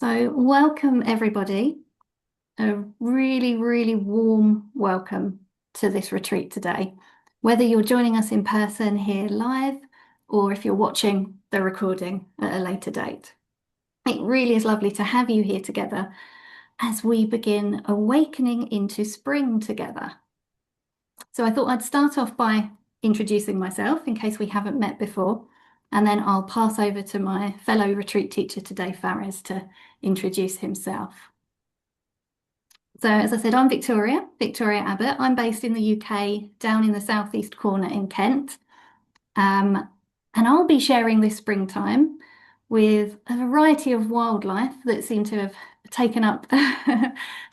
So, welcome everybody. A really, really warm welcome to this retreat today. Whether you're joining us in person here live or if you're watching the recording at a later date, it really is lovely to have you here together as we begin awakening into spring together. So, I thought I'd start off by introducing myself in case we haven't met before, and then I'll pass over to my fellow retreat teacher today, Fares, to introduce himself. So, as I said, I'm Victoria Abbott. I'm based in the UK, down in the southeast corner in Kent. Um, and I'll be sharing this springtime with a variety of wildlife that seem to have taken up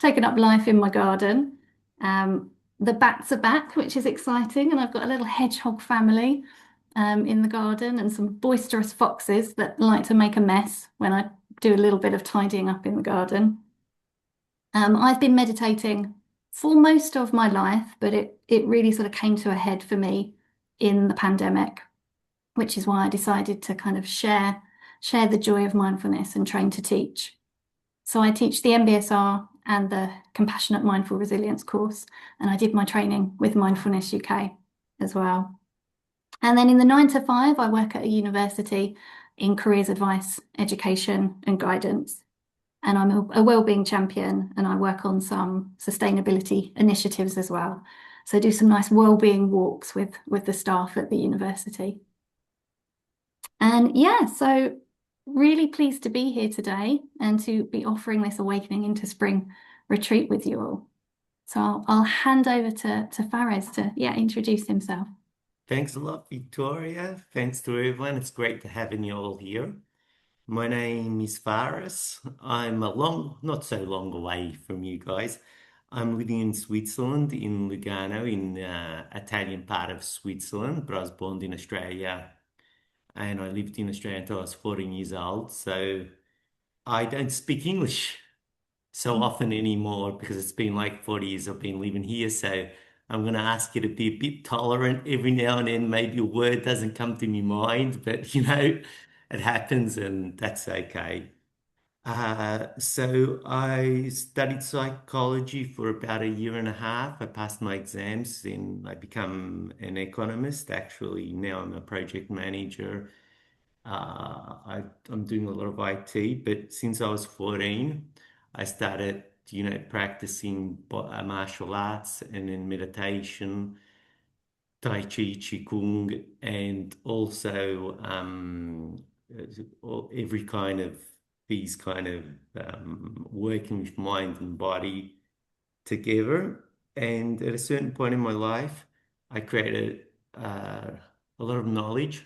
taken up life in my garden. The bats are back, which is exciting, and I've got a little hedgehog family in the garden and some boisterous foxes that like to make a mess when I do a little bit of tidying up in the garden. I've been meditating for most of my life, but it really sort of came to a head for me in the pandemic, which is why I decided to kind of share the joy of mindfulness and train to teach. So I teach the MBSR and the Compassionate Mindful Resilience course, and I did my training with Mindfulness UK as well. And then in the 9 to 5, I work at a university in careers advice, education, and guidance. And I'm a wellbeing champion and I work on some sustainability initiatives as well. So I do some nice wellbeing walks with the staff at the university. And yeah, so really pleased to be here today and to be offering this Awakening into Spring retreat with you all. So I'll hand over to Fares to introduce himself. Thanks a lot, Victoria. Thanks to everyone. It's great to having you all here. My name is Fares. I'm not so long away from you guys. I'm living in Switzerland, in Lugano, in the Italian part of Switzerland, but I was born in Australia and I lived in Australia until I was 14 years old. So I don't speak English so often anymore because it's been like 40 years I've been living here. So I'm going to ask you to be a bit tolerant every now and then. Maybe a word doesn't come to my mind, but it happens and that's okay. So I studied psychology for about a year and a half. I passed my exams, then I become an economist. Actually, now I'm a project manager. I'm doing a lot of IT, but since I was 14, I started, practicing martial arts and then meditation, Tai Chi, Qigong, and also every kind of these kind of working with mind and body together. And at a certain point in my life, I created a lot of knowledge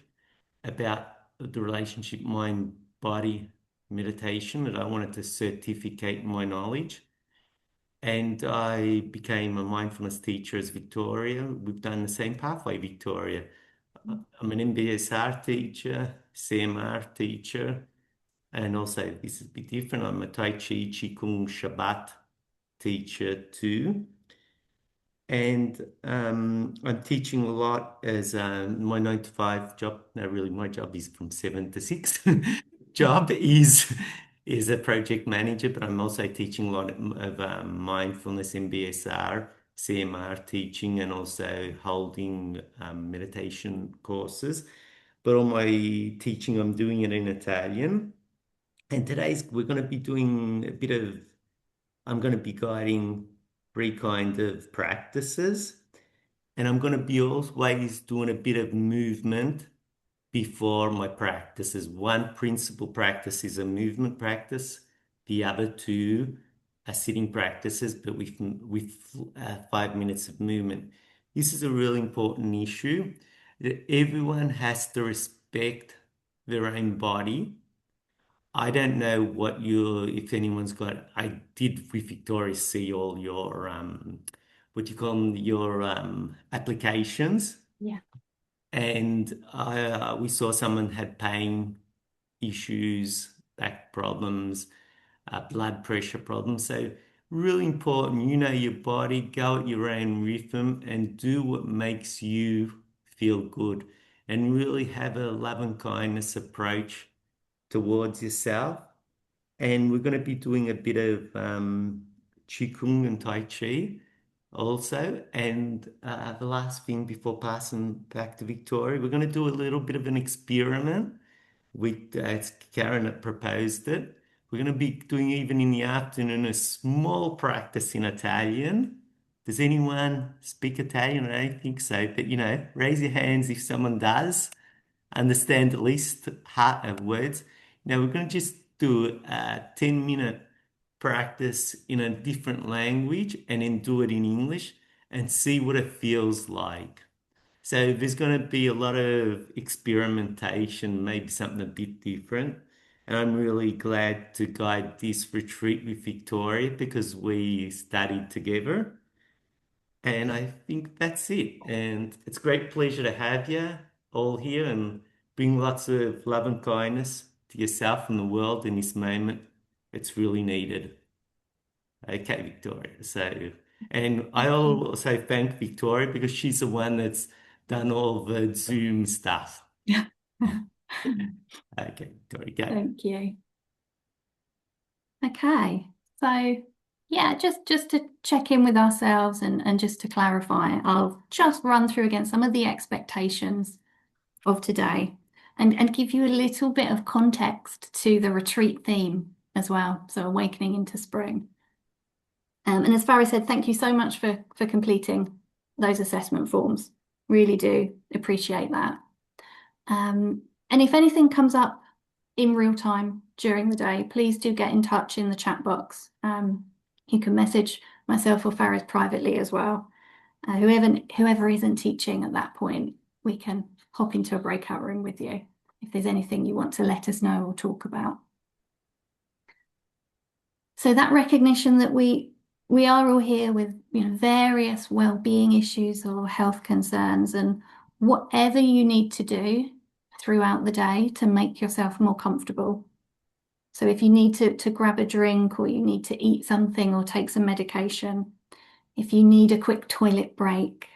about the relationship mind body meditation that I wanted to certificate my knowledge. And I became a mindfulness teacher as Victoria. We've done the same pathway, Victoria. I'm an MBSR teacher, CMR teacher, and also this is a bit different. I'm a Tai Chi, Qigong, Shabbat teacher too. And I'm teaching a lot as my 9 to 5 job. No, really, my job is from 7 to 6. Job is a project manager, but I'm also teaching a lot of mindfulness, MBSR, CMR teaching, and also holding meditation courses. But all my teaching, I'm doing it in Italian. And we're going to be doing a bit of I'm going to be guiding 3 kind of practices, and I'm going to be always doing a bit of movement before my practices. One principal practice is a movement practice. The other two are sitting practices, but with 5 minutes of movement. This is a really important issue that everyone has to respect their own body. I don't know if anyone's got, I did with Victoria see all your, what you call them, your applications. Yeah. And we saw someone had pain issues, back problems, blood pressure problems. So really important, your body, go at your own rhythm and do what makes you feel good and really have a love and kindness approach towards yourself. And we're going to be doing a bit of Qigong and Tai Chi also. And the last thing before passing back to Victoria, we're going to do a little bit of an experiment with it's Karen that proposed it. We're going to be doing even in the afternoon a small practice in Italian. Does anyone speak Italian? I don't think so, but raise your hands if someone does understand at least half of words. Now we're going to just do a 10-minute practice in a different language and then do it in English and see what it feels like. So there's going to be a lot of experimentation, maybe something a bit different. And I'm really glad to guide this retreat with Victoria because we studied together. And I think that's it. And it's a great pleasure to have you all here and bring lots of love and kindness to yourself and the world in this moment. It's really needed. Okay, Victoria. So, and I also thank Victoria because she's the one that's done all the Zoom stuff. Yeah. Okay, Victoria, go. Thank you. Okay, so yeah, just to check in with ourselves and just to clarify, I'll just run through again some of the expectations of today and give you a little bit of context to the retreat theme as well. So awakening into spring. And as Fares said, thank you so much for completing those assessment forms. Really do appreciate that. And if anything comes up in real time during the day, please do get in touch in the chat box. You can message myself or Fares privately as well. Whoever isn't teaching at that point, we can hop into a breakout room with you if there's anything you want to let us know or talk about. So that recognition that we are all here with various well-being issues or health concerns, and whatever you need to do throughout the day to make yourself more comfortable. So if you need to grab a drink, or you need to eat something or take some medication, if you need a quick toilet break,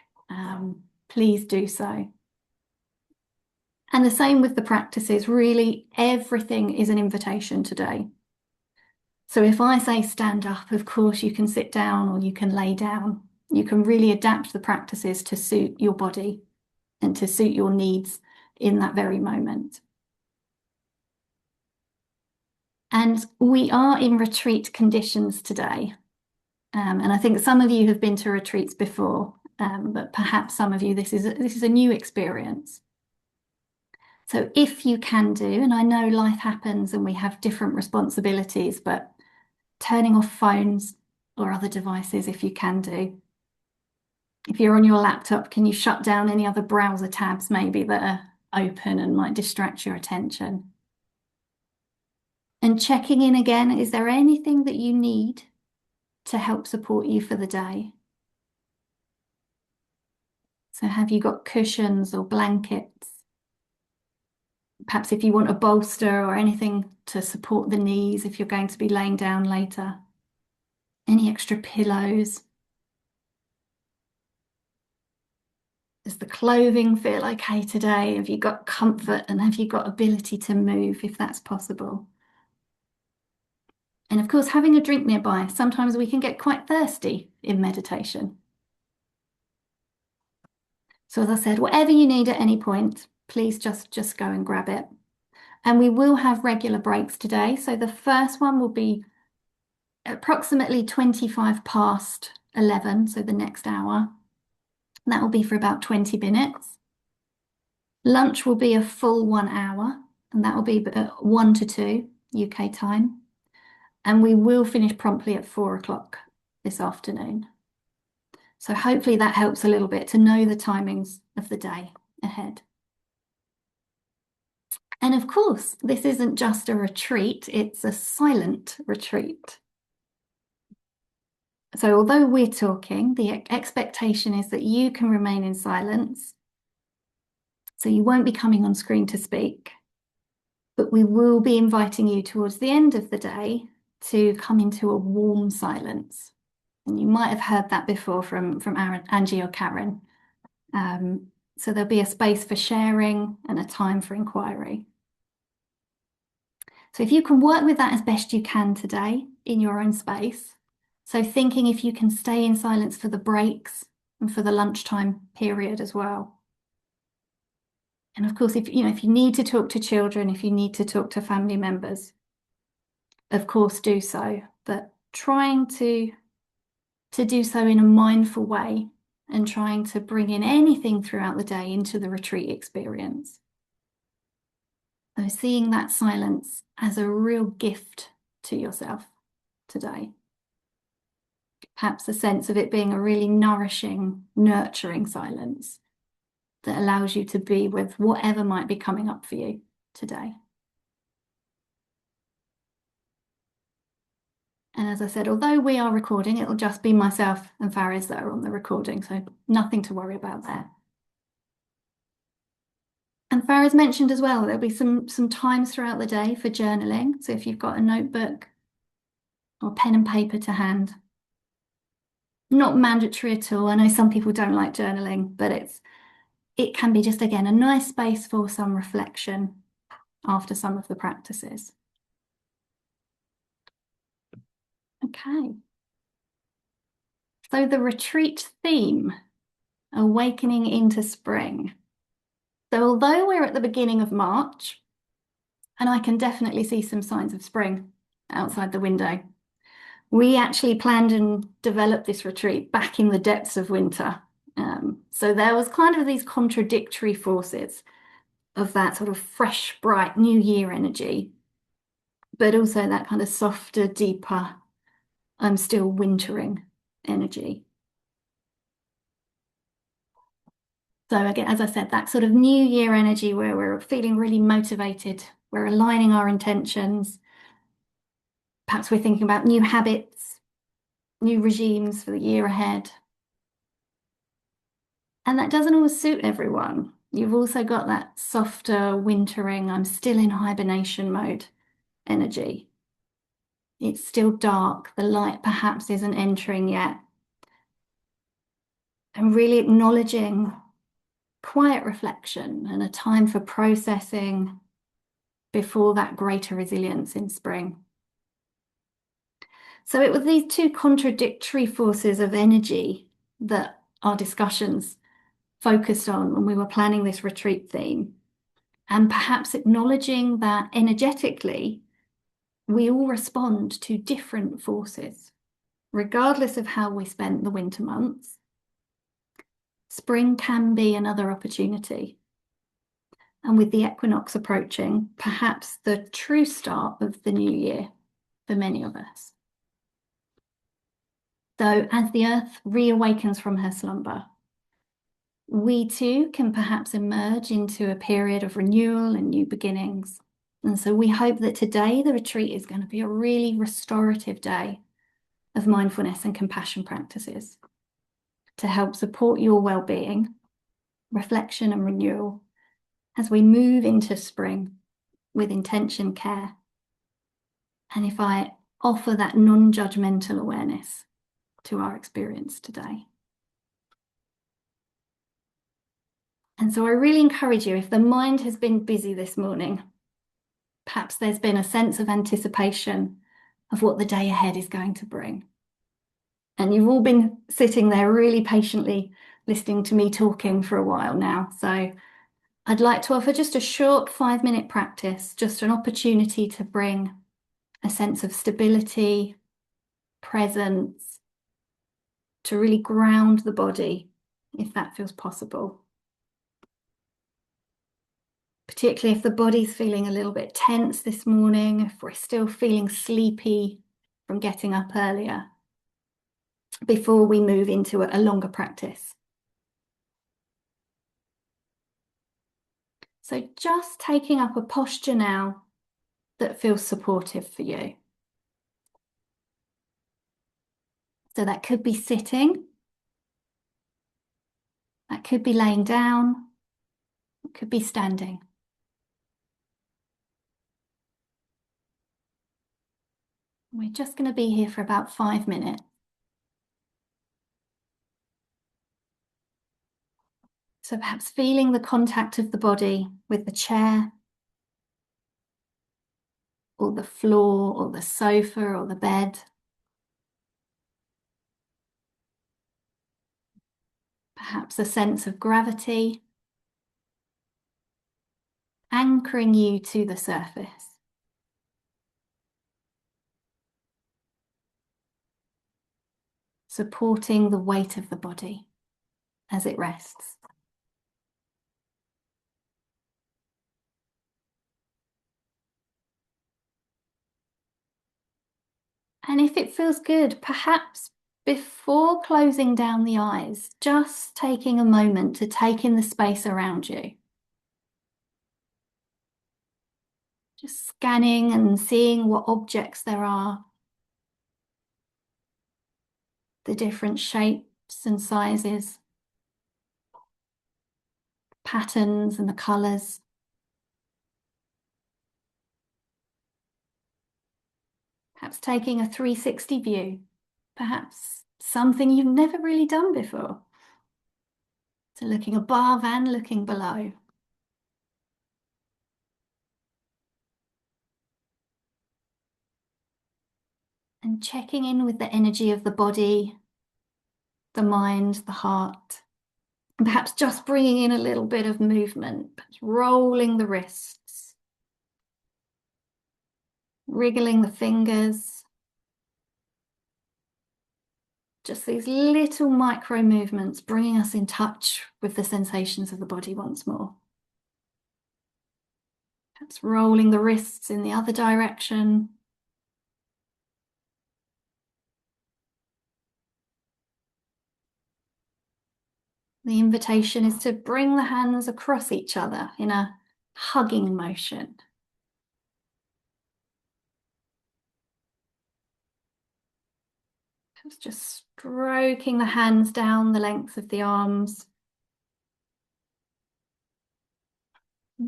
please do so. And the same with the practices. Really, everything is an invitation today. So if I say stand up, of course you can sit down or you can lay down. You can really adapt the practices to suit your body and to suit your needs in that very moment. And we are in retreat conditions today. And I think some of you have been to retreats before, but perhaps some of you, this is a new experience. So if you can do, and I know life happens and we have different responsibilities, but turning off phones or other devices if you can do. If you're on your laptop, can you shut down any other browser tabs maybe that are open and might distract your attention? And checking in again, is there anything that you need to help support you for the day? So have you got cushions or blankets? Perhaps if you want a bolster or anything to support the knees if you're going to be laying down later. Any extra pillows? Does the clothing feel okay today? Have you got comfort and have you got ability to move if that's possible? And of course, having a drink nearby. Sometimes we can get quite thirsty in meditation. So as I said, whatever you need at any point, please just go and grab it. And we will have regular breaks today. So the first one will be approximately 25 past 11, so the next hour. And that will be for about 20 minutes. Lunch will be a full 1 hour, and that will be 1 to 2 UK time. And we will finish promptly at 4 o'clock this afternoon. So hopefully that helps a little bit to know the timings of the day ahead. And of course, this isn't just a retreat, it's a silent retreat. So although we're talking, the expectation is that you can remain in silence. So you won't be coming on screen to speak, but we will be inviting you towards the end of the day to come into a warm silence. And you might have heard that before from Angie or Karen. So there'll be a space for sharing and a time for inquiry. So if you can work with that as best you can today in your own space, so thinking if you can stay in silence for the breaks and for the lunchtime period as well. And of course, if you need to talk to children, if you need to talk to family members, of course do so, but trying to do so in a mindful way and trying to bring in anything throughout the day into the retreat experience. So seeing that silence as a real gift to yourself today. Perhaps a sense of it being a really nourishing, nurturing silence that allows you to be with whatever might be coming up for you today. And as I said, although we are recording, it'll just be myself and Fares that are on the recording, so nothing to worry about there. And Fares mentioned as well, there'll be some times throughout the day for journaling. So if you've got a notebook or pen and paper to hand, not mandatory at all. I know some people don't like journaling, but it can be just, again, a nice space for some reflection after some of the practices. Okay. So the retreat theme, awakening into spring. So although we're at the beginning of March, and I can definitely see some signs of spring outside the window, we actually planned and developed this retreat back in the depths of winter. So there was kind of these contradictory forces of that sort of fresh, bright New Year energy, but also that kind of softer, deeper, still wintering energy. So again, as I said, that sort of New Year energy where we're feeling really motivated, we're aligning our intentions. Perhaps we're thinking about new habits, new regimes for the year ahead. And that doesn't always suit everyone. You've also got that softer, wintering, I'm still in hibernation mode energy. It's still dark, the light perhaps isn't entering yet. And really acknowledging quiet reflection and a time for processing before that greater resilience in spring. So it was these two contradictory forces of energy that our discussions focused on when we were planning this retreat theme. And perhaps acknowledging that energetically, we all respond to different forces, regardless of how we spent the winter months. Spring can be another opportunity. And with the equinox approaching, perhaps the true start of the new year for many of us. So as the earth reawakens from her slumber, we too can perhaps emerge into a period of renewal and new beginnings. And so we hope that today the retreat is going to be a really restorative day of mindfulness and compassion practices to help support your well-being, reflection and renewal as we move into spring with intention, care. And if I offer that non-judgemental awareness to our experience today. And so I really encourage you, if the mind has been busy this morning, perhaps there's been a sense of anticipation of what the day ahead is going to bring. And you've all been sitting there really patiently listening to me talking for a while now. So I'd like to offer just a short 5-minute practice, just an opportunity to bring a sense of stability, presence, to really ground the body, if that feels possible. Particularly if the body's feeling a little bit tense this morning, if we're still feeling sleepy from getting up earlier, before we move into a longer practice. So just taking up a posture now that feels supportive for you. So that could be sitting, that could be laying down, it could be standing. We're just going to be here for about 5 minutes. So perhaps feeling the contact of the body with the chair or the floor or the sofa or the bed. Perhaps a sense of gravity anchoring you to the surface. Supporting the weight of the body as it rests. And if it feels good, perhaps before closing down the eyes, just taking a moment to take in the space around you. Just scanning and seeing what objects there are, the different shapes and sizes, patterns and the colours. Perhaps taking a 360 view, perhaps something you've never really done before. So looking above and looking below. And checking in with the energy of the body, the mind, the heart. And perhaps just bringing in a little bit of movement, perhaps rolling the wrists, wriggling the fingers. Just these little micro movements bringing us in touch with the sensations of the body once more. Perhaps rolling the wrists in the other direction. The invitation is to bring the hands across each other in a hugging motion. Just stroking the hands down the length of the arms.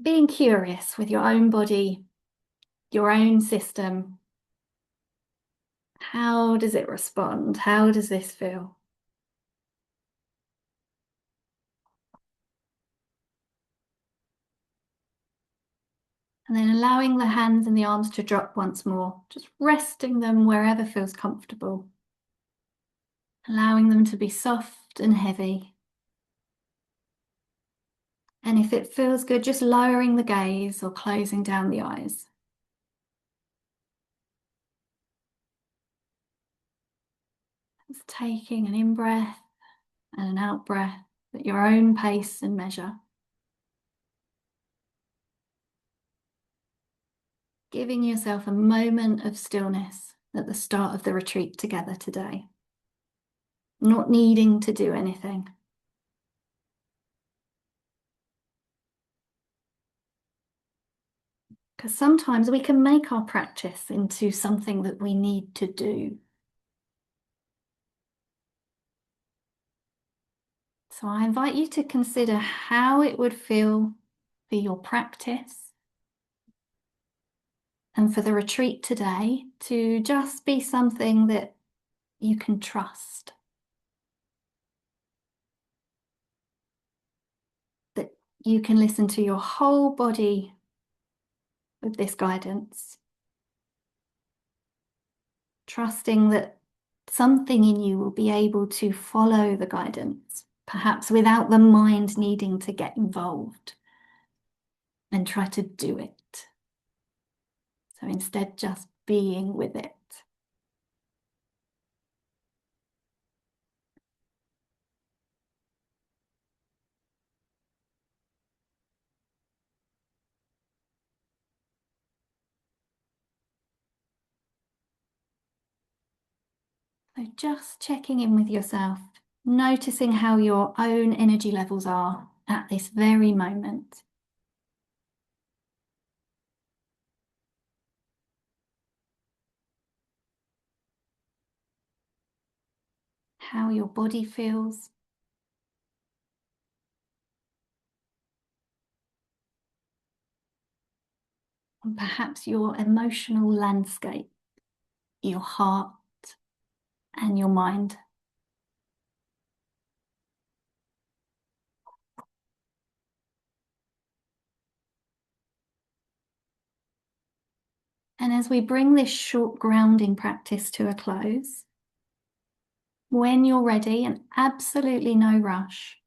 Being curious with your own body, your own system. How does it respond? How does this feel? And then allowing the hands and the arms to drop once more, just resting them wherever feels comfortable. Allowing them to be soft and heavy. And if it feels good, just lowering the gaze or closing down the eyes. Just taking an in-breath and an out-breath at your own pace and measure. Giving yourself a moment of stillness at the start of the retreat together today. Not needing to do anything. Because sometimes we can make our practice into something that we need to do. So I invite you to consider how it would feel for your practice and for the retreat today to just be something that you can trust. That you can listen to your whole body with this guidance. Trusting that something in you will be able to follow the guidance, perhaps without the mind needing to get involved and try to do it. So instead, just being with it. So just checking in with yourself, noticing how your own energy levels are at this very moment. How your body feels. And perhaps your emotional landscape, your heart and your mind. And as we bring this short grounding practice to a close, when you're ready, and absolutely no rush,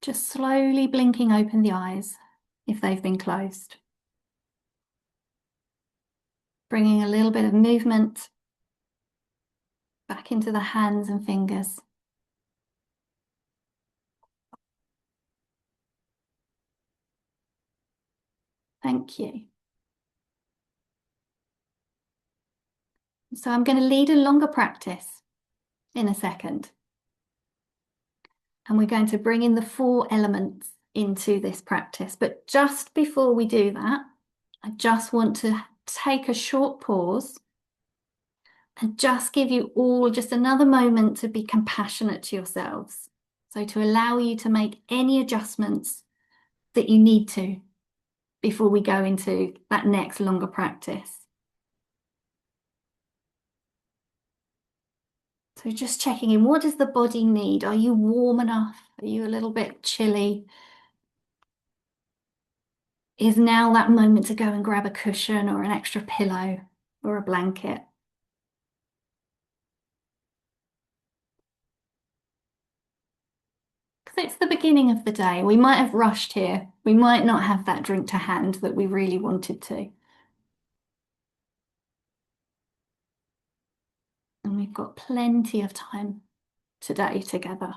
just slowly blinking open the eyes if they've been closed. Bringing a little bit of movement back into the hands and fingers. Thank you. So I'm going to lead a longer practice in a second. And we're going to bring in the 4 elements into this practice. But just before we do that, I just want to take a short pause and just give you all just another moment to be compassionate to yourselves. So to allow you to make any adjustments that you need to before we go into that next longer practice. So just checking in, what does the body need? Are you warm enough? Are you a little bit chilly? Is now that moment to go and grab a cushion or an extra pillow or a blanket? Because it's the beginning of the day. We might have rushed here. We might not have that drink to hand that we really wanted to. And we've got plenty of time today together.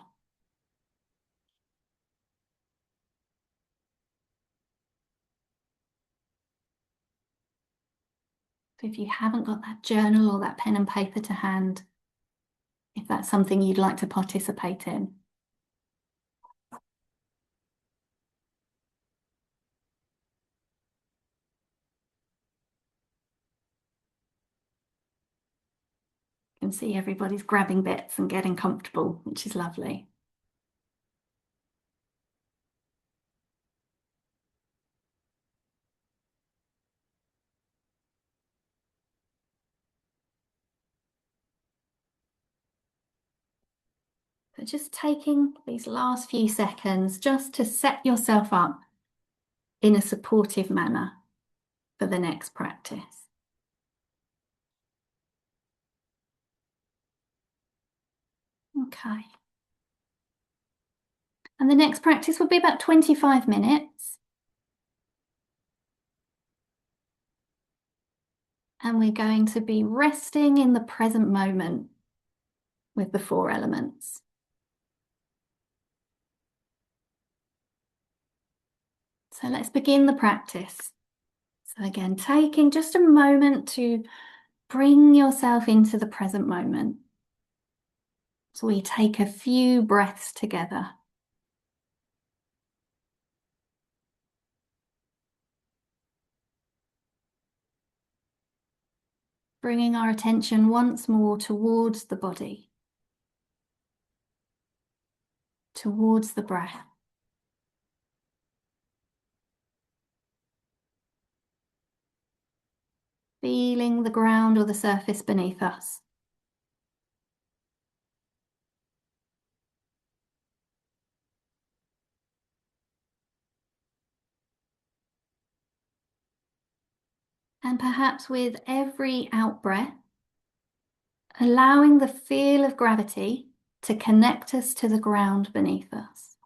So if you haven't got that journal or that pen and paper to hand, if that's something you'd like to participate in. You can see everybody's grabbing bits and getting comfortable, which is lovely. So just taking these last few seconds just to set yourself up in a supportive manner for the next practice. Okay. And the next practice will be about 25 minutes. And we're going to be resting in the present moment with the 4 elements. So let's begin the practice. So again, taking just a moment to bring yourself into the present moment. So we take a few breaths together. Bringing our attention once more towards the body, towards the breath. Feeling the ground or the surface beneath us. And perhaps with every out breath, allowing the feel of gravity to connect us to the ground beneath us.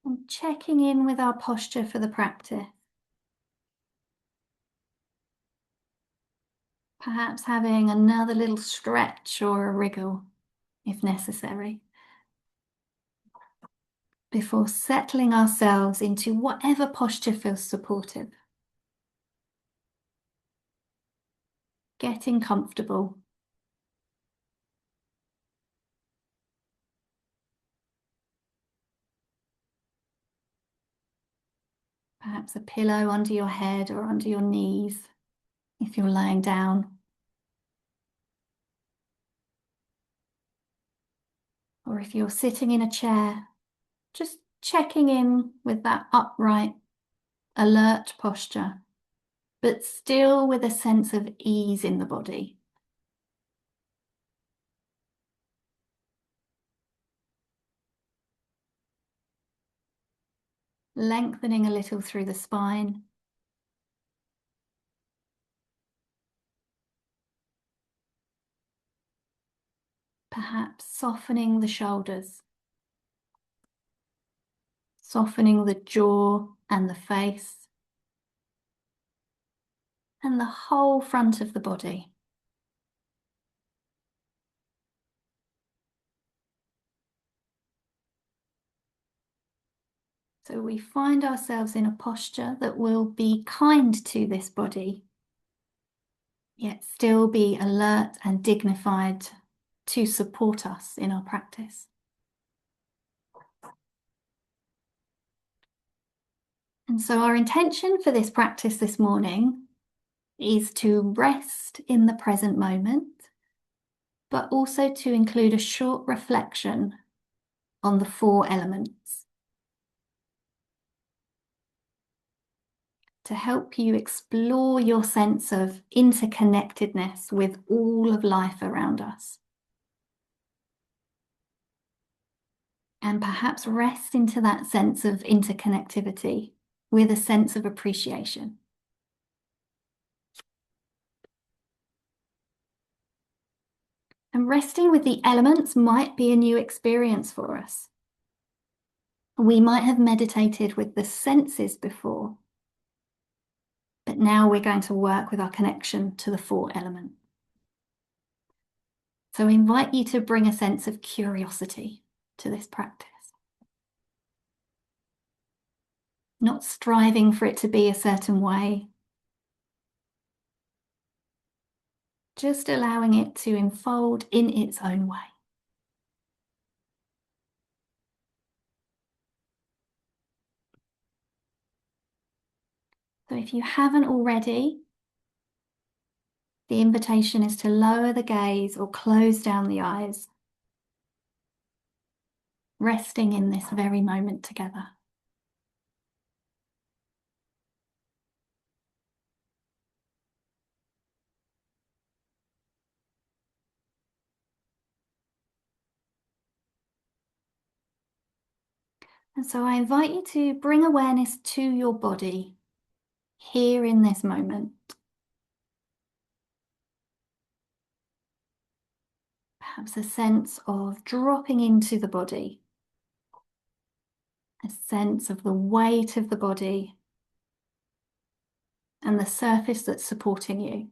And checking in with our posture for the practice. Perhaps having another little stretch or a wriggle if necessary, before settling ourselves into whatever posture feels supportive. Getting comfortable. Perhaps a pillow under your head or under your knees if you're lying down. Or if you're sitting in a chair, just checking in with that upright, alert posture. but still with a sense of ease in the body. Lengthening a little through the spine. Perhaps softening the shoulders, softening the jaw and the face, and the whole front of the body. So we find ourselves in a posture that will be kind to this body, yet still be alert and dignified to support us in our practice. And so our intention for this practice this morning is to rest in the present moment, but also to include a short reflection on the 4 elements to help you explore your sense of interconnectedness with all of life around us. And perhaps rest into that sense of interconnectivity with a sense of appreciation. And resting with the elements might be a new experience for us. We might have meditated with the senses before, but now we're going to work with our connection to the 4 elements. So I invite you to bring a sense of curiosity to this practice. Not striving for it to be a certain way, just allowing it to unfold in its own way. So if you haven't already, the invitation is to lower the gaze or close down the eyes, resting in this very moment together. And so I invite you to bring awareness to your body here in this moment. Perhaps a sense of dropping into the body, a sense of the weight of the body and the surface that's supporting you,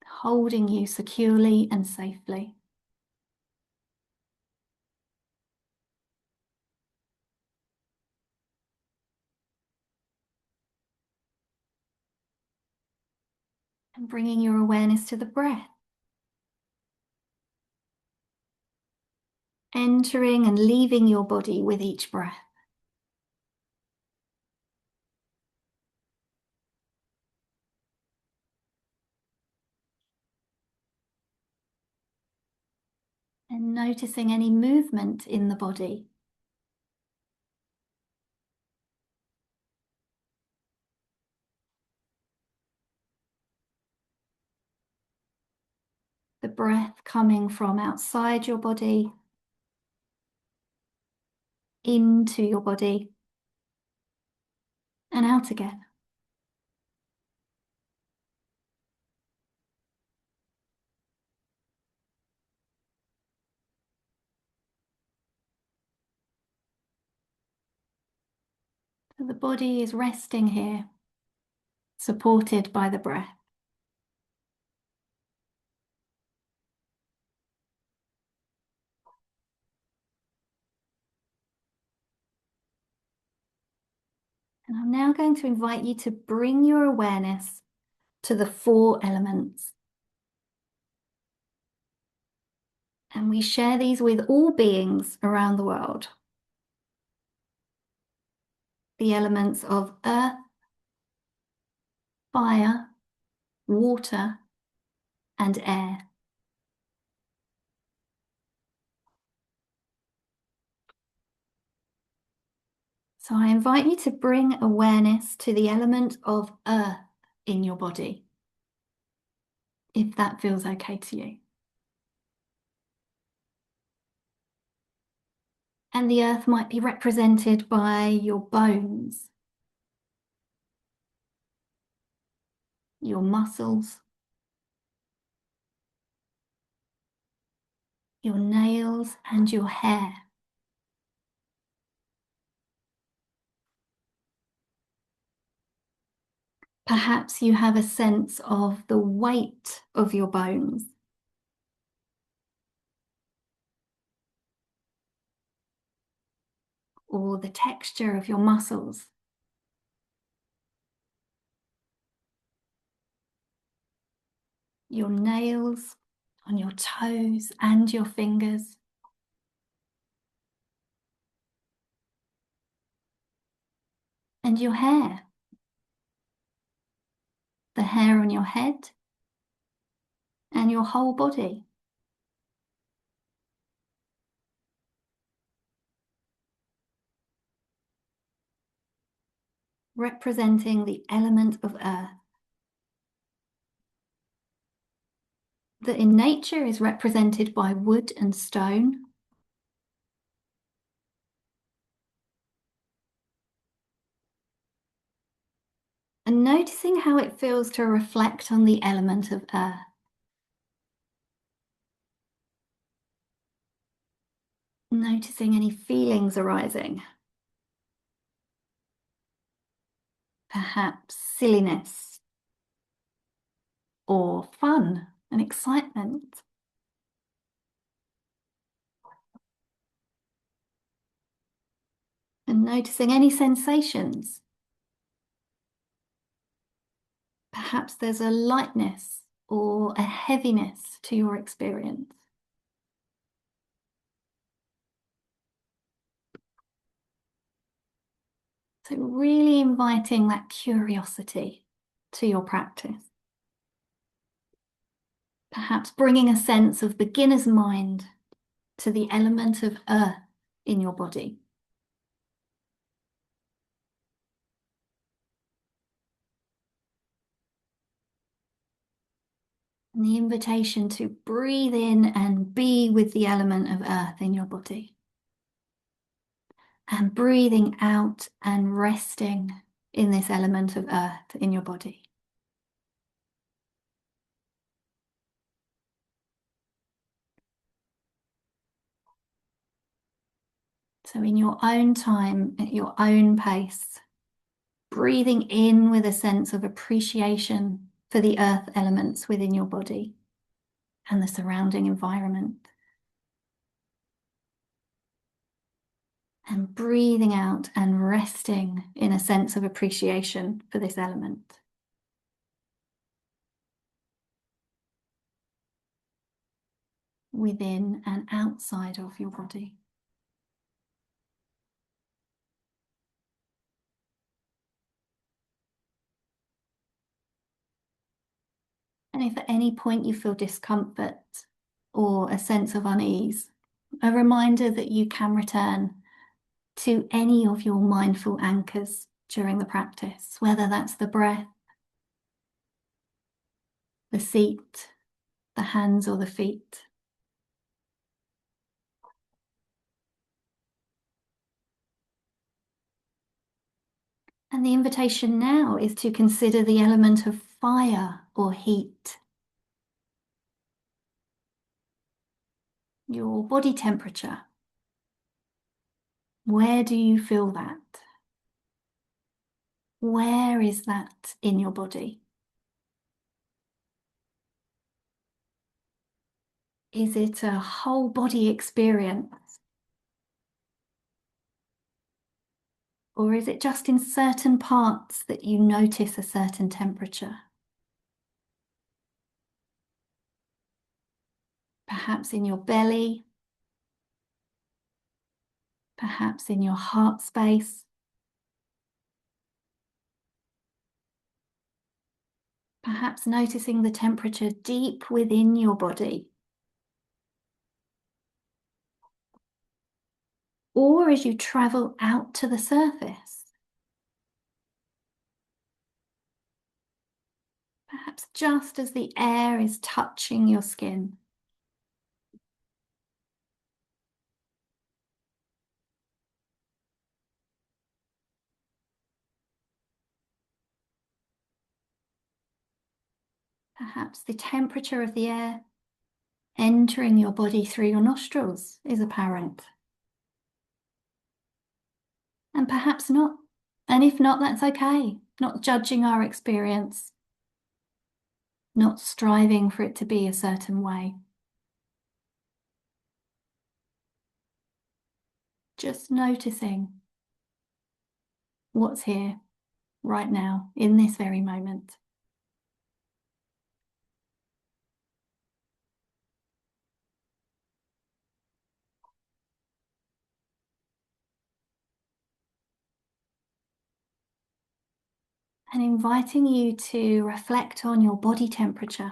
holding you securely and safely. And bringing your awareness to the breath. Entering and leaving your body with each breath. And noticing any movement in the body. The breath coming from outside your body, into your body, and out again. So the body is resting here, supported by the breath. And I'm now going to invite you to bring your awareness to the 4 elements. And we share these with all beings around the world. The elements of earth, fire, water, and air. So I invite you to bring awareness to the element of earth in your body, if that feels okay to you. And the earth might be represented by your bones, your muscles, your nails, and your hair. Perhaps you have a sense of the weight of your bones, or the texture of your muscles. Your nails on your toes and your fingers. And your hair. The hair on your head and your whole body. Representing the element of earth. That in nature is represented by wood and stone. And noticing how it feels to reflect on the element of earth. Noticing any feelings arising. Perhaps silliness or fun and excitement. And noticing any sensations. Perhaps there's a lightness or a heaviness to your experience. So really inviting that curiosity to your practice. Perhaps bringing a sense of beginner's mind to the element of earth in your body. And the invitation to breathe in and be with the element of earth in your body. And breathing out and resting in this element of earth in your body. So in your own time, at your own pace, breathing in with a sense of appreciation for the earth elements within your body and the surrounding environment. And breathing out and resting in a sense of appreciation for this element. Within and outside of your body. And if at any point you feel discomfort or a sense of unease, a reminder that you can return to any of your mindful anchors during the practice, whether that's the breath, the seat, the hands or the feet. And the invitation now is to consider the element of fire or heat. Your body temperature. Where do you feel that? Where is that in your body? Is it a whole body experience? Or is it just in certain parts that you notice a certain temperature? Perhaps in your belly, perhaps in your heart space, perhaps noticing the temperature deep within your body. or as you travel out to the surface. Perhaps just as the air is touching your skin. Perhaps the temperature of the air entering your body through your nostrils is apparent. And perhaps not. And if not, that's okay. Not judging our experience, not striving for it to be a certain way. Just noticing what's here right now in this very moment. And inviting you to reflect on your body temperature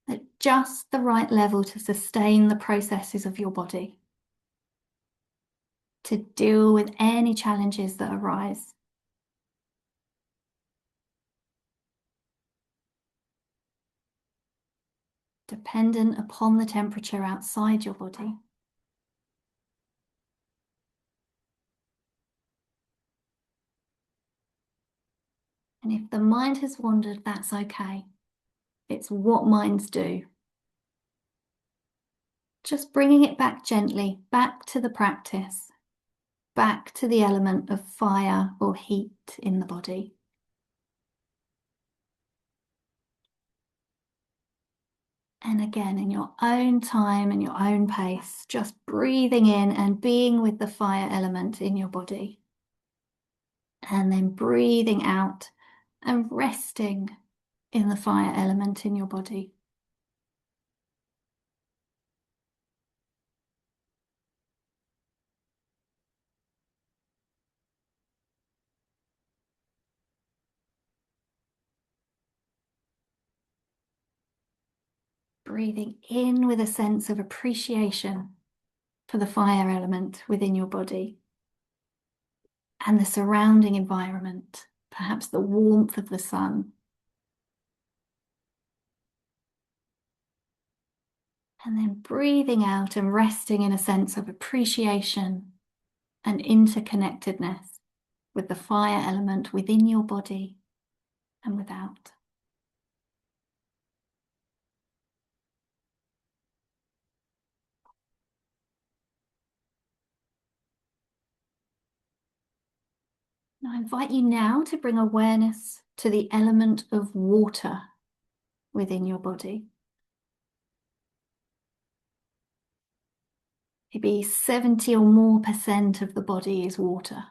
at just the right level to sustain the processes of your body, to deal with any challenges that arise. Dependent upon the temperature outside your body. And if the mind has wandered, that's okay. It's what minds do. Just bringing it back gently, back to the practice, back to the element of fire or heat in the body. And again, in your own time and your own pace, just breathing in and being with the fire element in your body. And then breathing out and resting in the fire element in your body. Breathing in with a sense of appreciation for the fire element within your body and the surrounding environment, perhaps the warmth of the sun. And then breathing out and resting in a sense of appreciation and interconnectedness with the fire element within your body and without. Now I invite you now to bring awareness to the element of water within your body. Maybe 70 or more % of the body is water.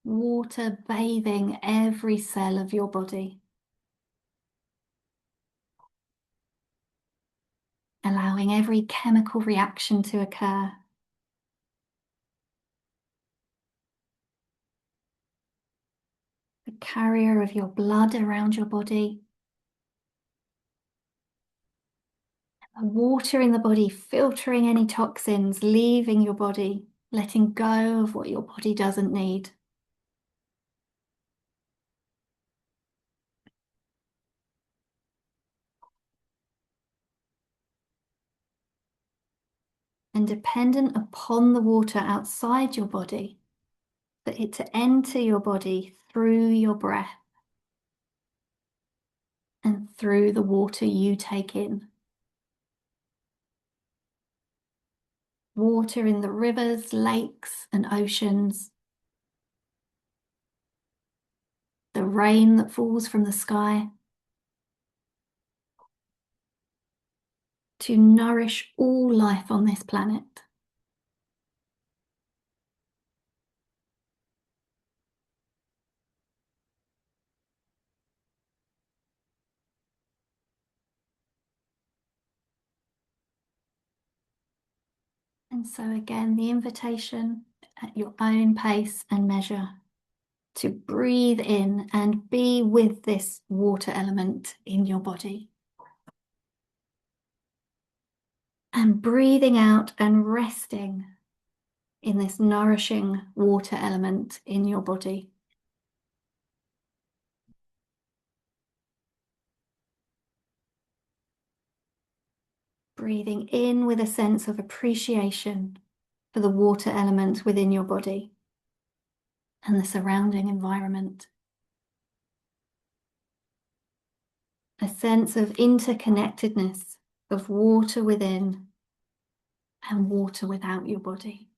Water bathing every cell of your body. Allowing every chemical reaction to occur. The carrier of your blood around your body. The water in the body filtering any toxins, leaving your body, letting go of what your body doesn't need. And dependent upon the water outside your body, for it to enter your body through your breath and through the water you take in. Water in the rivers, lakes, and oceans. The rain that falls from the sky. To nourish all life on this planet. And so again, the invitation at your own pace and measure to breathe in and be with this water element in your body. And breathing out and resting in this nourishing water element in your body. Breathing in with a sense of appreciation for the water element within your body and the surrounding environment. A sense of interconnectedness of water within and water without your body.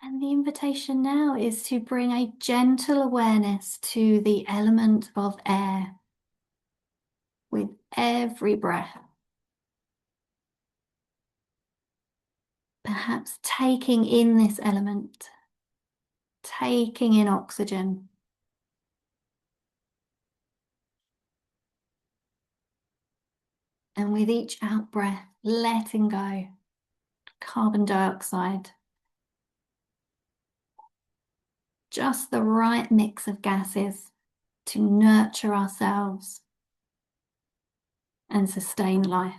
And the invitation now is to bring a gentle awareness to the element of air with every breath. Perhaps taking in this element, taking in oxygen. And with each out breath, letting go carbon dioxide. Just the right mix of gases to nurture ourselves and sustain life.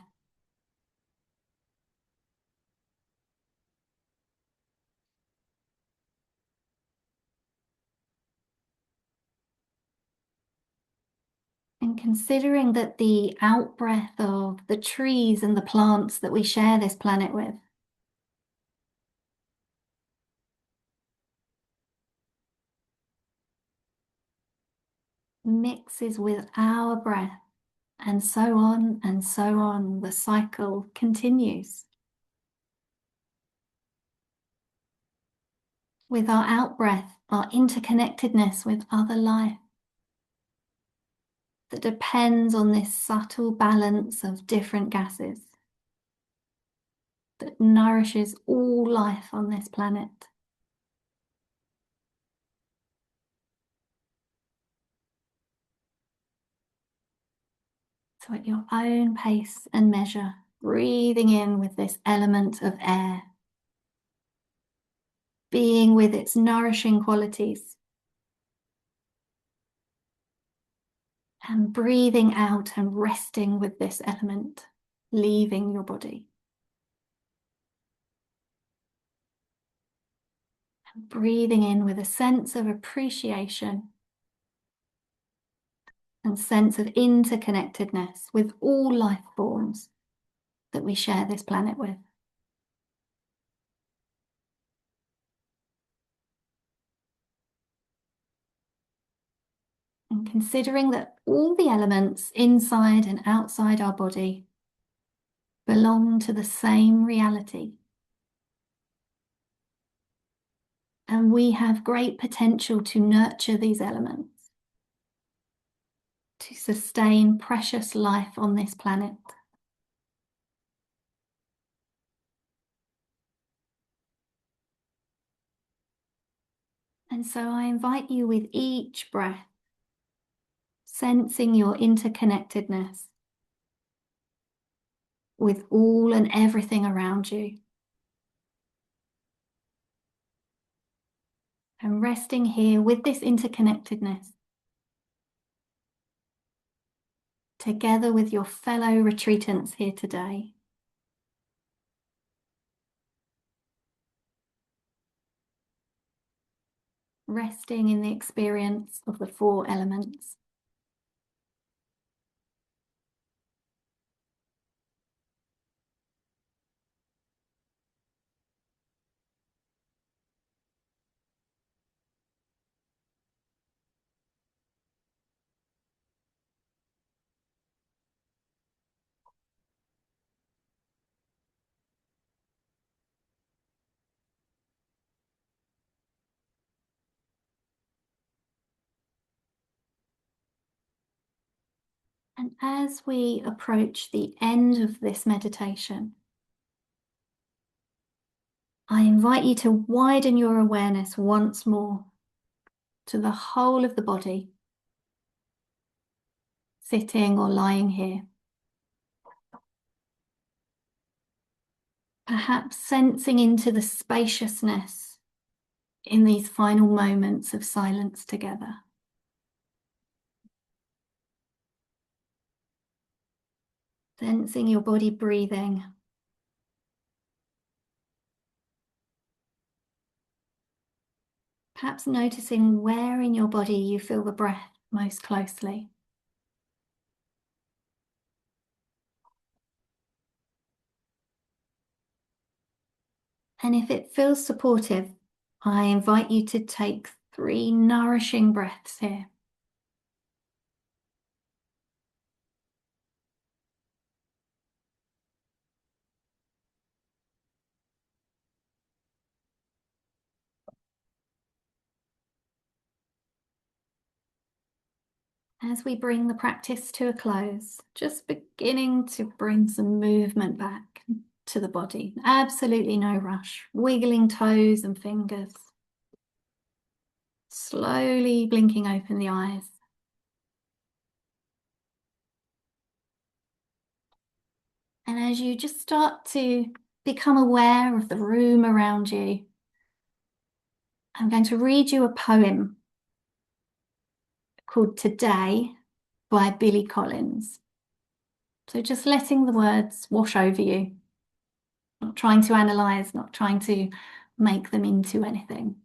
And considering that the out breath of the trees and the plants that we share this planet with mixes with our breath, and so on, the cycle continues. With our out breath, our interconnectedness with other life that depends on this subtle balance of different gases that nourishes all life on this planet. So at your own pace and measure, breathing in with this element of air, being with its nourishing qualities, and breathing out and resting with this element, leaving your body. And breathing in with a sense of appreciation and sense of interconnectedness with all life forms that we share this planet with. And considering that all the elements inside and outside our body belong to the same reality. And we have great potential to nurture these elements, to sustain precious life on this planet. And so I invite you with each breath, sensing your interconnectedness with all and everything around you. And resting here with this interconnectedness, together with your fellow retreatants here today. Resting in the experience of the four elements. And as we approach the end of this meditation, I invite you to widen your awareness once more to the whole of the body, sitting or lying here. Perhaps sensing into the spaciousness in these final moments of silence together. Sensing your body breathing. Perhaps noticing where in your body you feel the breath most closely. And if it feels supportive, I invite you to take 3 nourishing breaths here. As we bring the practice to a close, just beginning to bring some movement back to the body. Absolutely no rush. Wiggling toes and fingers. Slowly blinking open the eyes. And as you just start to become aware of the room around you, I'm going to read you a poem called Today by Billy Collins. So just letting the words wash over you, not trying to analyze, not trying to make them into anything.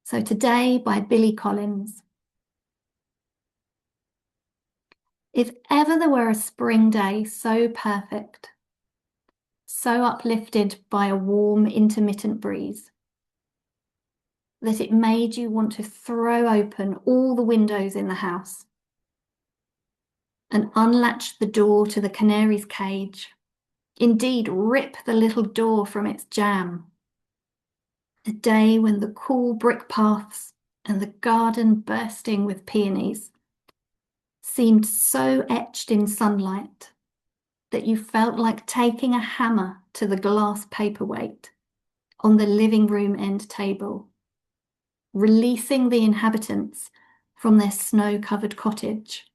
So Today by Billy Collins. If ever there were a spring day so perfect, so uplifted by a warm, intermittent breeze, that it made you want to throw open all the windows in the house and unlatch the door to the canary's cage, indeed rip the little door from its jamb. A day when the cool brick paths and the garden bursting with peonies seemed so etched in sunlight that you felt like taking a hammer to the glass paperweight on the living room end table, releasing the inhabitants from their snow-covered cottage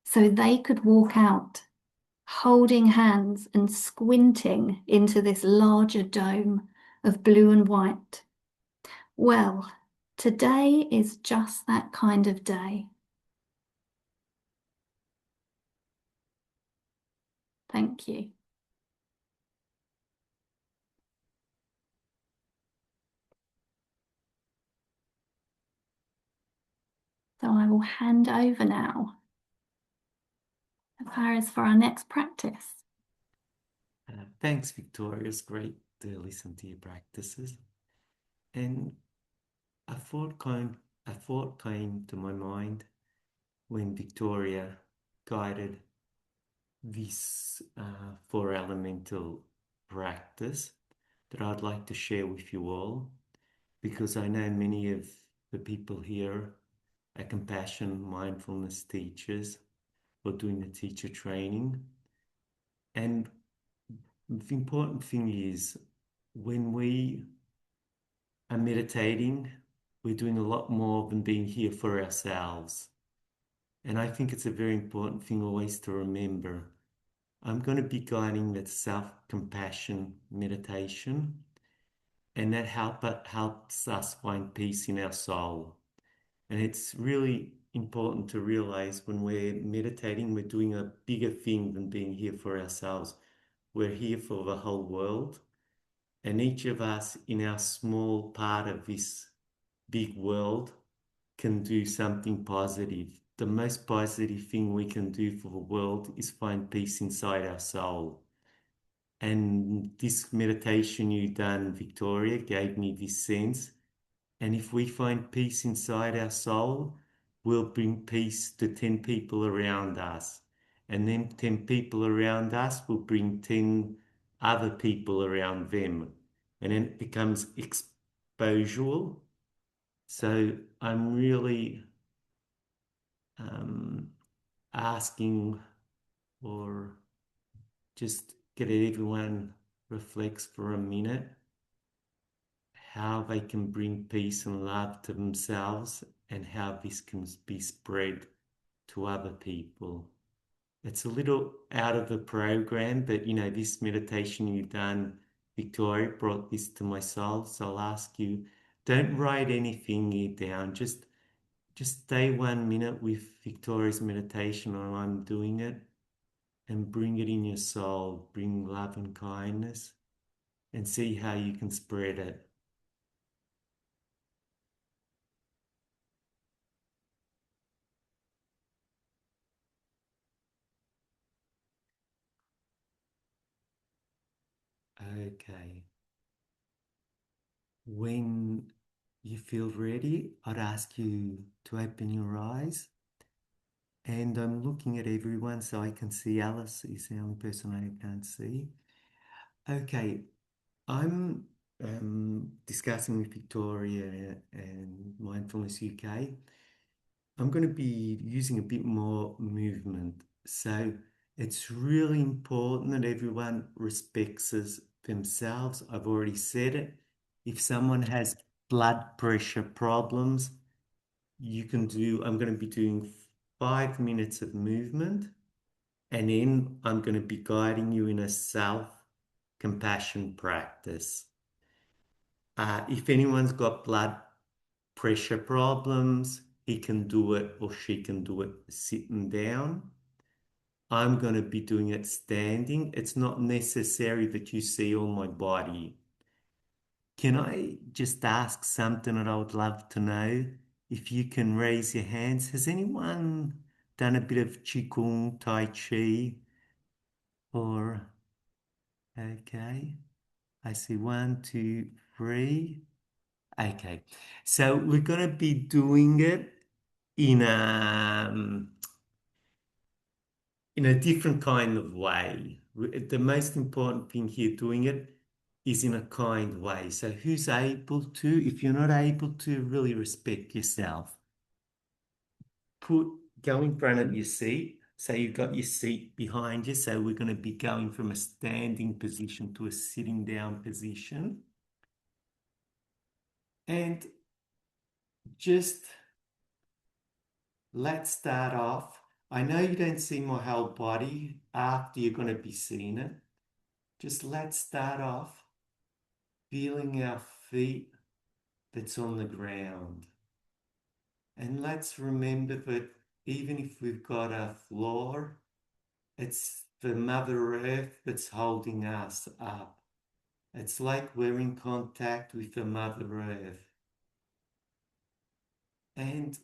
so they could walk out, holding hands and squinting into this larger dome of blue and white. Well, today is just that kind of day. Thank you. So I will hand over now to Fares for our next practice. Thanks, Victoria. It's great to listen to your practices. And a thought came to my mind when Victoria guided this 4 elemental practice that I'd like to share with you all, because I know many of the people here are compassion mindfulness teachers or doing the teacher training. And the important thing is, when we are meditating, we're doing a lot more than being here for ourselves. And I think it's a very important thing always to remember. I'm going to be guiding that self-compassion meditation, and that helps us find peace in our soul. And it's really important to realize when we're meditating, we're doing a bigger thing than being here for ourselves. We're here for the whole world. And each of us in our small part of this big world can do something positive. The most positive thing we can do for the world is find peace inside our soul. And this meditation you done, Victoria, gave me this sense. And if we find peace inside our soul, we'll bring peace to 10 people around us. And then 10 people around us will bring 10 other people around them. And then it becomes exponential. So I'm really asking, or just get everyone reflects for a minute how they can bring peace and love to themselves and how this can be spread to other people. It's a little out of the program, but this meditation you've done, Victoria, brought this to my soul. So I'll ask you, don't write anything here down. Just stay 1 minute with Victoria's meditation or I'm doing it and bring it in your soul. Bring love and kindness and see how you can spread it. Okay. When you feel ready, I'd ask you to open your eyes. And I'm looking at everyone so I can see Alice is the only person I can't see. Okay, I'm discussing with Victoria and Mindfulness UK. I'm going to be using a bit more movement. So it's really important that everyone respects themselves. I've already said it. If someone has blood pressure problems, I'm going to be doing 5 minutes of movement, and then I'm going to be guiding you in a self-compassion practice. If anyone's got blood pressure problems, he can do it or she can do it sitting down. I'm going to be doing it standing. It's not necessary that you see all my body. Can I just ask something that I would love to know? If you can raise your hands, has anyone done a bit of Qigong, Tai Chi, or okay? I see 1, 2, 3. Okay, so we're going to be doing it in a different kind of way. The most important thing here doing it is in a kind way. So who's able to, if you're not able to, really respect yourself. Go in front of your seat. So you've got your seat behind you. So we're going to be going from a standing position to a sitting down position. And just let's start off. I know you don't see my whole body after you're going to be seeing it. Just let's start off feeling our feet that's on the ground. And let's remember that even if we've got a floor, it's the Mother Earth that's holding us up. It's like we're in contact with the Mother Earth. And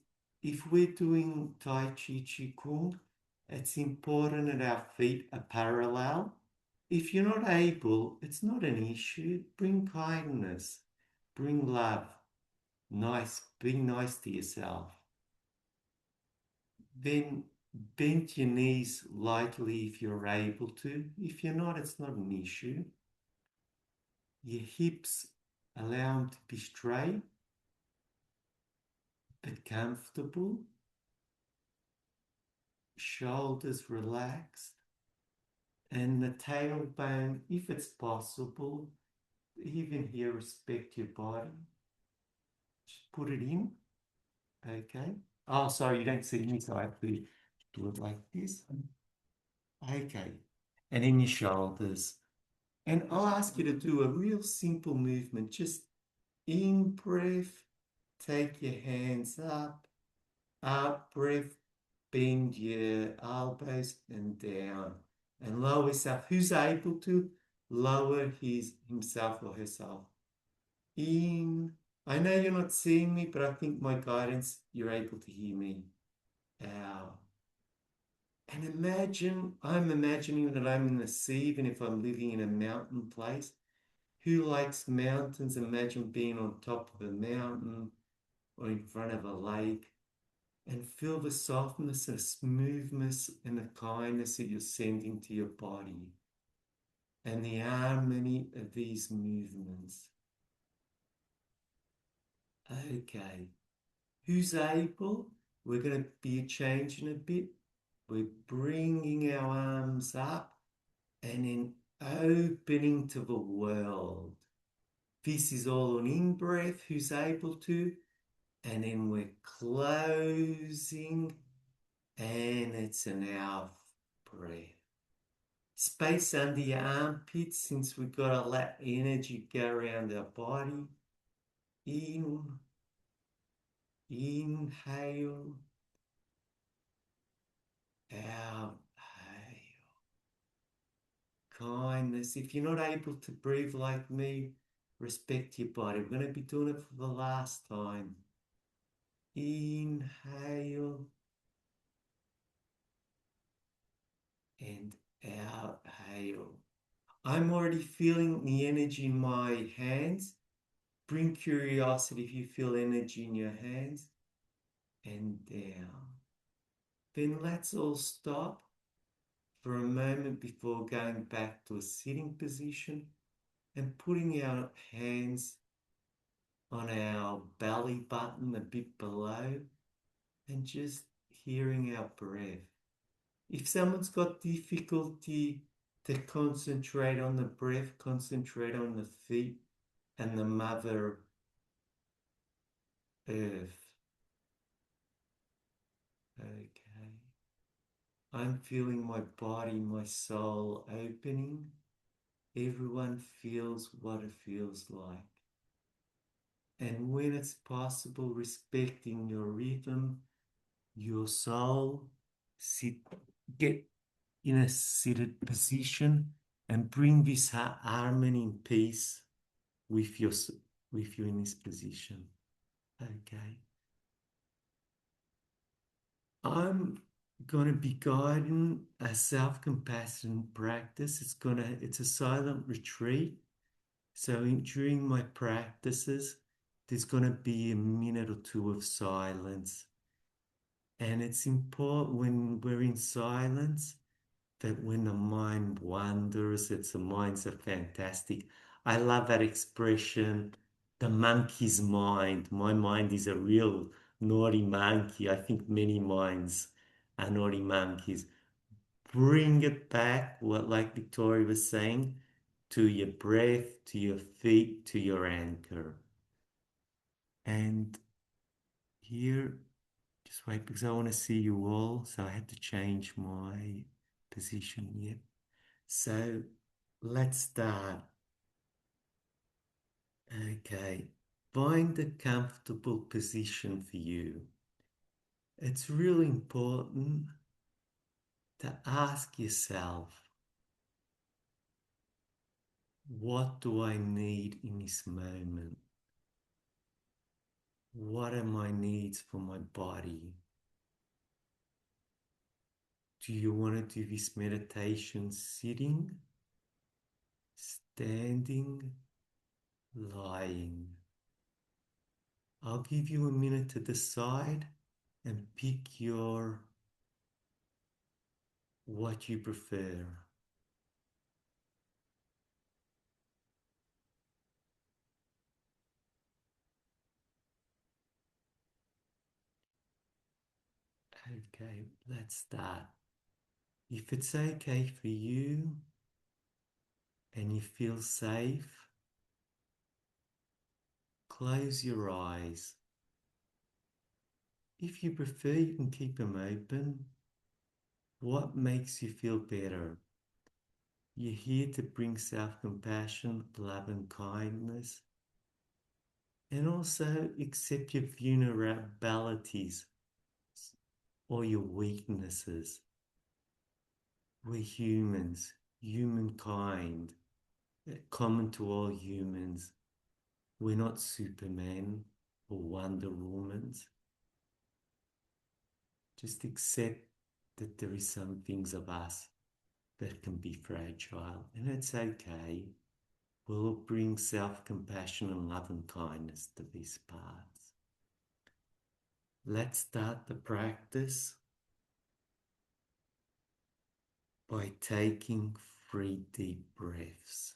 if we're doing Tai Chi Chi Kung, it's important that our feet are parallel. If you're not able, it's not an issue. Bring kindness, bring love. Be nice to yourself. Then bend your knees lightly if you're able to. If you're not, it's not an issue. Your hips, allow them to be straight but comfortable. Shoulders relaxed. And the tailbone, if it's possible, even here, respect your body. Just put it in. Okay. Oh, sorry, you don't see me, so I have to do it like this. Okay. And in your shoulders. And I'll ask you to do a real simple movement. Just in breath, take your hands up. Out breath, bend your elbows and down. And lower yourself. Who's able to lower himself or herself? In. I know you're not seeing me, but I think my guidance, you're able to hear me. Out. And I'm imagining that I'm in the sea, even if I'm living in a mountain place. Who likes mountains? Imagine being on top of a mountain or in front of a lake and feel the softness and smoothness and the kindness that you're sending to your body and the harmony of these movements. Okay. Who's able? We're going to be changing a bit. We're bringing our arms up and then opening to the world. This is all an in-breath, who's able to, and then we're closing, and it's an out breath. Space under your armpits, since we've got to let energy go around our body. Inhale, exhale. Kindness. If you're not able to breathe like me, respect your body. We're going to be doing it for the last time. Inhale and exhale. I'm already feeling the energy in my hands. Bring curiosity if you feel energy in your hands. And down. Then let's all stop for a moment before going back to a sitting position and putting our hands on our belly button a bit below and just hearing our breath. If someone's got difficulty to concentrate on the breath, concentrate on the feet and the Mother Earth. Okay. I'm feeling my body, my soul opening. Everyone feels what it feels like. And when it's possible, respecting your rhythm, your soul, get in a seated position and bring this harmony and peace with you in this position. Okay. I'm going to be guiding a self-compassion practice. It's a silent retreat. So during my practices, there's going to be a minute or two of silence. And it's important when we're in silence that when the mind wanders, the minds are fantastic. I love that expression, the monkey's mind. My mind is a real naughty monkey. I think many minds are naughty monkeys. Bring it back, like Victoria was saying, to your breath, to your feet, to your anchor. And here, just wait because I want to see you all. So I had to change my position. Yep. So let's start. Okay. Find a comfortable position for you. It's really important to ask yourself, what do I need in this moment? What are my needs for my body? Do you want to do this meditation sitting, standing, lying? I'll give you a minute to decide and pick what you prefer. Okay, let's start. If it's okay for you and you feel safe, close your eyes. If you prefer, you can keep them open. What makes you feel better? You're here to bring self-compassion, love and kindness, and also accept your vulnerabilities or your weaknesses. We're humans, humankind, common to all humans. We're not Superman or Wonder Woman. Just accept that there is some things of us that can be fragile, and it's okay. We'll bring self-compassion and love and kindness to these parts. Let's start the practice by taking 3 deep breaths.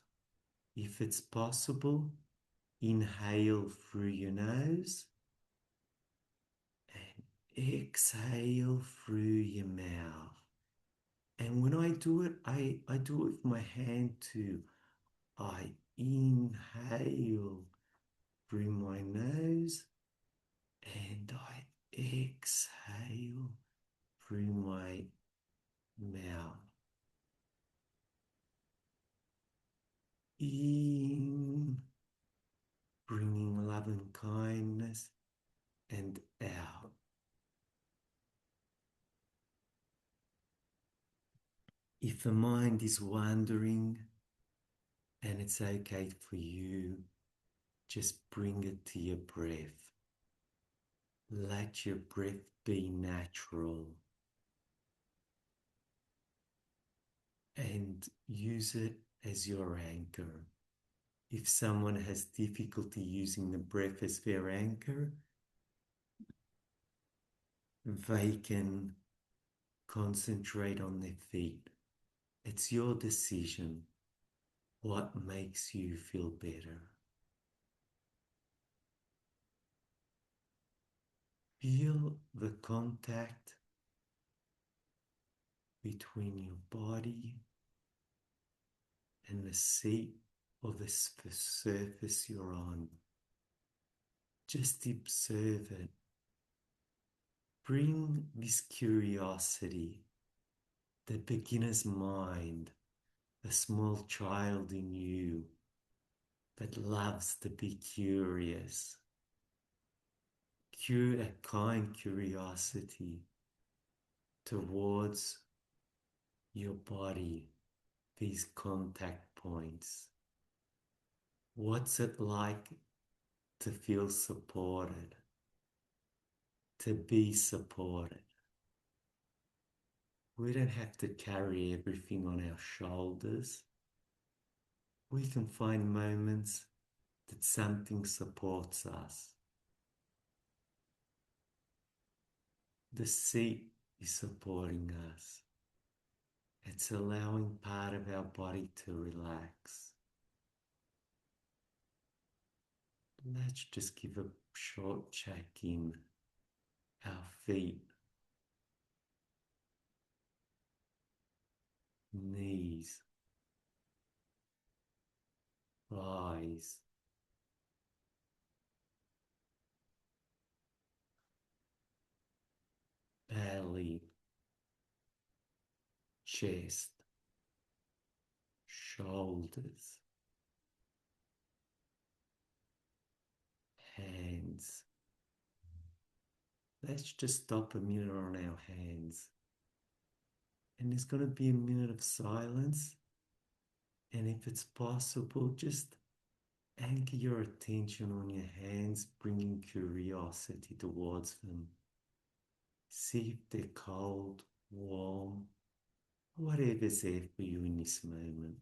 If it's possible, inhale through your nose and exhale through your mouth. And when I do it, I do it with my hand too. I inhale through my nose and I exhale through my mouth. In, bringing love and kindness, and out. If the mind is wandering, and it's okay for you, just bring it to your breath. Let your breath be natural and use it as your anchor. If someone has difficulty using the breath as their anchor, they can concentrate on their feet. It's your decision what makes you feel better. Feel the contact between your body and the seat or the surface you're on. Just observe it. Bring this curiosity, the beginner's mind, the small child in you that loves to be curious. A kind curiosity towards your body, these contact points. What's it like to feel supported, to be supported? We don't have to carry everything on our shoulders. We can find moments that something supports us. The seat is supporting us. It's allowing part of our body to relax. Let's just give a short check-in. Our feet, knees, thighs, belly, chest, shoulders, hands. Let's just stop a minute on our hands. And there's going to be a minute of silence. And if it's possible, just anchor your attention on your hands, bringing curiosity towards them. See if they're cold, warm, whatever's there for you in this moment.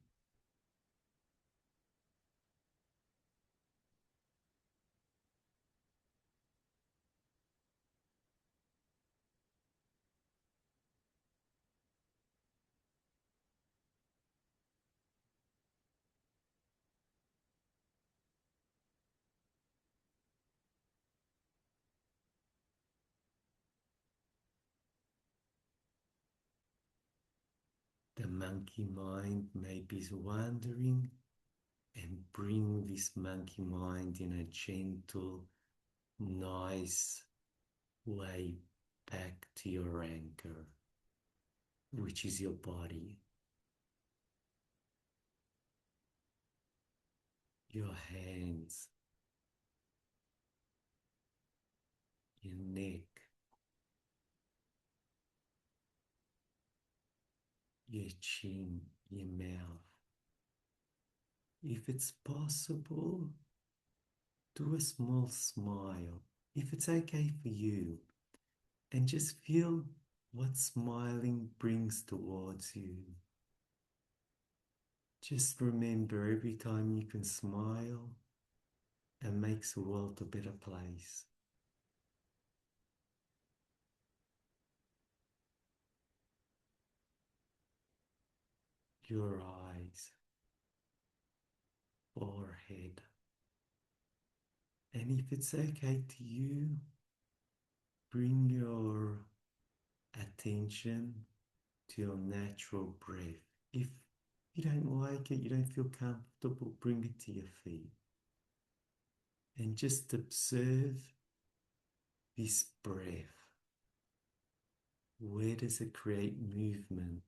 The monkey mind may be wandering, and bring this monkey mind in a gentle, nice way back to your anchor, which is your body, your hands, your neck, your chin, your mouth. If it's possible, do a small smile, if it's okay for you, and just feel what smiling brings towards you. Just remember, every time you can smile, it makes the world a better place. Your eyes, forehead. And if it's okay to you, bring your attention to your natural breath. If you don't like it, you don't feel comfortable, bring it to your feet. And just observe this breath. Where does it create movement?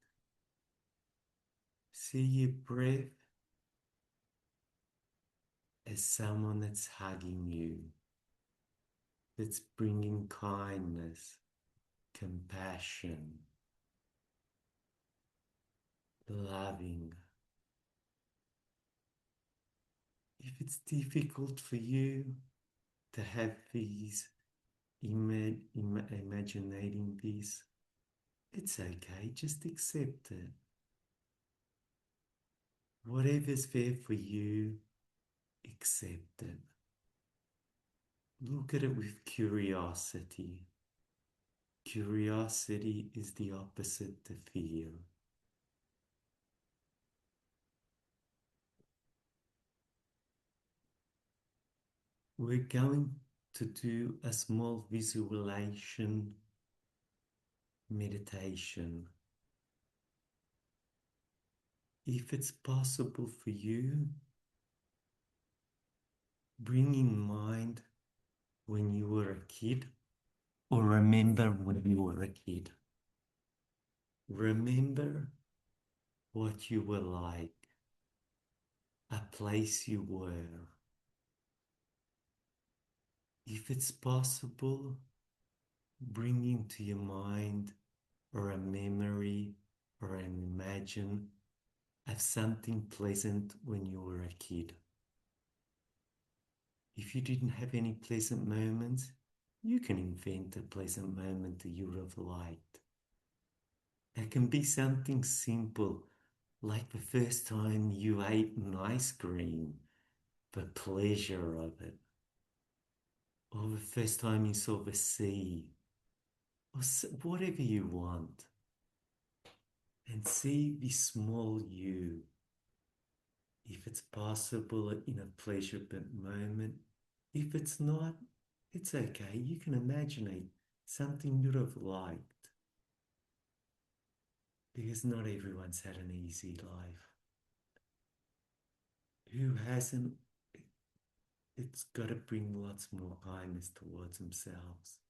See your breath as someone that's hugging you, that's bringing kindness, compassion, loving. If it's difficult for you to have these, imagining this, it's okay, just accept it. Whatever's there for you, accept it. Look at it with curiosity. Curiosity is the opposite to fear. We're going to do a small visualization meditation. If it's possible for you, bring in mind when you were a kid, or remember when you were a kid. Remember what you were like, a place you were. If it's possible, bring into your mind or a memory or an imagine of something pleasant when you were a kid. If you didn't have any pleasant moments, you can invent a pleasant moment that you would have liked. It can be something simple, like the first time you ate an ice cream, the pleasure of it, or the first time you saw the sea, or whatever you want. And see the small you, if it's possible in a pleasurable moment. If it's not, it's okay. You can imagine something you'd have liked, because not everyone's had an easy life. Who hasn't? It's got to bring lots more kindness towards themselves.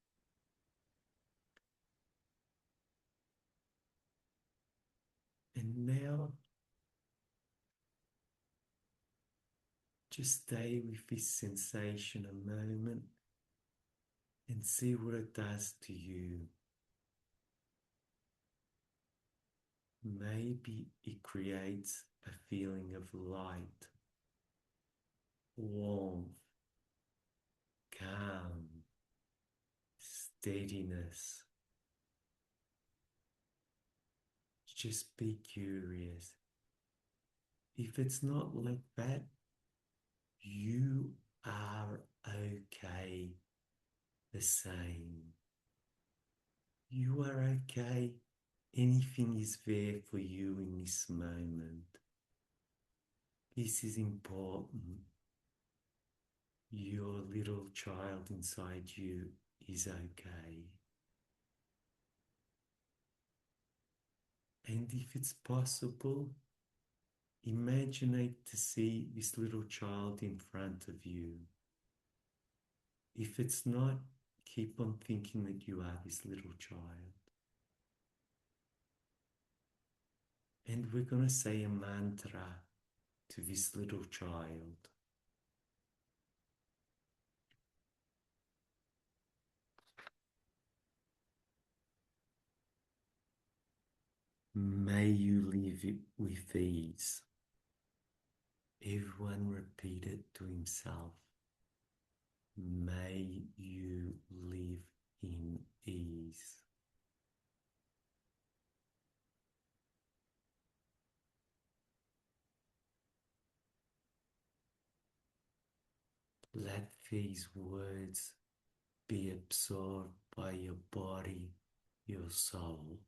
And now, just stay with this sensation a moment and see what it does to you. Maybe it creates a feeling of light, warmth, calm, steadiness. Just be curious. If it's not like that, you are okay the same. You are okay. Anything is there for you in this moment. This is important. Your little child inside you is okay. And if it's possible, imagine it to see this little child in front of you. If it's not, keep on thinking that you are this little child. And we're going to say a mantra to this little child. May you live with ease. Everyone repeat it to himself. May you live in ease. Let these words be absorbed by your body, your soul.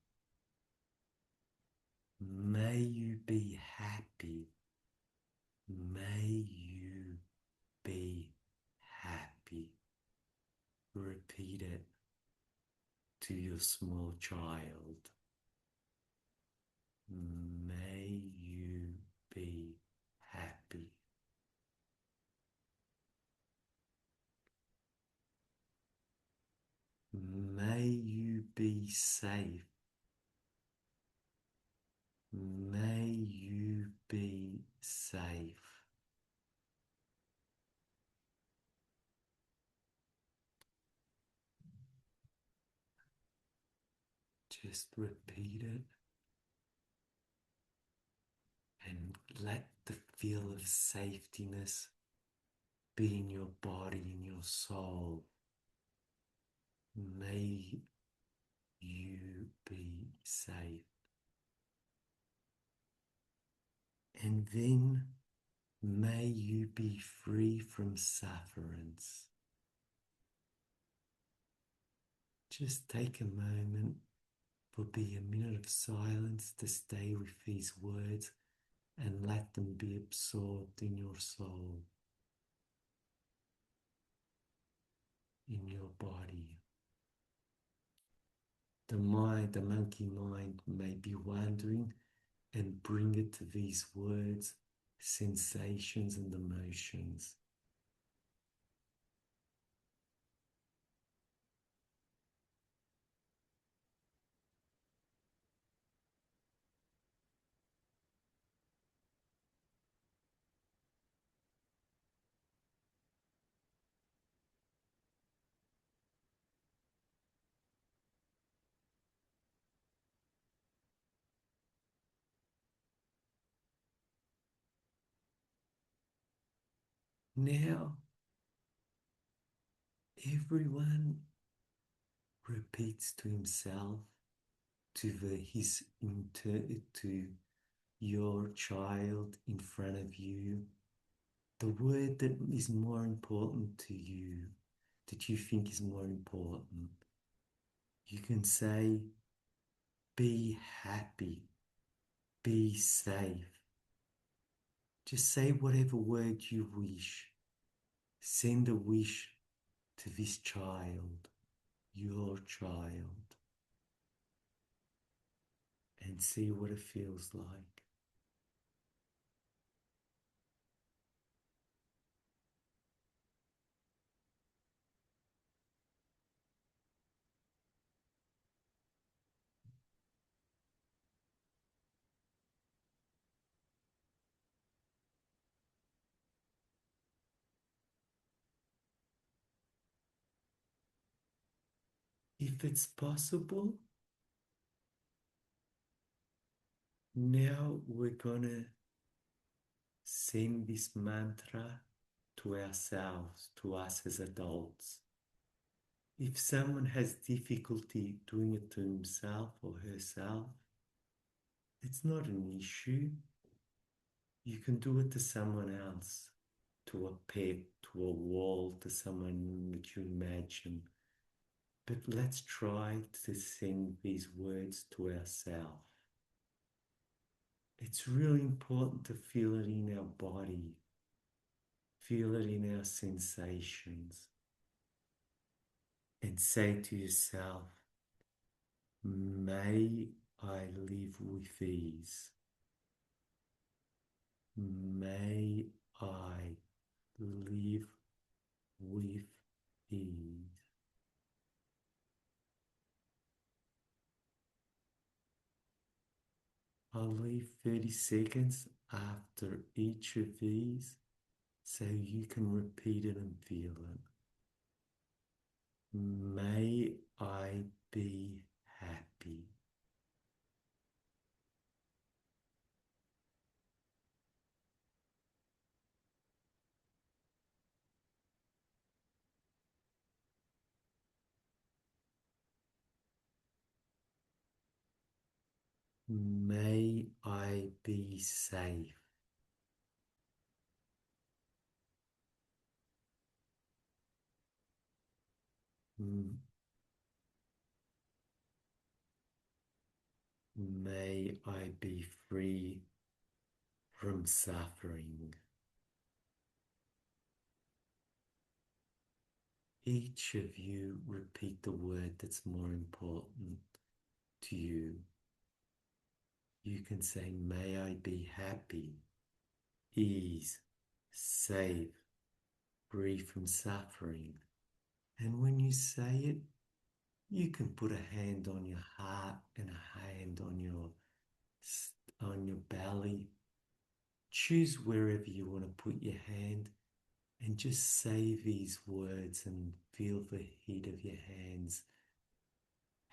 May you be happy. May you be happy. Repeat it to your small child. May you be happy. May you be safe. May you be safe. Just repeat it and let the feel of safetyness be in your body, in your soul. May you be safe. And then may you be free from sufferance. Just take a moment, will be a minute of silence to stay with these words and let them be absorbed in your soul, in your body. The mind, the monkey mind, may be wandering, and bring it to these words, sensations and emotions. Now, everyone repeats to himself, to your child in front of you, the word that is more important to you, that you think is more important. You can say, be happy, be safe. Just say whatever word you wish. Send a wish to this child, your child, and see what it feels like. If it's possible, now we're gonna send this mantra to ourselves, to us as adults. If someone has difficulty doing it to himself or herself, it's not an issue. You can do it to someone else, to a pet, to a wall, to someone that you imagine. But let's try to send these words to ourselves. It's really important to feel it in our body, feel it in our sensations, and say to yourself, may I live with ease. May I live with ease. I'll leave 30 seconds after each of these so you can repeat it and feel it. May I be happy. May I be safe. May I be free from suffering. Each of you repeat the word that's more important to you. You can say, may I be happy, ease, safe, free from suffering. And when you say it, you can put a hand on your heart and a hand on your belly. Choose wherever you want to put your hand and just say these words and feel the heat of your hands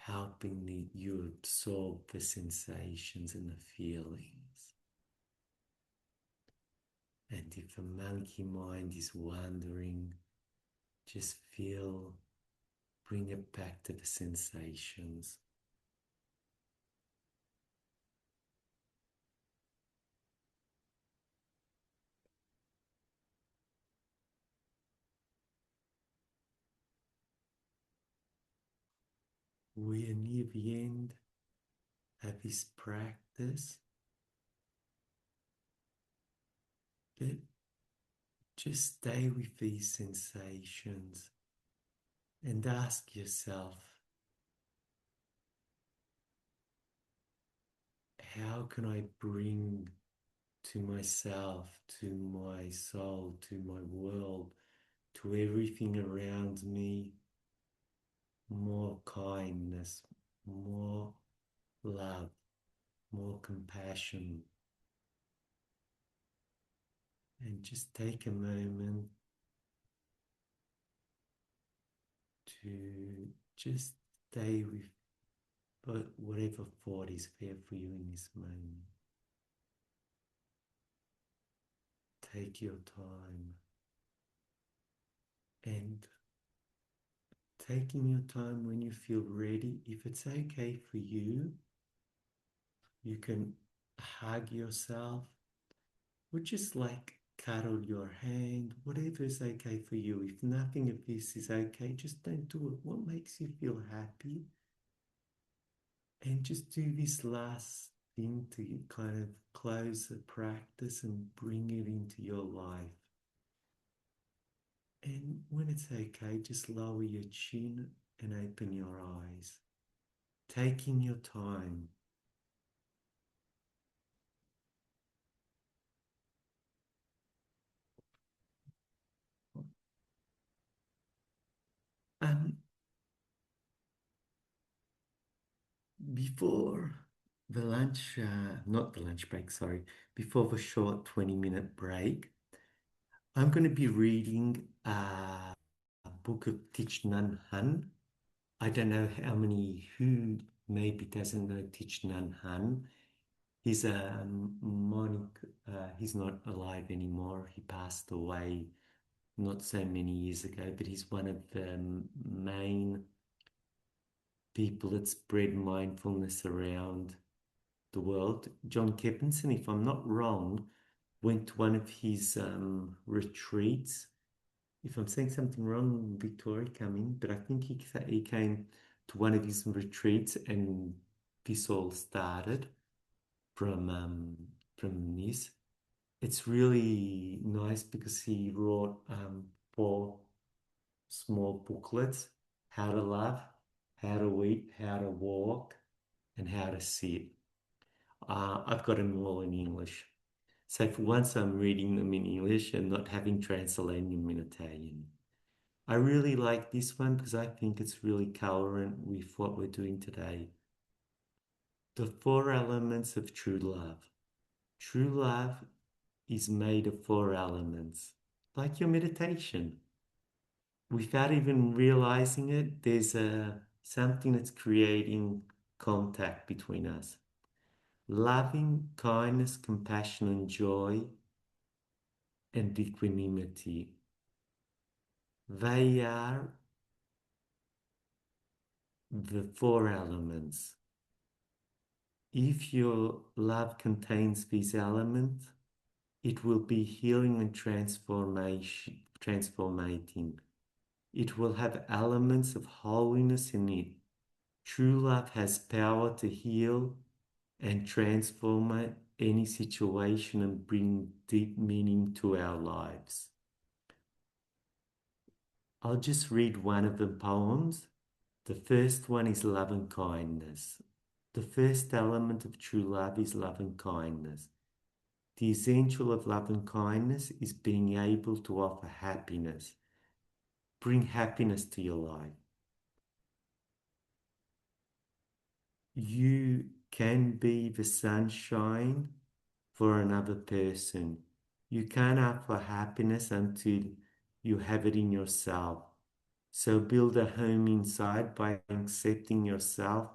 helping you absorb the sensations and the feelings. And if a monkey mind is wandering, just bring it back to the sensations. We are near the end of this practice, but just stay with these sensations and ask yourself, how can I bring to myself, to my soul, to my world, to everything around me, more kindness, more love, more compassion. And just take a moment to just stay with whatever thought is there for you in this moment. Take your time, and taking your time when you feel ready, if it's okay for you, you can hug yourself or just like cuddle your hand, whatever is okay for you. If nothing of this is okay, just don't do it. What makes you feel happy? And just do this last thing to kind of close the practice and bring it into your life. And when it's okay, just lower your chin and open your eyes, taking your time. Um, Before the lunch, not the lunch break, sorry, before the short 20-minute break, I'm going to be reading a book of Thich Nhat Hanh. I don't know who maybe doesn't know Thich Nhat Hanh. He's a monk, he's not alive anymore. He passed away not so many years ago, but he's one of the main people that spread mindfulness around the world. John Kepinson, if I'm not wrong, went to one of his retreats. If I'm saying something wrong, Victoria, come in. But I think he came to one of his retreats, and this all started from this. It's really nice because he wrote 4 small booklets: how to love, how to eat, how to walk, and how to sit. I've got them all in English. So for once I'm reading them in English and not having translated them in Italian. I really like this one because I think it's really coherent with what we're doing today. The 4 elements of true love. True love is made of 4 elements, like your meditation. Without even realizing it, there's something that's creating contact between us. Loving, kindness, compassion, and joy, and equanimity. They are the 4 elements. If your love contains these elements, it will be healing and transformating. It will have elements of holiness in it. True love has power to heal and transform any situation and bring deep meaning to our lives. I'll just read one of the poems. The first one is love and kindness. The first element of true love is love and kindness. The essential of love and kindness is being able to offer happiness. Bring happiness to your life. You can be the sunshine for another person. You can't offer happiness until you have it in yourself. So build a home inside by accepting yourself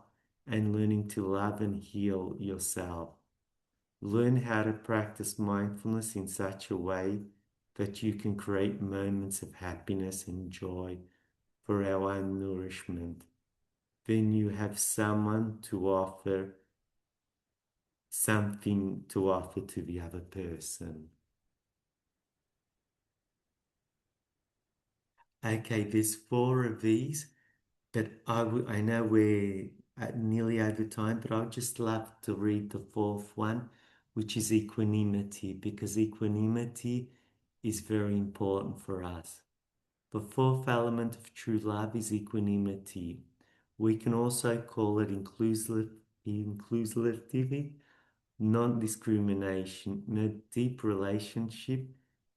and learning to love and heal yourself. Learn how to practice mindfulness in such a way that you can create moments of happiness and joy for our own nourishment. Then you have something to offer to the other person. Okay, there's 4 of these, but I know we're nearly over time, but I'd just love to read the 4th one, which is equanimity, because equanimity is very important for us. The 4th element of true love is equanimity. We can also call it inclusivity, non-discrimination. In a deep relationship,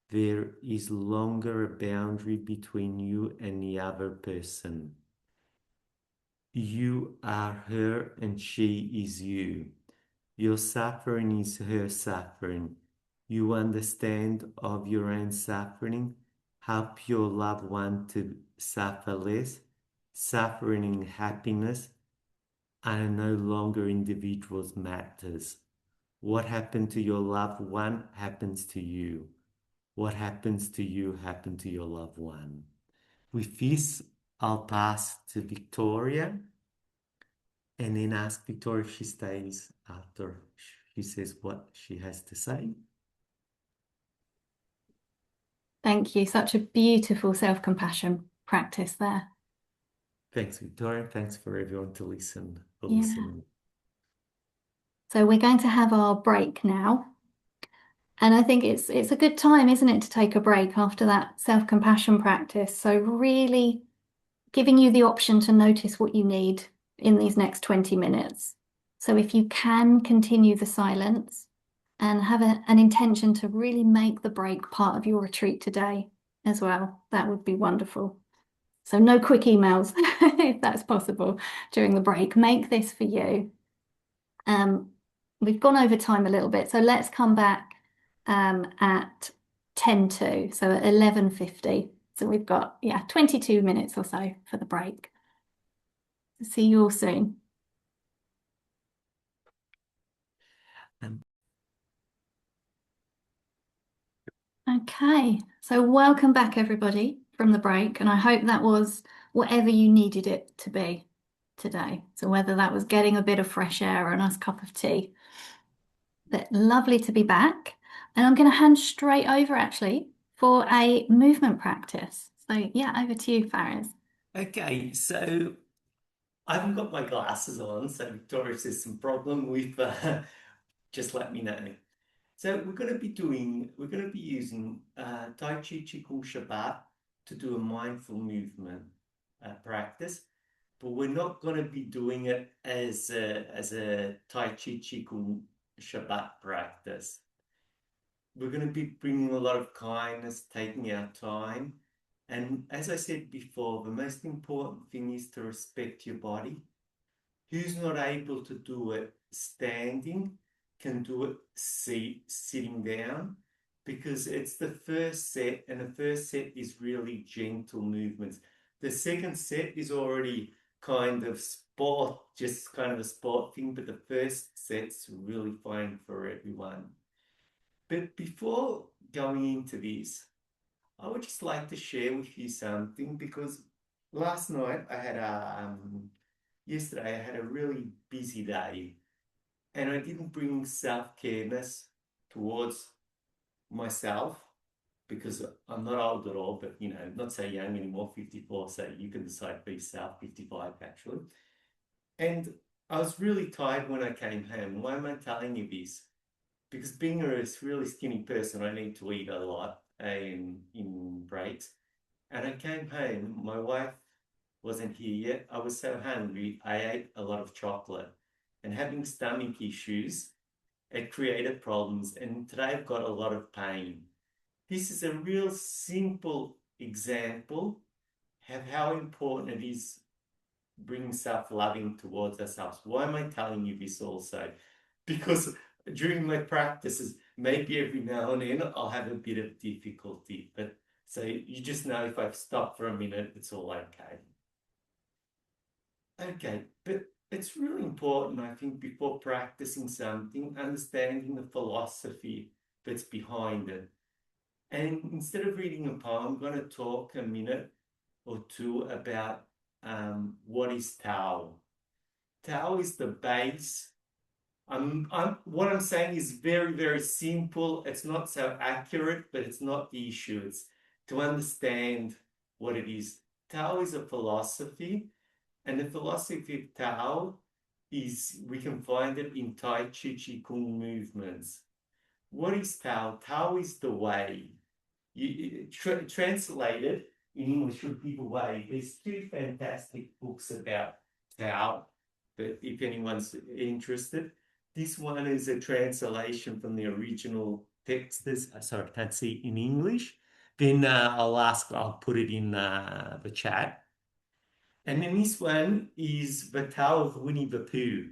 there is longer a boundary between you and the other person. You are her and she is you. Your suffering is her suffering. You understand of your own suffering, help your loved one to suffer less. Suffering and happiness are no longer individuals' matters. What happened to your loved one happens to you. What happens to you happened to your loved one. With this, I'll pass to Victoria and then ask Victoria if she stays after she says what she has to say. Thank you. Such a beautiful self-compassion practice there. Thanks, Victoria. Thanks for everyone for Yeah. listening. So we're going to have our break now. And I think it's a good time, isn't it, to take a break after that self-compassion practice. So really giving you the option to notice what you need in these next 20 minutes. So if you can continue the silence and have an intention to really make the break part of your retreat today as well, that would be wonderful. So no quick emails, if that's possible, during the break. Make this for you. We've gone over time a little bit, so let's come back at 10 to, so at 11:50. So we've got, 22 minutes or so for the break. See you all soon. Okay, so welcome back everybody from the break, and I hope that was whatever you needed it to be today. So whether that was getting a bit of fresh air or a nice cup of tea. But lovely to be back. And I'm going to hand straight over actually for a movement practice. So yeah, over to you, Fares. Okay, so I haven't got my glasses on, so Victoria, if there's some problem with, just let me know. So we're going to be using Tai Chi Qigong Shabbat to do a mindful movement practice, but we're not going to be doing it as a Tai Chi Qigong Shabbat practice. We're going to be bringing a lot of kindness, taking our time. And as I said before, the most important thing is to respect your body. Who's not able to do it standing can do it sitting down, because it's the first set, and the first set is really gentle movements. The second set is already kind of sport, just kind of a sport thing, but the first set's really fine for everyone. But before going into this, I would just like to share with you something, because last night yesterday I had a really busy day, and I didn't bring self-careness towards myself, because I'm not old at all, but not so young anymore, 54, so you can decide for yourself, 55 actually. And I was really tired when I came home. Why am I telling you this? Because being a really skinny person, I need to eat a lot in breaks. And I came home, my wife wasn't here yet. I was so hungry, I ate a lot of chocolate. And having stomach issues, it created problems. And today I've got a lot of pain. This is a real simple example of how important it is bringing self-loving towards ourselves. Why am I telling you this also? Because during my practices, maybe every now and then I'll have a bit of difficulty, but So you just know if I've stopped for a minute, it's all okay. Okay, but it's really important, I think, before practicing something, understanding the philosophy that's behind it. And instead of reading a poem, I'm going to talk a minute or two about what is Tao. Tao is the base. What I'm saying is very, very simple. It's not so accurate, but it's not the issue. It's to understand what it is. Tao is a philosophy, and the philosophy of Tao is, we can find it in Tai Chi Chi Kung movements. What is Tao? Tao is the way. Translated in English would be the way. There's two fantastic books about Tao, but if anyone's interested, this one is a translation from the original text. Sorry, I can't see it in English. Then I'll put it in the chat. And then this one is the Tao of Winnie the Pooh.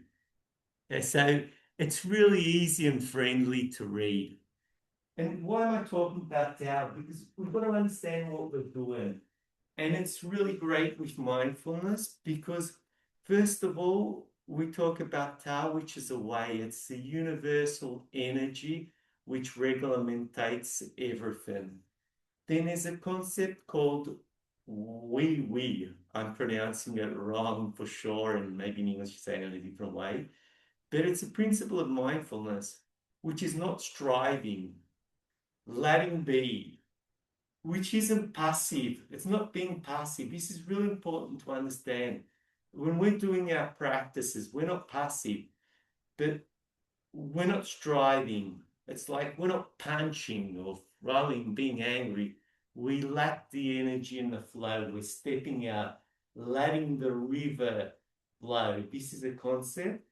Yeah, so it's really easy and friendly to read. And why am I talking about Tao? Because we've got to understand what we're doing. And it's really great with mindfulness because, first of all, we talk about Tao, which is a way. It's the universal energy which regulates everything. Then there's a concept called we. I'm pronouncing it wrong for sure, and maybe in English you say it in a different way. But it's a principle of mindfulness, which is not striving, letting be, which isn't passive. It's not being passive. This is really important to understand. When we're doing our practices, we're not passive, but we're not striving. It's like we're not punching or throwing, being angry. We lack the energy and the flow. We're stepping out, letting the river flow. This is a concept.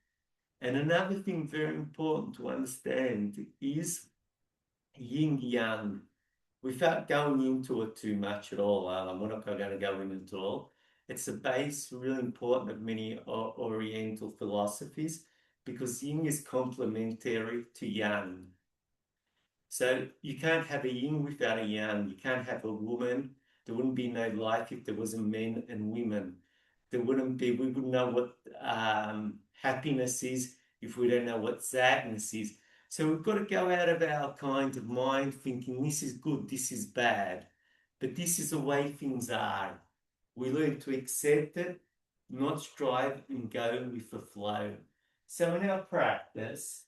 And another thing very important to understand is yin yang. Without going into it too much at all, we're not going to go into it at all. It's a base really important of many Oriental philosophies because yin is complementary to yang. So you can't have a yin without a yang. You can't have a woman. There wouldn't be no life if there wasn't men and women. We wouldn't know what happiness is if we don't know what sadness is. So we've got to go out of our kind of mind thinking this is good, this is bad. But this is the way things are. We learn to accept it, not strive and go with the flow. So in our practice,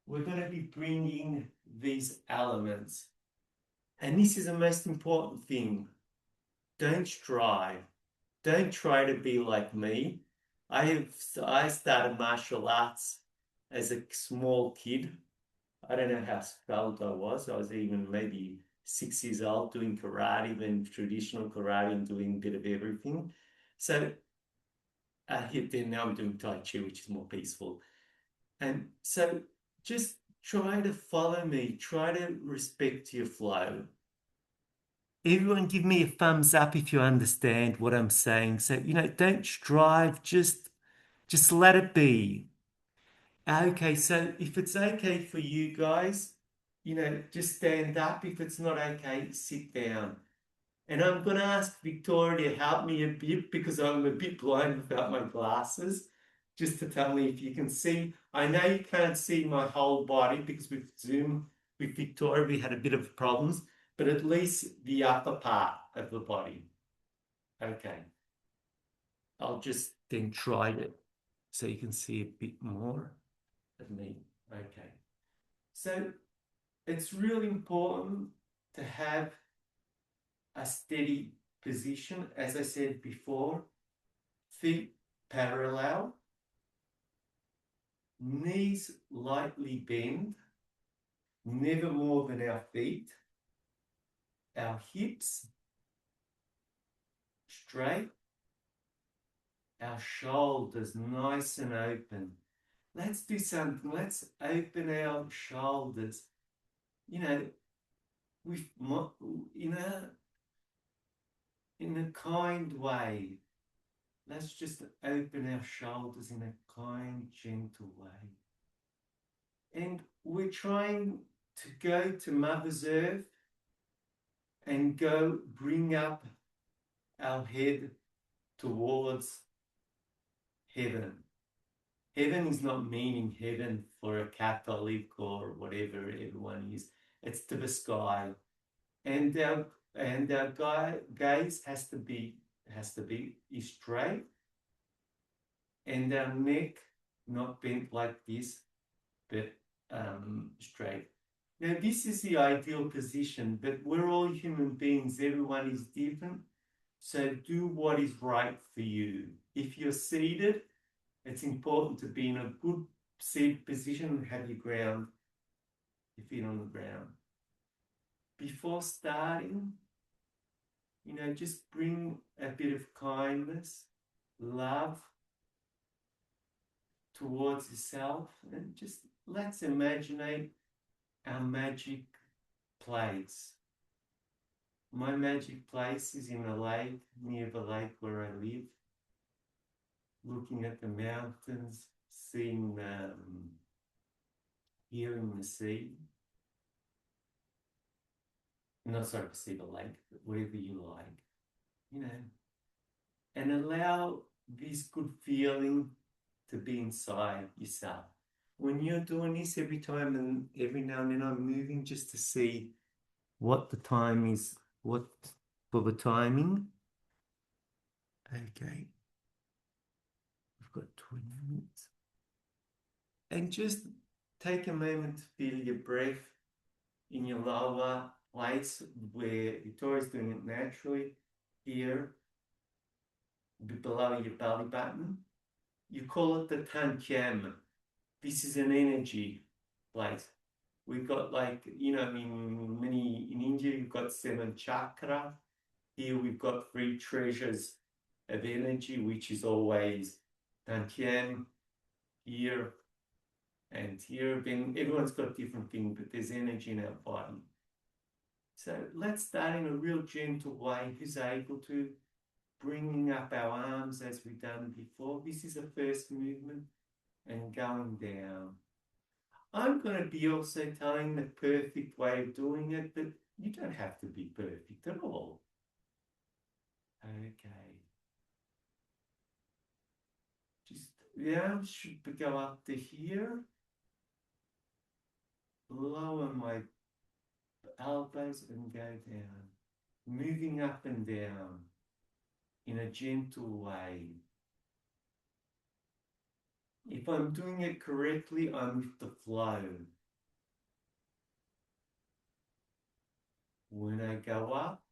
we're going to be bringing these elements. And this is the most important thing. Don't strive. Don't try to be like me. I started martial arts as a small kid. I don't know how old I was. I was even maybe 6 years old doing karate, then traditional karate and doing a bit of everything. So then now I'm doing Tai Chi, which is more peaceful. And so just try to follow me. Try to respect your flow. Everyone give me a thumbs up if you understand what I'm saying. So, don't strive, just let it be. Okay, so if it's okay for you guys, just stand up. If it's not okay, sit down. And I'm going to ask Victoria to help me a bit because I'm a bit blind without my glasses, just to tell me if you can see. I know you can't see my whole body because with Zoom, with Victoria, we had a bit of problems, but at least the upper part of the body. Okay. I'll just then try it so you can see a bit more of me. Okay. So it's really important to have a steady position. As I said before, feet parallel, knees lightly bent, never more than our feet, our hips straight, our shoulders nice and open. Let's do something. Let's open our shoulders, with in a kind way. Let's just open our shoulders in a kind, gentle way. And we're trying to go to Mother's Earth and bring up our head towards heaven. Heaven is not meaning heaven for a Catholic or whatever everyone is. It's to the sky. And our gaze has to be straight, and our neck not bent like this, but straight. Now, this is the ideal position, but we're all human beings. Everyone is different. So do what is right for you. If you're seated, it's important to be in a good seated position and have your feet on the ground. Before starting, just bring a bit of kindness, love towards yourself, and just let's imagine our magic place. My magic place is in a lake, near the lake where I live, looking at the mountains, seeing, hearing the sea. Not sorry to see the lake, but wherever you like, and allow this good feeling to be inside yourself. When you're doing this every time and every now and then I'm moving just to see what the time is, what for the timing. Okay. We've got 20 minutes. And just take a moment to feel your breath in your lower place where Victoria's doing it naturally, here, below your belly button. You call it the tantiam. This is an energy place. We've got in India, you've got 7 chakra. Here we've got 3 treasures of energy, which is always Dantian, here and here. Then everyone's got different things, but there's energy in our body. So let's start in a real gentle way. Who's able to, bringing up our arms as we've done before. This is the first movement, and going down. I'm going to be also telling the perfect way of doing it, but you don't have to be perfect at all. Okay. Just the arms should go up to here. Lower my elbows and go down. Moving up and down in a gentle way. If I'm doing it correctly, I'm with the flow. When I go up,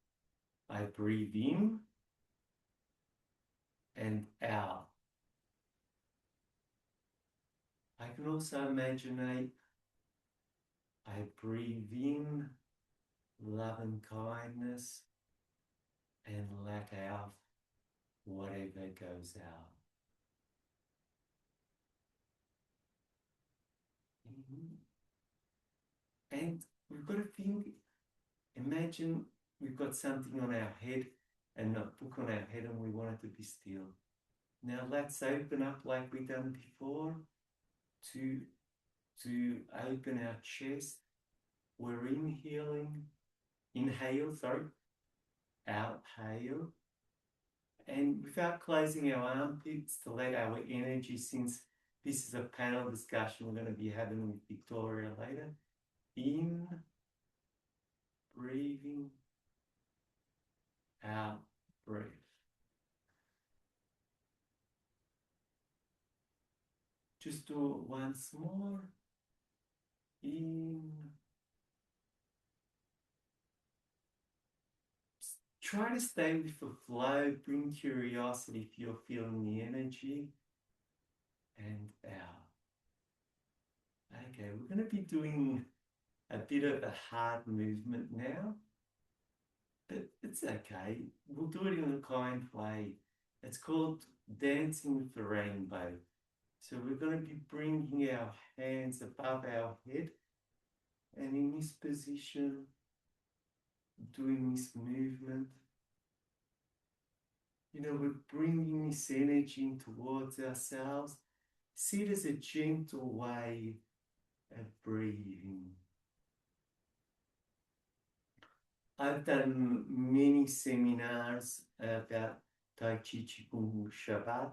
I breathe in and out. I can also imagine I breathe in love and kindness and let out whatever goes out. And we've got to think, imagine we've got something on our head and a book on our head and we want it to be still. Now let's open up like we've done before to open our chest. We're inhale, outhale. And without closing our armpits, to let our energy, since this is a panel discussion we're going to be having with Victoria later. In, breathing, out, breath. Just do it once more. In. Try to stay with the flow. Bring curiosity if you're feeling the energy. And out. Okay, we're going to be doing a bit of a hard movement now. But it's okay. We'll do it in a kind way. It's called dancing with the rainbow. So we're going to be bringing our hands above our head, and in this position, doing this movement, we're bringing this energy in towards ourselves. See it as a gentle way of breathing. I've done many seminars about Tai Chi Qigong Shabbat.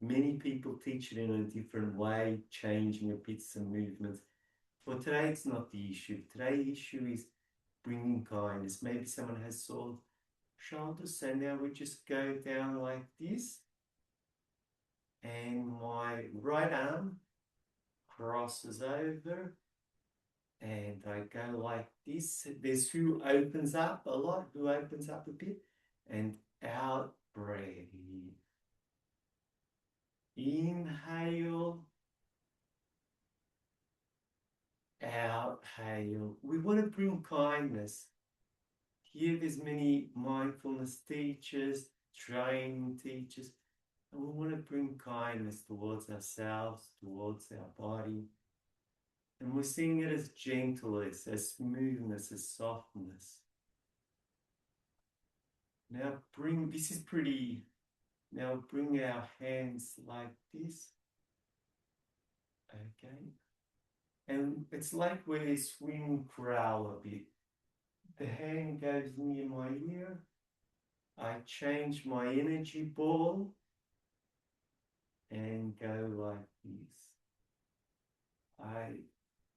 Many people teach it in a different way, changing a bit some movements. For today, it's not the issue. Today's issue is bringing kindness. Maybe someone has sore shoulders, so now we just go down like this, and my right arm crosses over, and I go like this. There's who opens up a lot, who opens up a bit, and out breathe. Inhale, exhale. We want to bring kindness. Here there's many mindfulness teachers, training teachers, and we want to bring kindness towards ourselves, towards our body. And we're seeing it as gentleness, as smoothness, as softness. Now bring, this is pretty, now bring our hands like this. Okay. And it's like we're swing crow a bit. The hand goes near my ear. I change my energy ball and go like this. I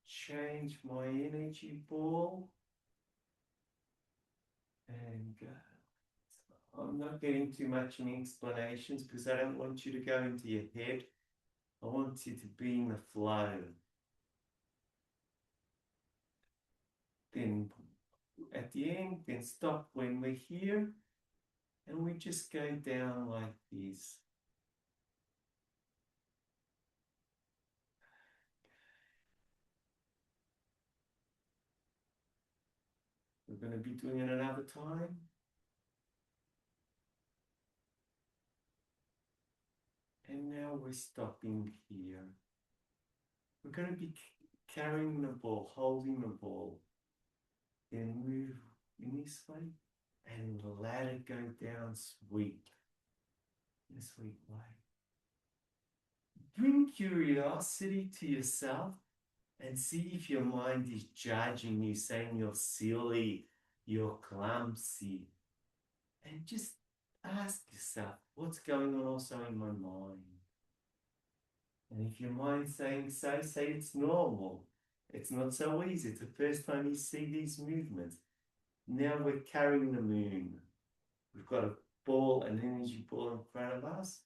change my energy ball and go. I'm not getting too much in explanations because I don't want you to go into your head. I want you to be in the flow. Then at the end, then stop when we're here, and we just go down like this. We're going to be doing it another time. And now we're stopping here. We're going to be carrying the ball, holding the ball. Then move in this way and let it go down sweet, in a sweet way. Bring curiosity to yourself and see if your mind is judging you, saying you're silly, you're clumsy. And just ask yourself, what's going on also in my mind? And if your mind's saying so, say it's normal. It's not so easy. It's the first time you see these movements. Now we're carrying the moon. We've got a ball, an energy ball in front of us,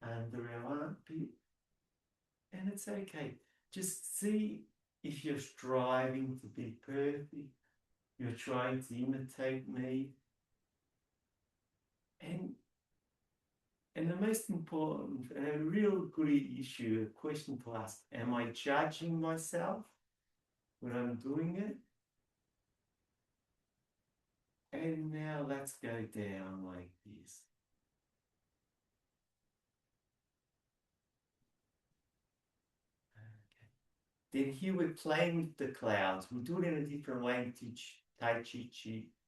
under our armpit. And it's okay. Just see if you're striving to be perfect. You're trying to imitate me. And the most important and a real good issue, a question to ask, am I judging myself when I'm doing it? And now let's go down like this. Okay. Then here we're playing with the clouds. We do it in a different way and teach Tai Chi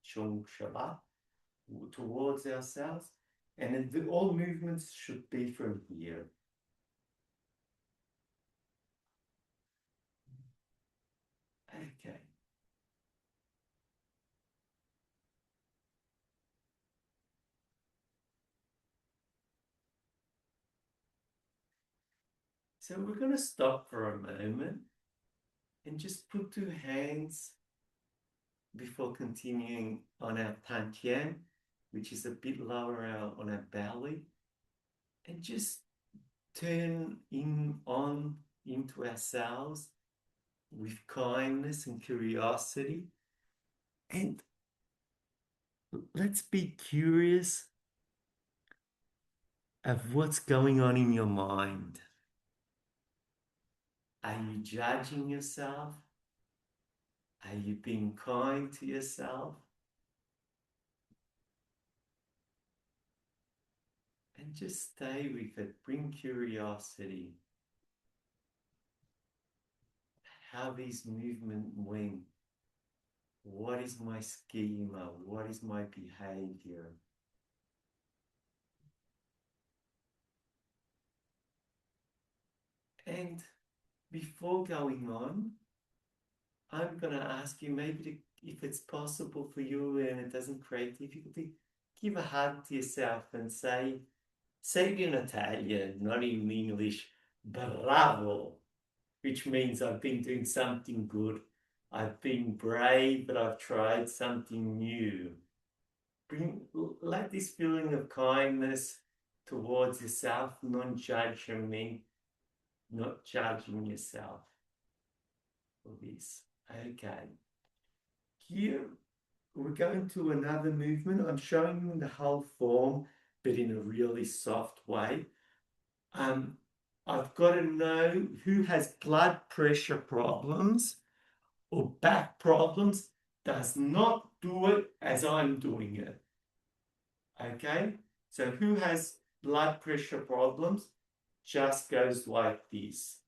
Chung Shabbat towards ourselves. And all movements should be from here. Okay. So we're going to stop for a moment and just put two hands before continuing on our Tantian, which is a bit lower on our belly, and just turn into ourselves with kindness and curiosity. And let's be curious of what's going on in your mind. Are you judging yourself? Are you being kind to yourself? And just stay with it. Bring curiosity. How these movements went. What is my schema? What is my behavior? And before going on, I'm going to ask you maybe to if it's possible for you and it doesn't create difficulty, give a hug to yourself and say it in Italian, not in English, bravo, which means I've been doing something good. I've been brave, but I've tried something new. Let this feeling of kindness towards yourself, non-judgment, not judging yourself for this. Okay. Here we're going to another movement. I'm showing you the whole form, but in a really soft way. I've got to know who has blood pressure problems or back problems, does not do it as I'm doing it. Okay? So who has blood pressure problems just goes like this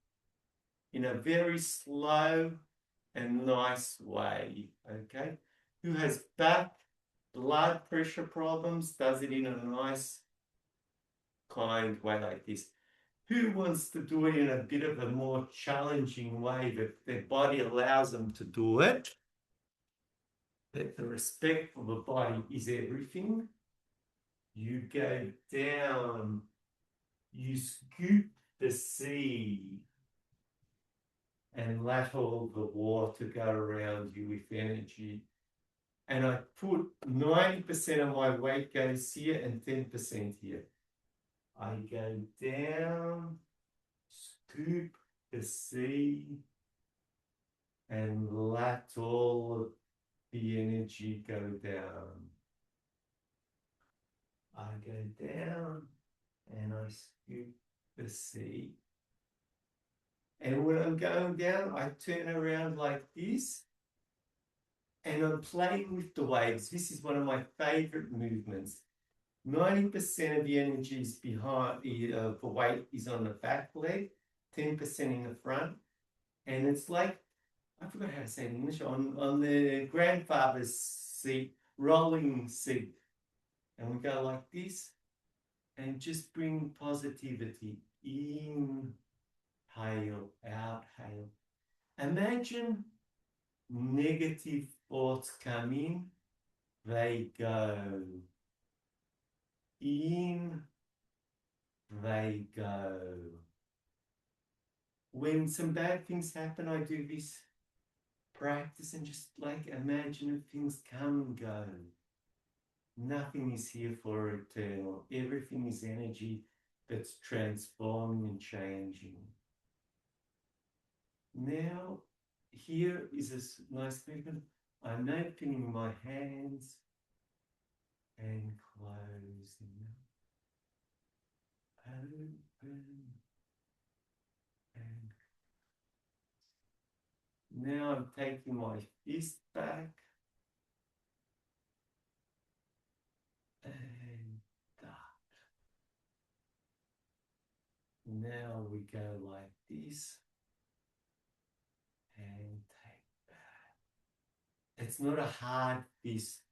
in a very slow and nice way. Okay? Who has back blood pressure problems does it in a nice, kind way like this. Who wants to do it in a bit of a more challenging way that their body allows them to do it? That the respect for the body is everything. You go down, you scoop the sea and let all the water go around you with energy. And I put 90% of my weight goes here and 10% here. I go down, scoop the sea, and let all of the energy go down. I go down and I scoop the sea. And when I'm going down, I turn around like this and I'm playing with the waves. This is one of my favorite movements. 90% of the energy is behind, the weight is on the back leg, 10% in the front. And it's like, I forgot how to say it in English, on the grandfather's seat, rolling seat. And we go like this and just bring positivity. Inhale, outhale. Imagine negative thoughts come in, they go. In, they go. When some bad things happen, I do this practice and just like imagine if things come and go. Nothing is here for eternal. Everything is energy that's transforming and changing. Now, here is a nice movement. I'm opening my hands and closing them. Open and now I'm taking my fist back and that. Now we go like this and take back. It's not a hard fist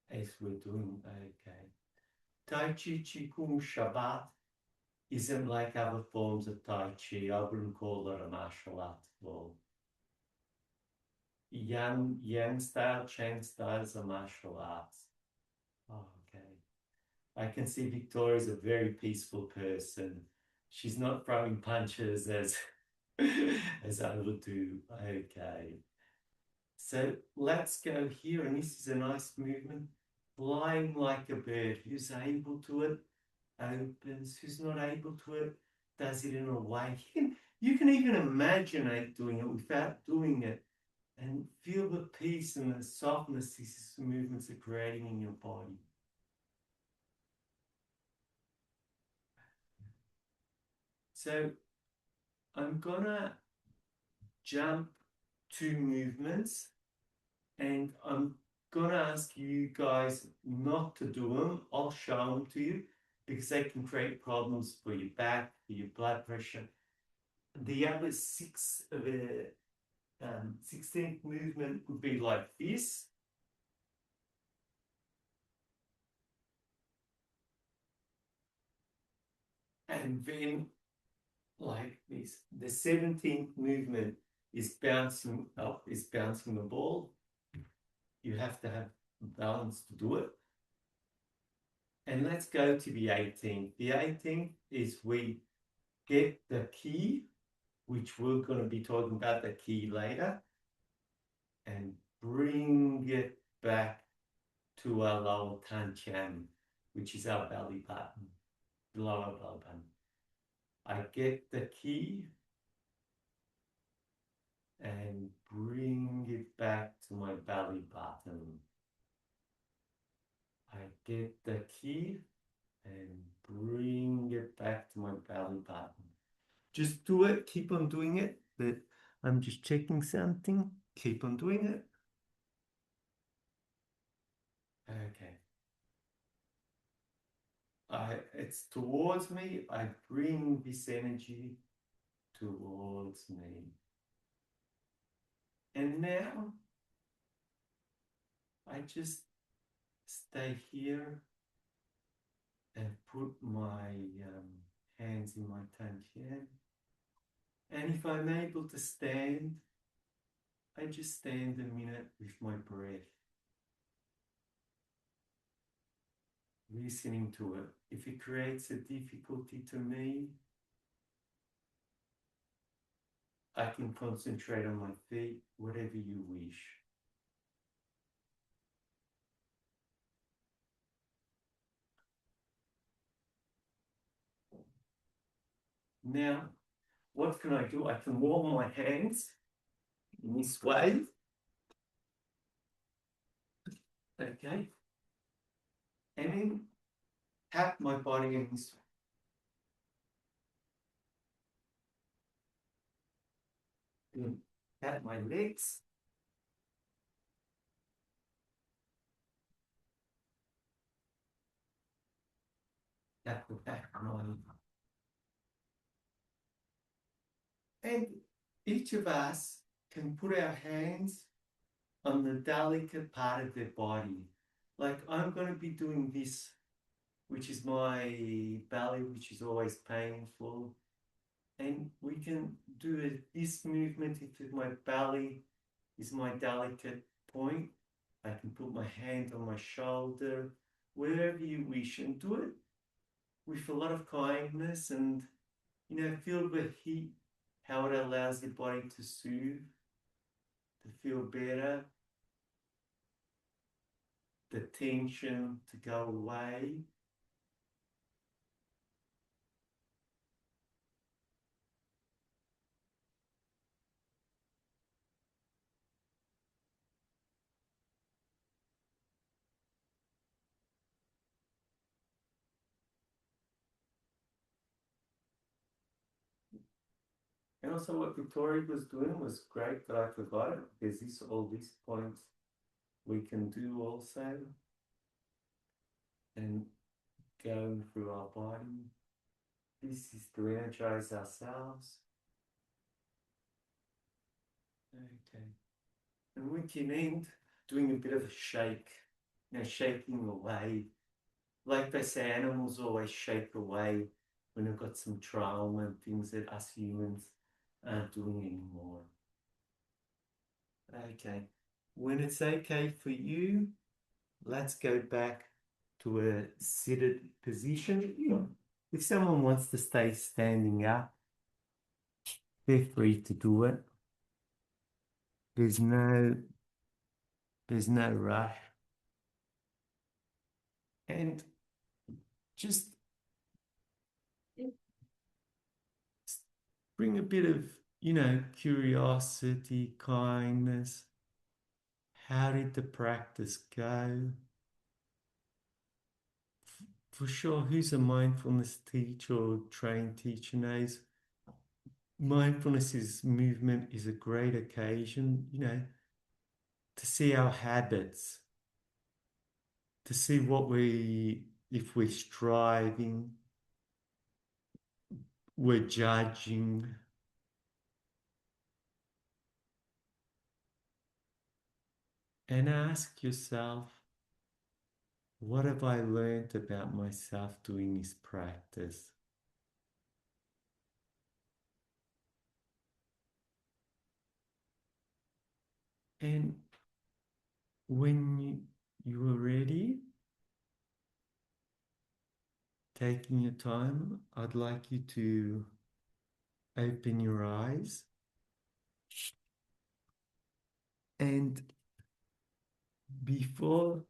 as we're doing, okay. Tai Chi, Chi Kung, Shabbat isn't like other forms of Tai Chi. I wouldn't call it a martial art form. Yang style, Chang style is a martial arts. Oh, okay. I can see Victoria's a very peaceful person. She's not throwing punches as I would do. Okay. So let's go here, and this is a nice movement. Flying like a bird. Who's able to it, opens. Who's not able to it, does it in a way. You can even imagine doing it without doing it. And feel the peace and the softness these movements are creating in your body. So I'm gonna jump 2 movements and I'm gonna ask you guys not to do them. I'll show them to you because they can create problems for your back, for your blood pressure. The other 16th movement would be like this. And then like this. The 17th movement is bouncing up, is bouncing the ball. you have to have balance to do it. And let's go to the 18th. The 18th is we get the key, which we're going to be talking about the key later, and bring it back to our lower tantian, which is our belly button, lower belly button. I get the key and bring it back to my belly button. I get the key and bring it back to my belly button. Just do it, keep on doing it. But I'm just checking something. Keep on doing it. Okay. It's towards me. I bring this energy towards me. And now I just stay here and put my hands in my tantian. And if I'm able to stand, I just stand a minute with my breath, listening to it. If it creates a difficulty to me, I can concentrate on my feet, whatever you wish. Now, what can I do? I can warm my hands in this way. Okay. And then tap my body in this way. And tap my legs. Tap the back of my. And each of us can put our hands on the delicate part of their body. Like I'm going to be doing this, which is my belly, which is always painful. And we can do this movement if my belly is my delicate point. I can put my hand on my shoulder, wherever you wish, and do it with a lot of kindness and, feel the heat, how it allows your body to soothe, to feel better, the tension to go away. And also what Victoria was doing was great that I forgot it, because all these points we can do also. And going through our body. This is to energize ourselves. Okay. And we can end doing a bit of a shake, shaking away. Like they say, animals always shake away when they've got some trauma and things that us humans aren't doing anymore. Okay. When it's okay for you, let's go back to a seated position. If someone wants to stay standing up, they're free to do it. There's no rush. And just bring a bit of, curiosity, kindness. How did the practice go? For sure, who's a mindfulness teacher or trained teacher knows mindfulness movement is a great occasion, to see our habits, to see if we're striving, we're judging. And ask yourself, what have I learned about myself doing this practice? And when you are ready, taking your time, I'd like you to open your eyes. And before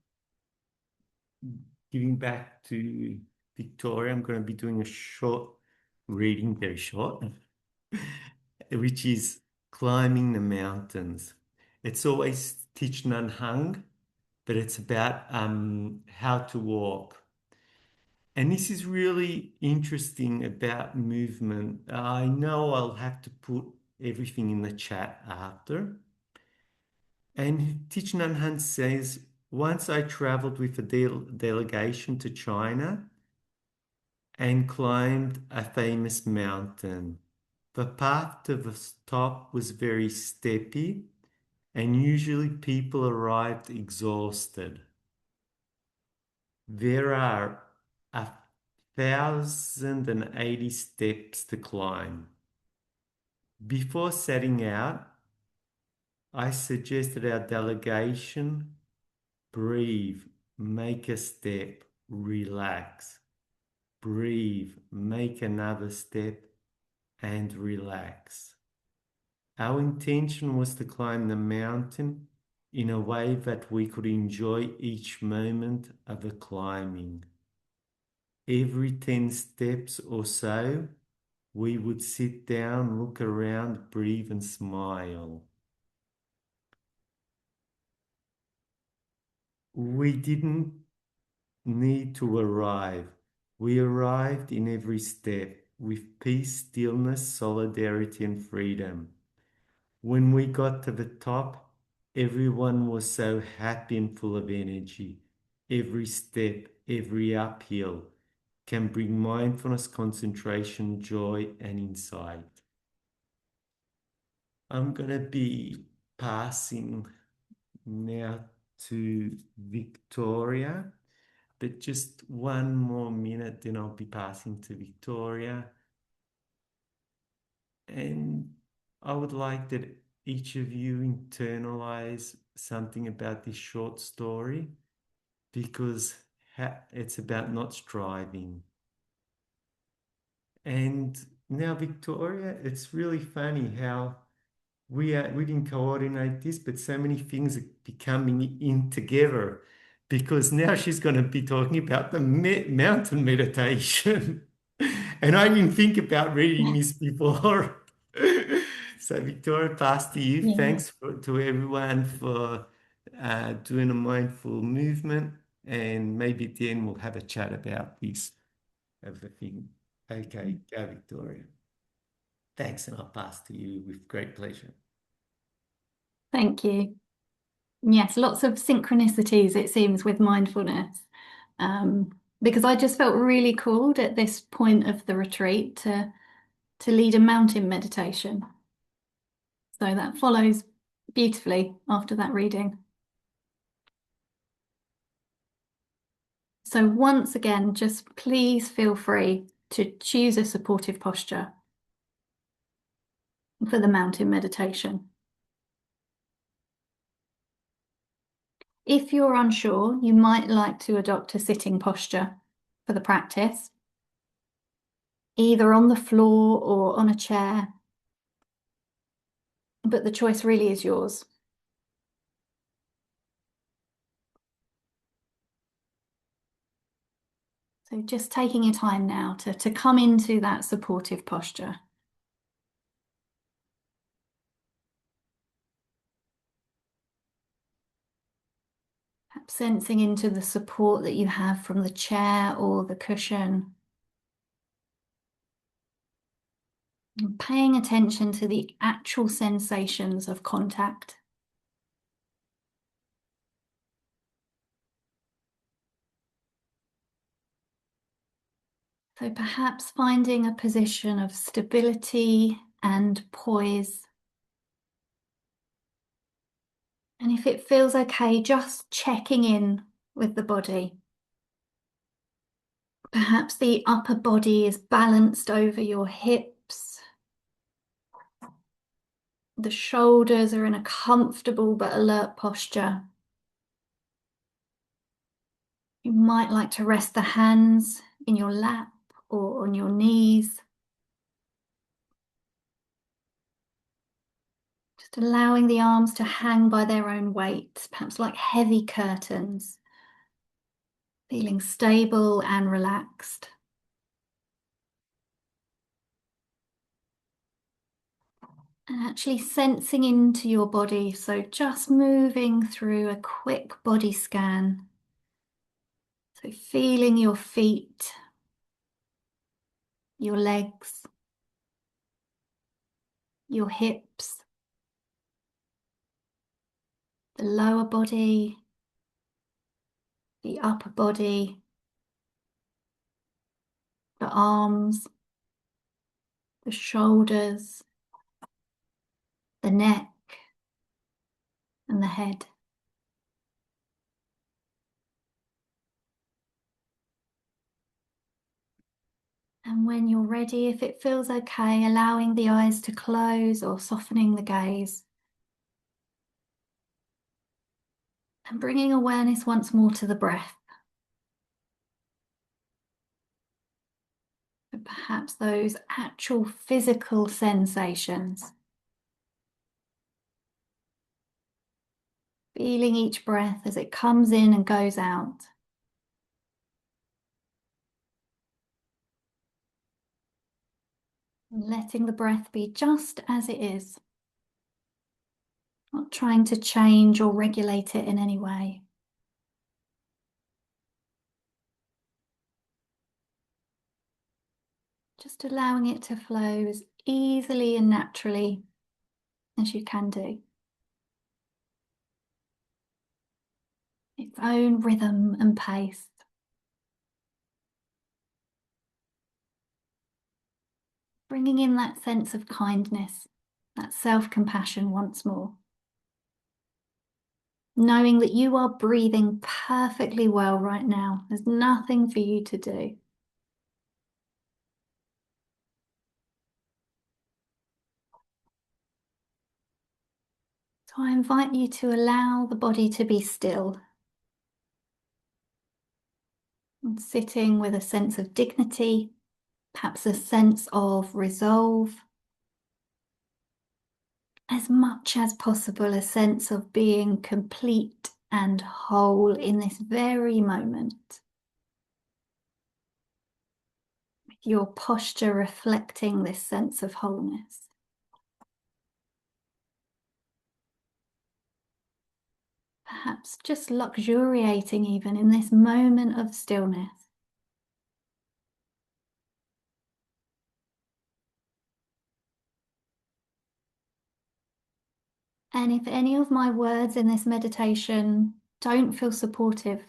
giving back to Victoria, I'm going to be doing a short reading, very short, which is climbing the mountains. It's always Thich Nhat Hanh, but it's about how to walk. And this is really interesting about movement. I know I'll have to put everything in the chat after. And Thich Nhat Hanh says, once I traveled with a delegation to China and climbed a famous mountain. The path to the top was very steppy, and usually people arrived exhausted. There are 1,080 steps to climb. Before setting out, I suggested our delegation breathe, make a step, relax. Breathe, make another step, and relax. Our intention was to climb the mountain in a way that we could enjoy each moment of the climbing. Every 10 steps or so, we would sit down, look around, breathe, and smile. We didn't need to arrive. We arrived in every step with peace, stillness, solidarity, and freedom. When we got to the top, everyone was so happy and full of energy. Every step, every uphill can bring mindfulness, concentration, joy, and insight. I'm going to be passing now to Victoria, but just one more minute, then I'll be passing to Victoria. And I would like that each of you internalize something about this short story because it's about not striving. And now, Victoria, it's really funny how we didn't coordinate this, but so many things are becoming in together because now she's going to be talking about the mountain meditation. And I didn't think about reading this before. So, Victoria, pass to you. Yeah. Thanks to everyone for doing a mindful movement. And maybe at the end we'll have a chat about this of the thing. Okay, go, Victoria. Thanks, and I'll pass to you with great pleasure. Thank you. Yes, lots of synchronicities, it seems, with mindfulness. Because I just felt really called at this point of the retreat to lead a mountain meditation. So that follows beautifully after that reading. So once again, just please feel free to choose a supportive posture for the mountain meditation. If you're unsure, you might like to adopt a sitting posture for the practice, either on the floor or on a chair, but the choice really is yours. So just taking your time now to come into that supportive posture. Perhaps sensing into the support that you have from the chair or the cushion. And paying attention to the actual sensations of contact. So perhaps finding a position of stability and poise. And if it feels okay, just checking in with the body. Perhaps the upper body is balanced over your hips. The shoulders are in a comfortable but alert posture. might like to rest the hands in your lap or on your knees. Just allowing the arms to hang by their own weight, perhaps like heavy curtains, feeling stable and relaxed. And actually sensing into your body, so just moving through a quick body scan. So feeling your feet, your legs, your hips, the lower body, the upper body, the arms, the shoulders, the neck, and the head. And when you're ready, if it feels okay, allowing the eyes to close or softening the gaze. And bringing awareness once more to the breath. But perhaps those actual physical sensations. Feeling each breath as it comes in and goes out. And letting the breath be just as it is. Not trying to change or regulate it in any way. Just allowing it to flow as easily and naturally as you can do. Its own rhythm and pace. Bringing in that sense of kindness, that self-compassion once more. Knowing that you are breathing perfectly well right now. There's nothing for you to do. So I invite you to allow the body to be still. And sitting with a sense of dignity, perhaps a sense of resolve. As much as possible, a sense of being complete and whole in this very moment. With your posture reflecting this sense of wholeness. Perhaps just luxuriating even in this moment of stillness. And if any of my words in this meditation don't feel supportive,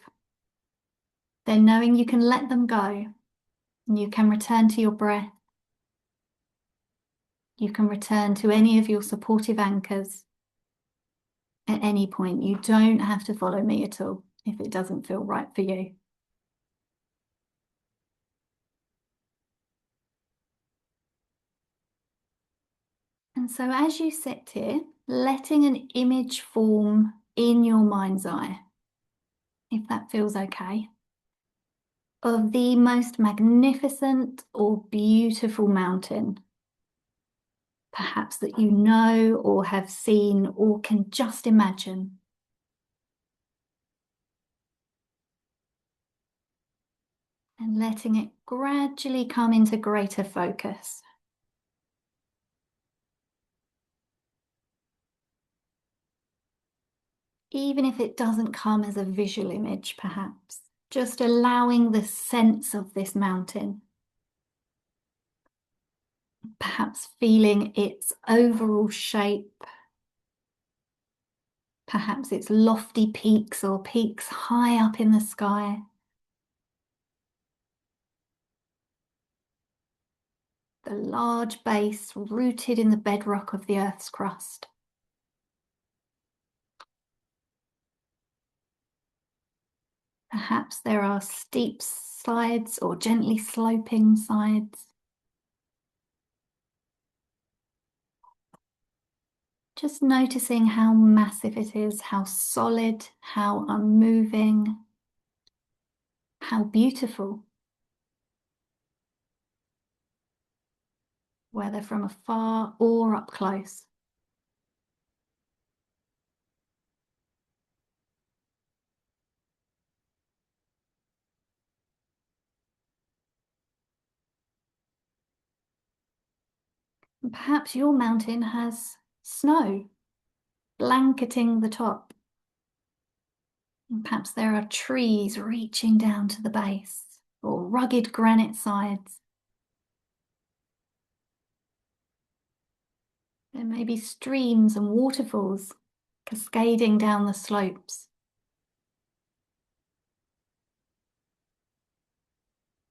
then knowing you can let them go, and you can return to your breath. You can return to any of your supportive anchors at any point. You don't have to follow me at all if it doesn't feel right for you. And so as you sit here, letting an image form in your mind's eye, if that feels okay, of the most magnificent or beautiful mountain, perhaps that you know or have seen or can just imagine. And letting it gradually come into greater focus. Even if it doesn't come as a visual image, perhaps, just allowing the sense of this mountain. Perhaps feeling its overall shape, perhaps its lofty peaks or peaks high up in the sky. The large base rooted in the bedrock of the Earth's crust. Perhaps there are steep sides or gently sloping sides. Just noticing how massive it is, how solid, how unmoving. How beautiful. Whether from afar or up close. And perhaps your mountain has snow blanketing the top. And perhaps there are trees reaching down to the base, or rugged granite sides. There may be streams and waterfalls cascading down the slopes.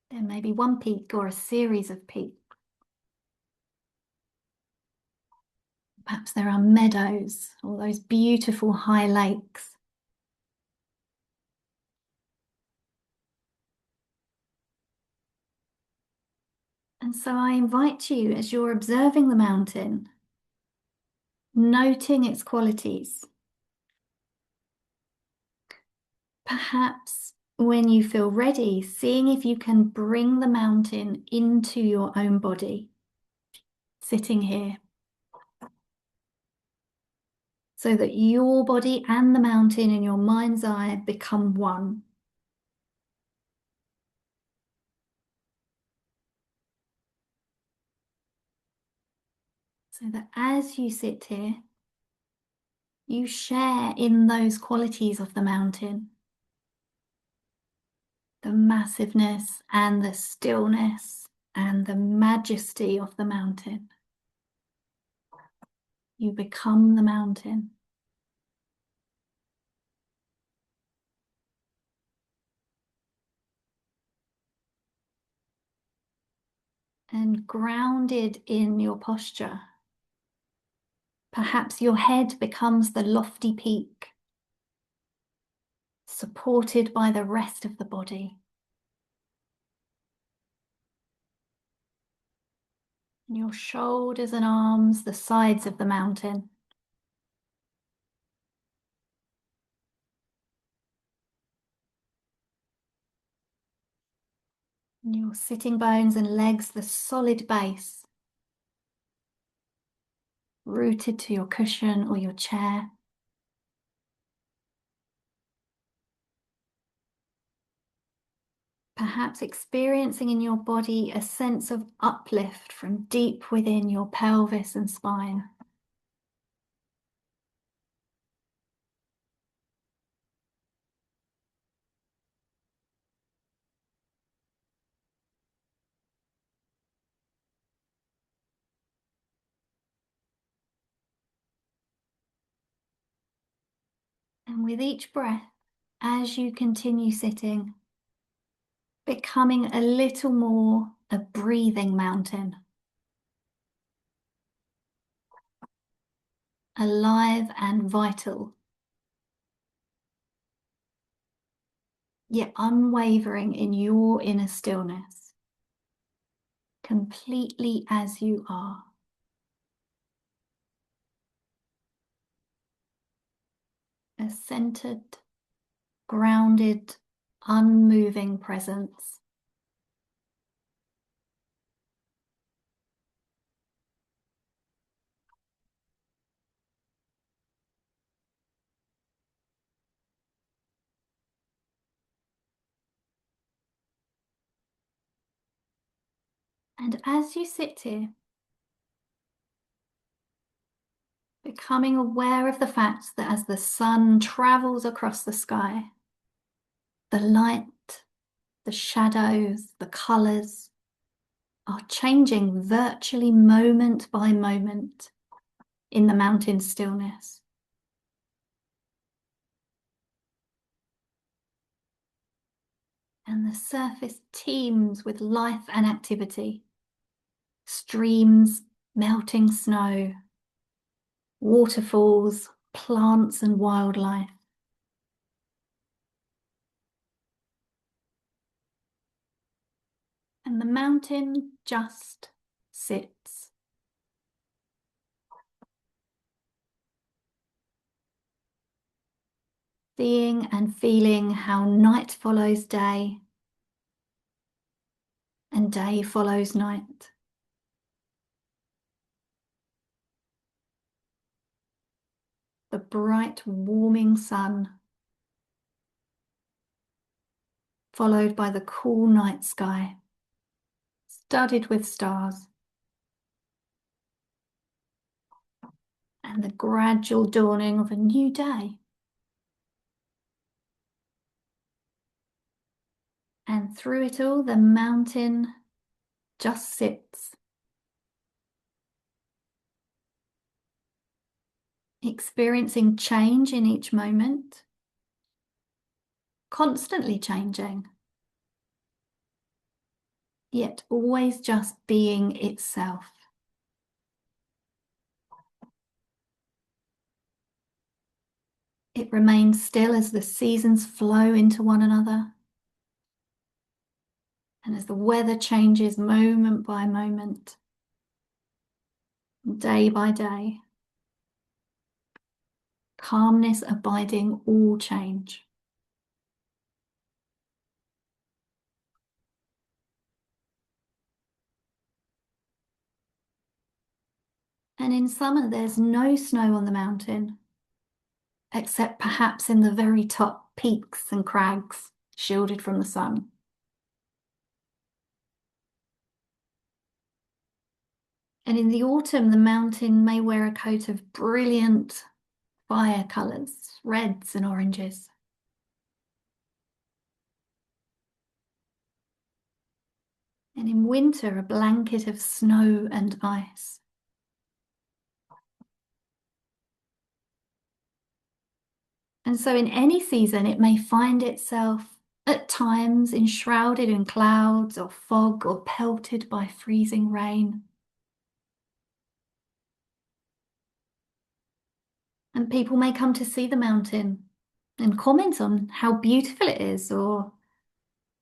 There may be one peak or a series of peaks. Perhaps there are meadows or those beautiful high lakes. And so I invite you, as you're observing the mountain, noting its qualities. Perhaps when you feel ready, seeing if you can bring the mountain into your own body, sitting here, so that your body and the mountain in your mind's eye become one. So that as you sit here, you share in those qualities of the mountain. The massiveness and the stillness and the majesty of the mountain. You become the mountain. And grounded in your posture, perhaps your head becomes the lofty peak, supported by the rest of the body. And your shoulders and arms, the sides of the mountain. And your sitting bones and legs, the solid base, rooted to your cushion or your chair. Perhaps experiencing in your body a sense of uplift from deep within your pelvis and spine. And with each breath, as you continue sitting, becoming a little more a breathing mountain. Alive and vital, yet unwavering in your inner stillness, completely as you are. A centered, grounded, unmoving presence. And as you sit here, becoming aware of the fact that as the sun travels across the sky, the light, the shadows, the colours are changing virtually moment by moment in the mountain stillness. And the surface teems with life and activity. Streams, melting snow, waterfalls, plants and wildlife. And the mountain just sits. Seeing and feeling how night follows day, and day follows night. The bright, warming sun, followed by the cool night sky, studded with stars, and the gradual dawning of a new day. And through it all, the mountain just sits, experiencing change in each moment, constantly changing, yet always just being itself. It remains still as the seasons flow into one another, and as the weather changes moment by moment, day by day, calmness abiding all change. And in summer, there's no snow on the mountain, except perhaps in the very top peaks and crags, shielded from the sun. And in the autumn, the mountain may wear a coat of brilliant fire colours, reds and oranges. And in winter, a blanket of snow and ice. And so in any season, it may find itself at times enshrouded in clouds or fog or pelted by freezing rain. And people may come to see the mountain and comment on how beautiful it is, or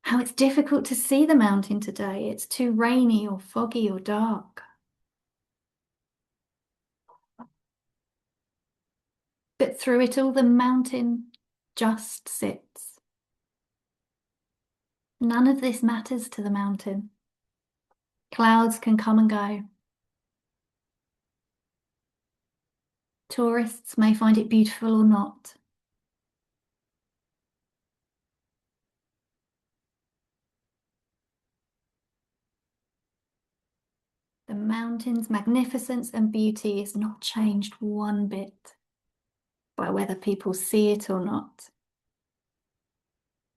how it's difficult to see the mountain today. It's too rainy or foggy or dark. But through it all, the mountain just sits. None of this matters to the mountain. Clouds can come and go. Tourists may find it beautiful or not. The mountain's magnificence and beauty is not changed one bit by whether people see it or not,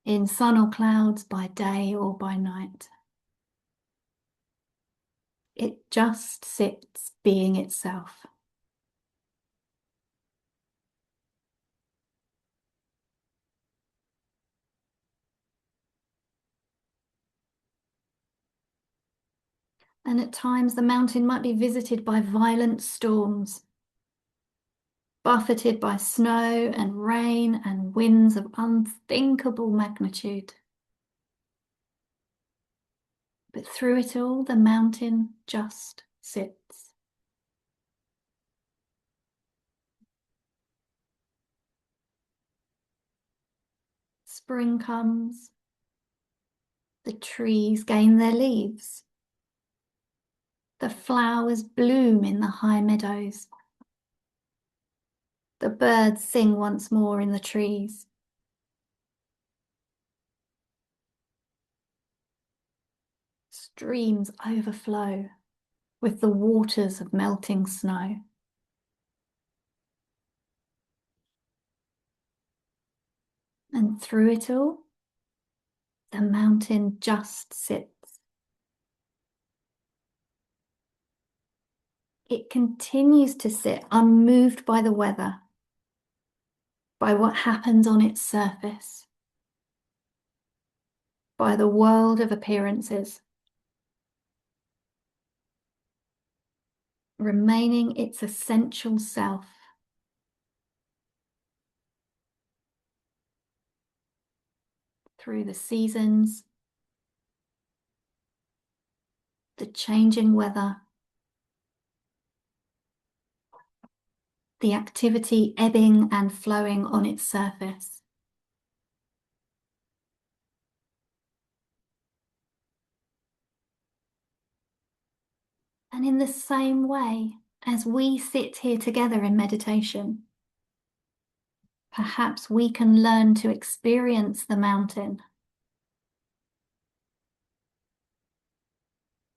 in sun or clouds, by day or by night. It just sits being itself. And at times the mountain might be visited by violent storms, buffeted by snow and rain and winds of unthinkable magnitude. But through it all, the mountain just sits. Spring comes, the trees gain their leaves, the flowers bloom in the high meadows, the birds sing once more in the trees. Streams overflow with the waters of melting snow. And through it all, the mountain just sits. It continues to sit unmoved by the weather, by what happens on its surface, by the world of appearances, remaining its essential self. Through the seasons, the changing weather, the activity ebbing and flowing on its surface. And in the same way, as we sit here together in meditation, perhaps we can learn to experience the mountain.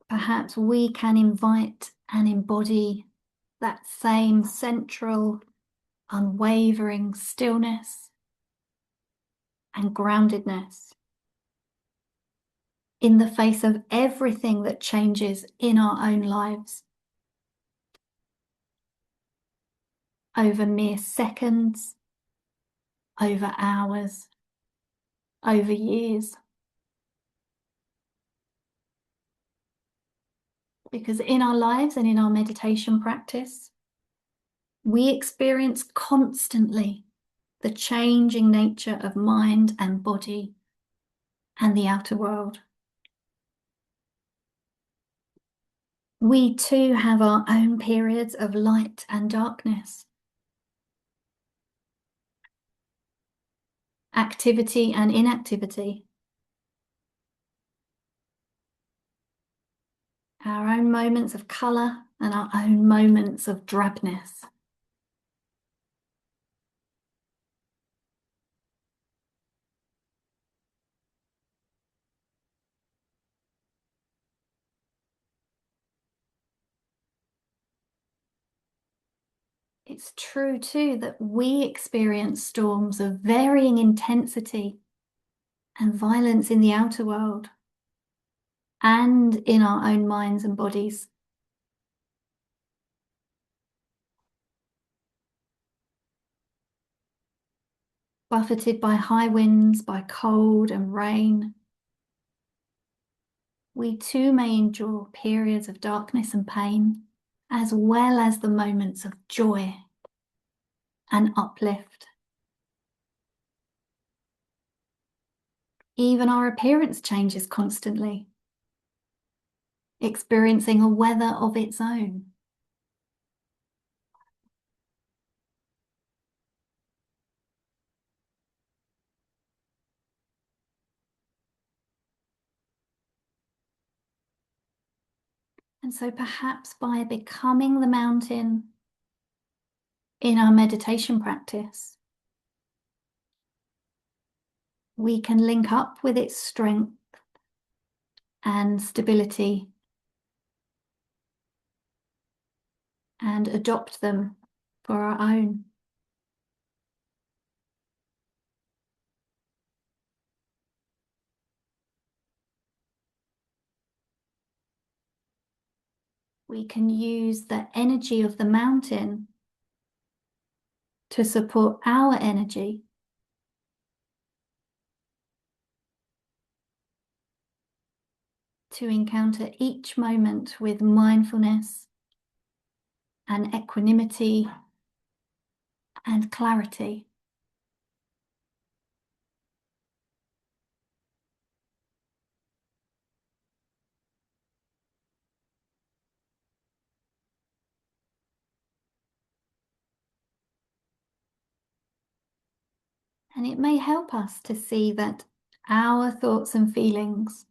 Perhaps we can invite and embody that same central, unwavering stillness and groundedness in the face of everything that changes in our own lives over mere seconds, over hours, over years. Because in our lives and in our meditation practice, we experience constantly the changing nature of mind and body and the outer world. We too have our own periods of light and darkness, activity and inactivity, our own moments of colour and our own moments of drabness. It's true too that we experience storms of varying intensity and violence in the outer world and in our own minds and bodies. Buffeted by high winds, by cold and rain, we too may endure periods of darkness and pain, as well as the moments of joy and uplift. Even our appearance changes constantly, experiencing a weather of its own. And so perhaps by becoming the mountain in our meditation practice, we can link up with its strength and stability and adopt them for our own. We can use the energy of the mountain to support our energy to encounter each moment with mindfulness and equanimity and clarity. And it may help us to see that our thoughts and feelings,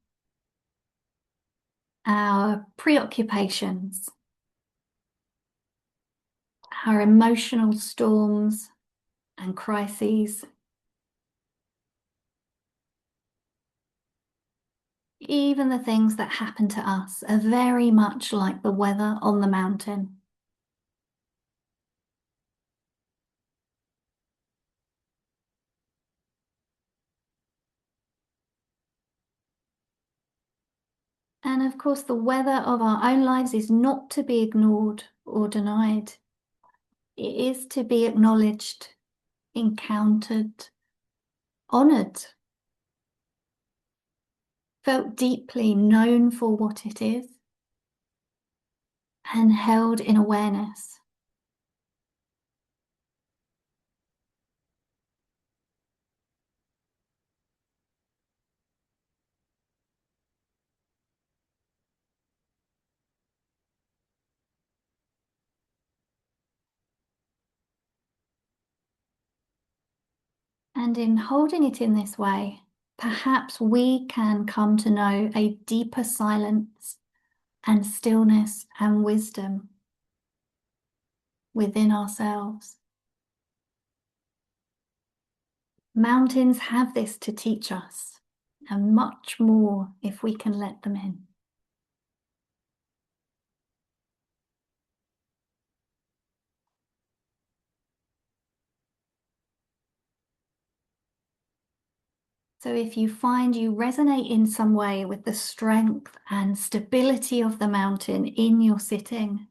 our preoccupations, our emotional storms and crises, even the things that happen to us, are very much like the weather on the mountain. And of course, the weather of our own lives is not to be ignored or denied. It is to be acknowledged, encountered, honoured, felt deeply, known for what it is, and held in awareness. And in holding it in this way, perhaps we can come to know a deeper silence and stillness and wisdom within ourselves. Mountains have this to teach us, and much more if we can let them in. So if you find you resonate in some way with the strength and stability of the mountain in your sitting,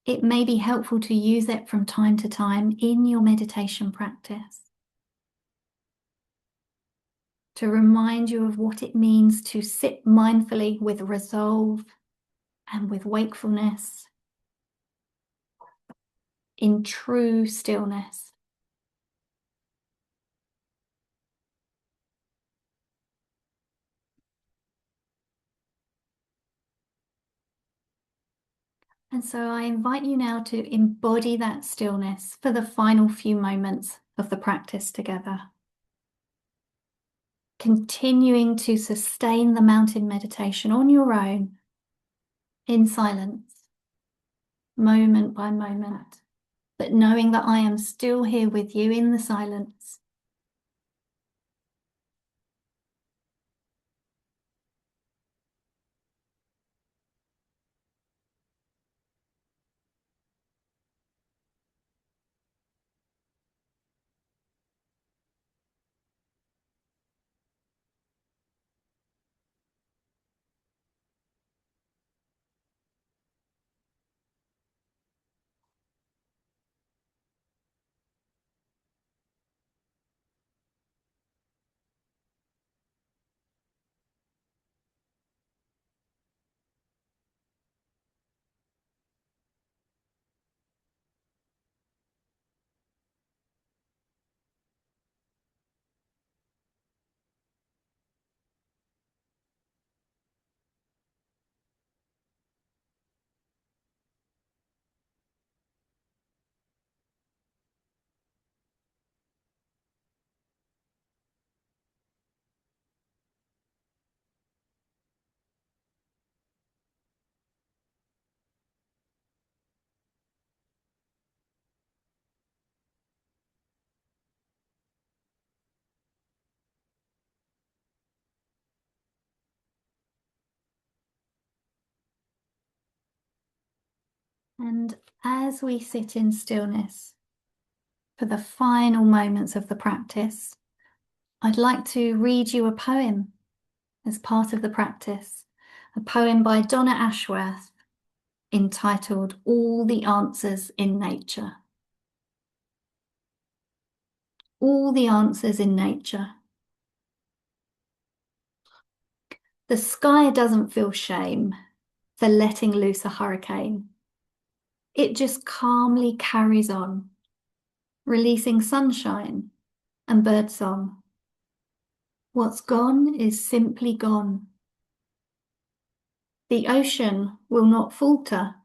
it may be helpful to use it from time to time in your meditation practice to remind you of what it means to sit mindfully with resolve and with wakefulness in true stillness. And so I invite you now to embody that stillness for the final few moments of the practice together. Continuing to sustain the mountain meditation on your own in silence, moment by moment, but knowing that I am still here with you in the silence. And as we sit in stillness for the final moments of the practice, I'd like to read you a poem as part of the practice, a poem by Donna Ashworth entitled All the Answers in Nature. All the answers in nature. The sky doesn't feel shame for letting loose a hurricane. It just calmly carries on, releasing sunshine and birdsong. What's gone is simply gone. The ocean will not falter,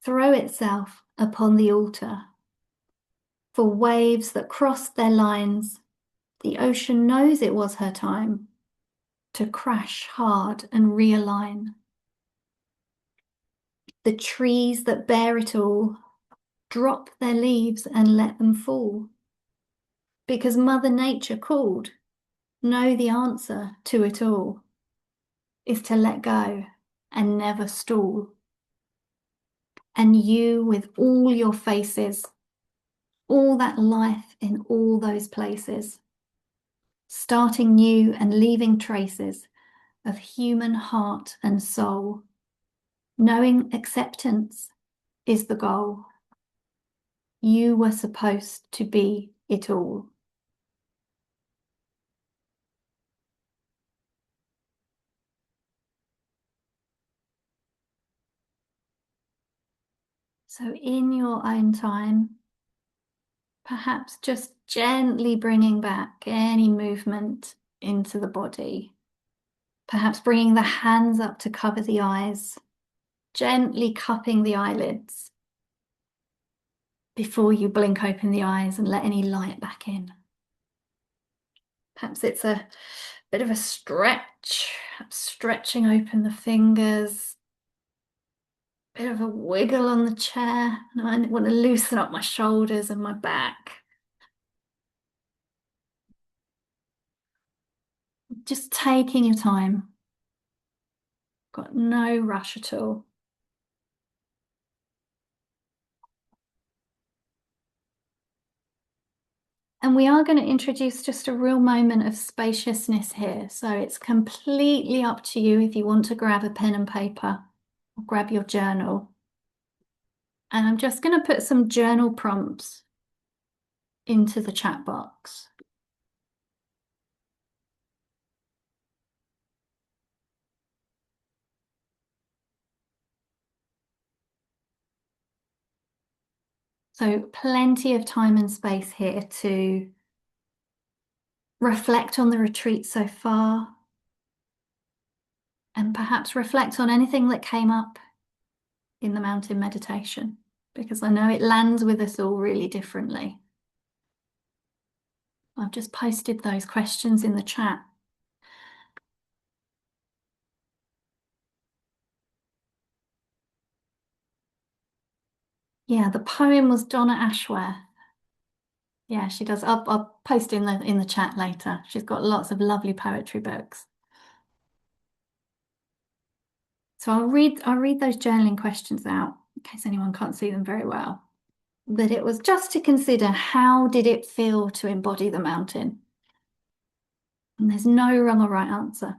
throw itself upon the altar. For waves that crossed their lines, the ocean knows it was her time to crash hard and realign. The trees that bear it all drop their leaves and let them fall. Because Mother Nature called, know the answer to it all is to let go and never stall. And you with all your faces, all that life in all those places, starting new and leaving traces of human heart and soul, knowing acceptance is the goal. You were supposed to be it all. So in your own time, perhaps just gently bringing back any movement into the body, perhaps bringing the hands up to cover the eyes, gently cupping the eyelids before you blink open the eyes and let any light back in. Perhaps it's a Bit of a stretch, stretching open the fingers. Bit of a wiggle on the chair. And I want to loosen up my shoulders and my back. Just taking your time. Got no rush at all. And we are going to introduce just a real moment of spaciousness here. So it's completely up to you if you want to grab a pen and paper or grab your journal. And I'm just going to put some journal prompts into the chat box. So plenty of time and space here to reflect on the retreat so far and perhaps reflect on anything that came up in the mountain meditation, because I know it lands with us all really differently. I've just posted those questions in the chat. Yeah, the poem was Donna Ashworth. Yeah, she does. I'll post in the chat later. She's got lots of lovely poetry books. So I'll read those journaling questions out in case anyone can't see them very well. But it was just to consider, how did it feel to embody the mountain? And there's no wrong or right answer.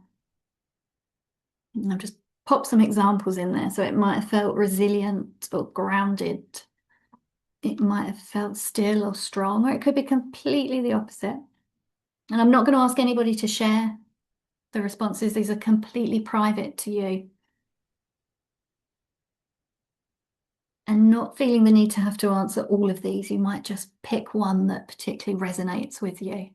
And I've just popped some examples in there. So it might have felt resilient or grounded. It might have felt still or strong, or it could be completely the opposite. And I'm not going to ask anybody to share the responses. These are completely private to you. And not feeling the need to have to answer all of these, you might just pick one that particularly resonates with you.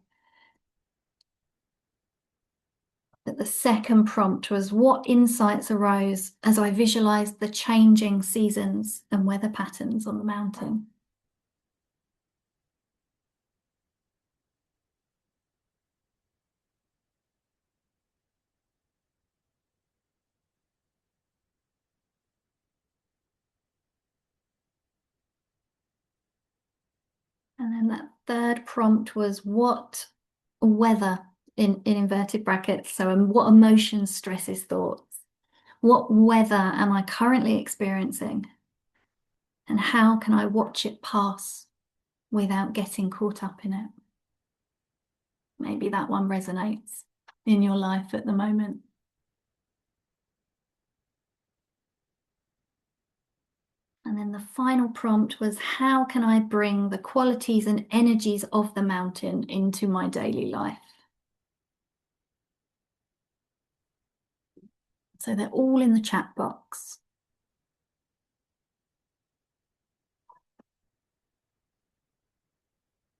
But the second prompt was, what insights arose as I visualized the changing seasons and weather patterns on the mountain? And then that third prompt was, what weather, in inverted brackets, so what emotions, stresses, thoughts, what weather am I currently experiencing? And how can I watch it pass without getting caught up in it? Maybe that one resonates in your life at the moment. And then the final prompt was, how can I bring the qualities and energies of the mountain into my daily life? So they're all in the chat box.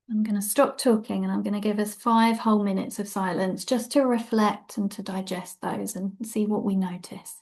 I'm going to stop talking and I'm going to give us 5 whole minutes of silence just to reflect and to digest those and see what we notice.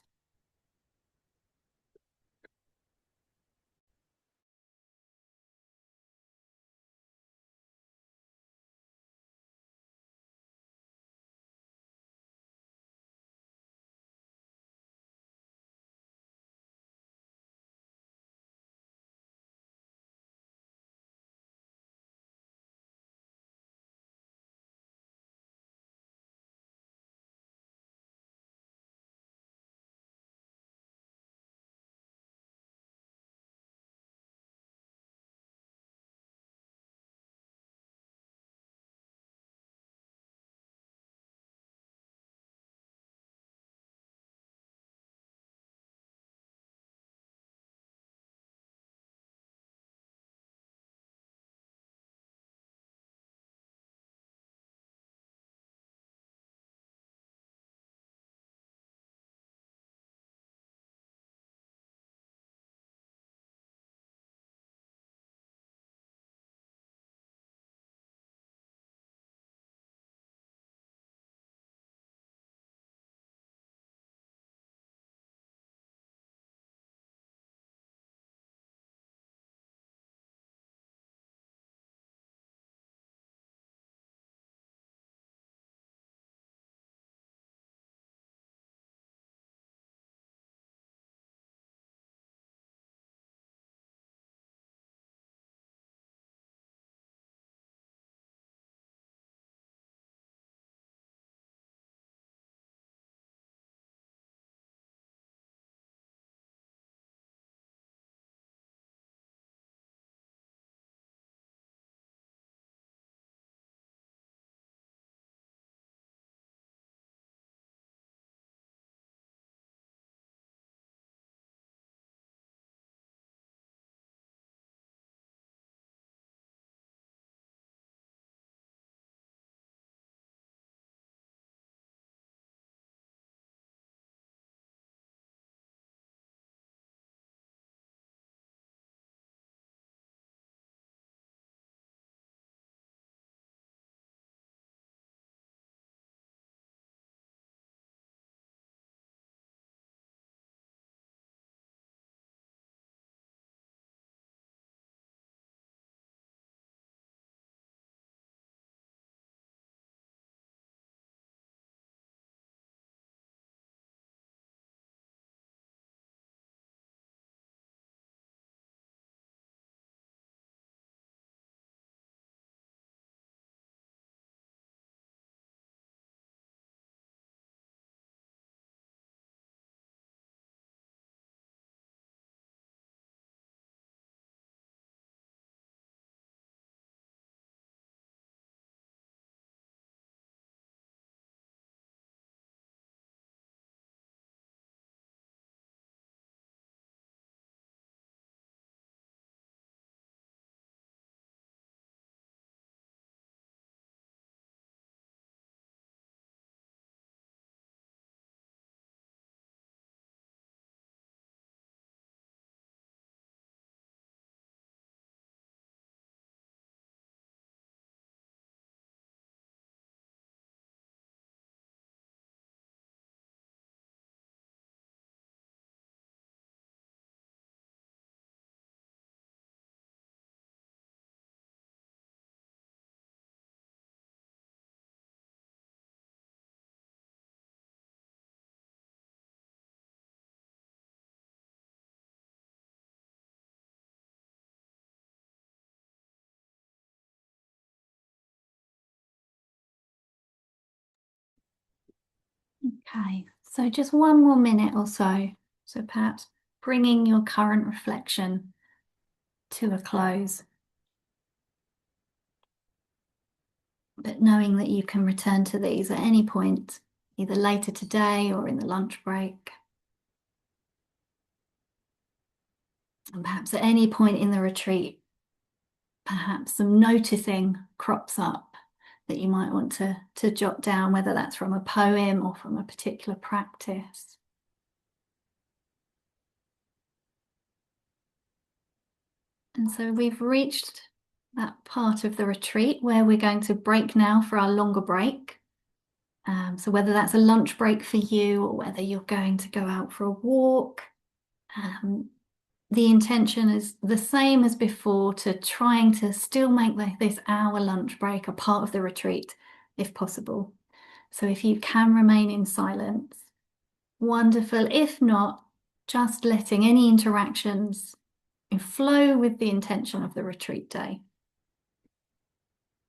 Okay, so just one more minute or so. So perhaps bringing your current reflection to a close, but knowing that you can return to these at any point, either later today or in the lunch break. And perhaps at any point in the retreat, perhaps some noticing crops up that you might want to jot down, whether that's from a poem or from a particular practice. And so we've reached that part of the retreat where we're going to break now for our longer break. So whether that's a lunch break for you or whether you're going to go out for a walk, the intention is the same as before, to trying to still make this hour lunch break a part of the retreat if possible. So if you can remain in silence, wonderful. If not, just letting any interactions flow with the intention of the retreat day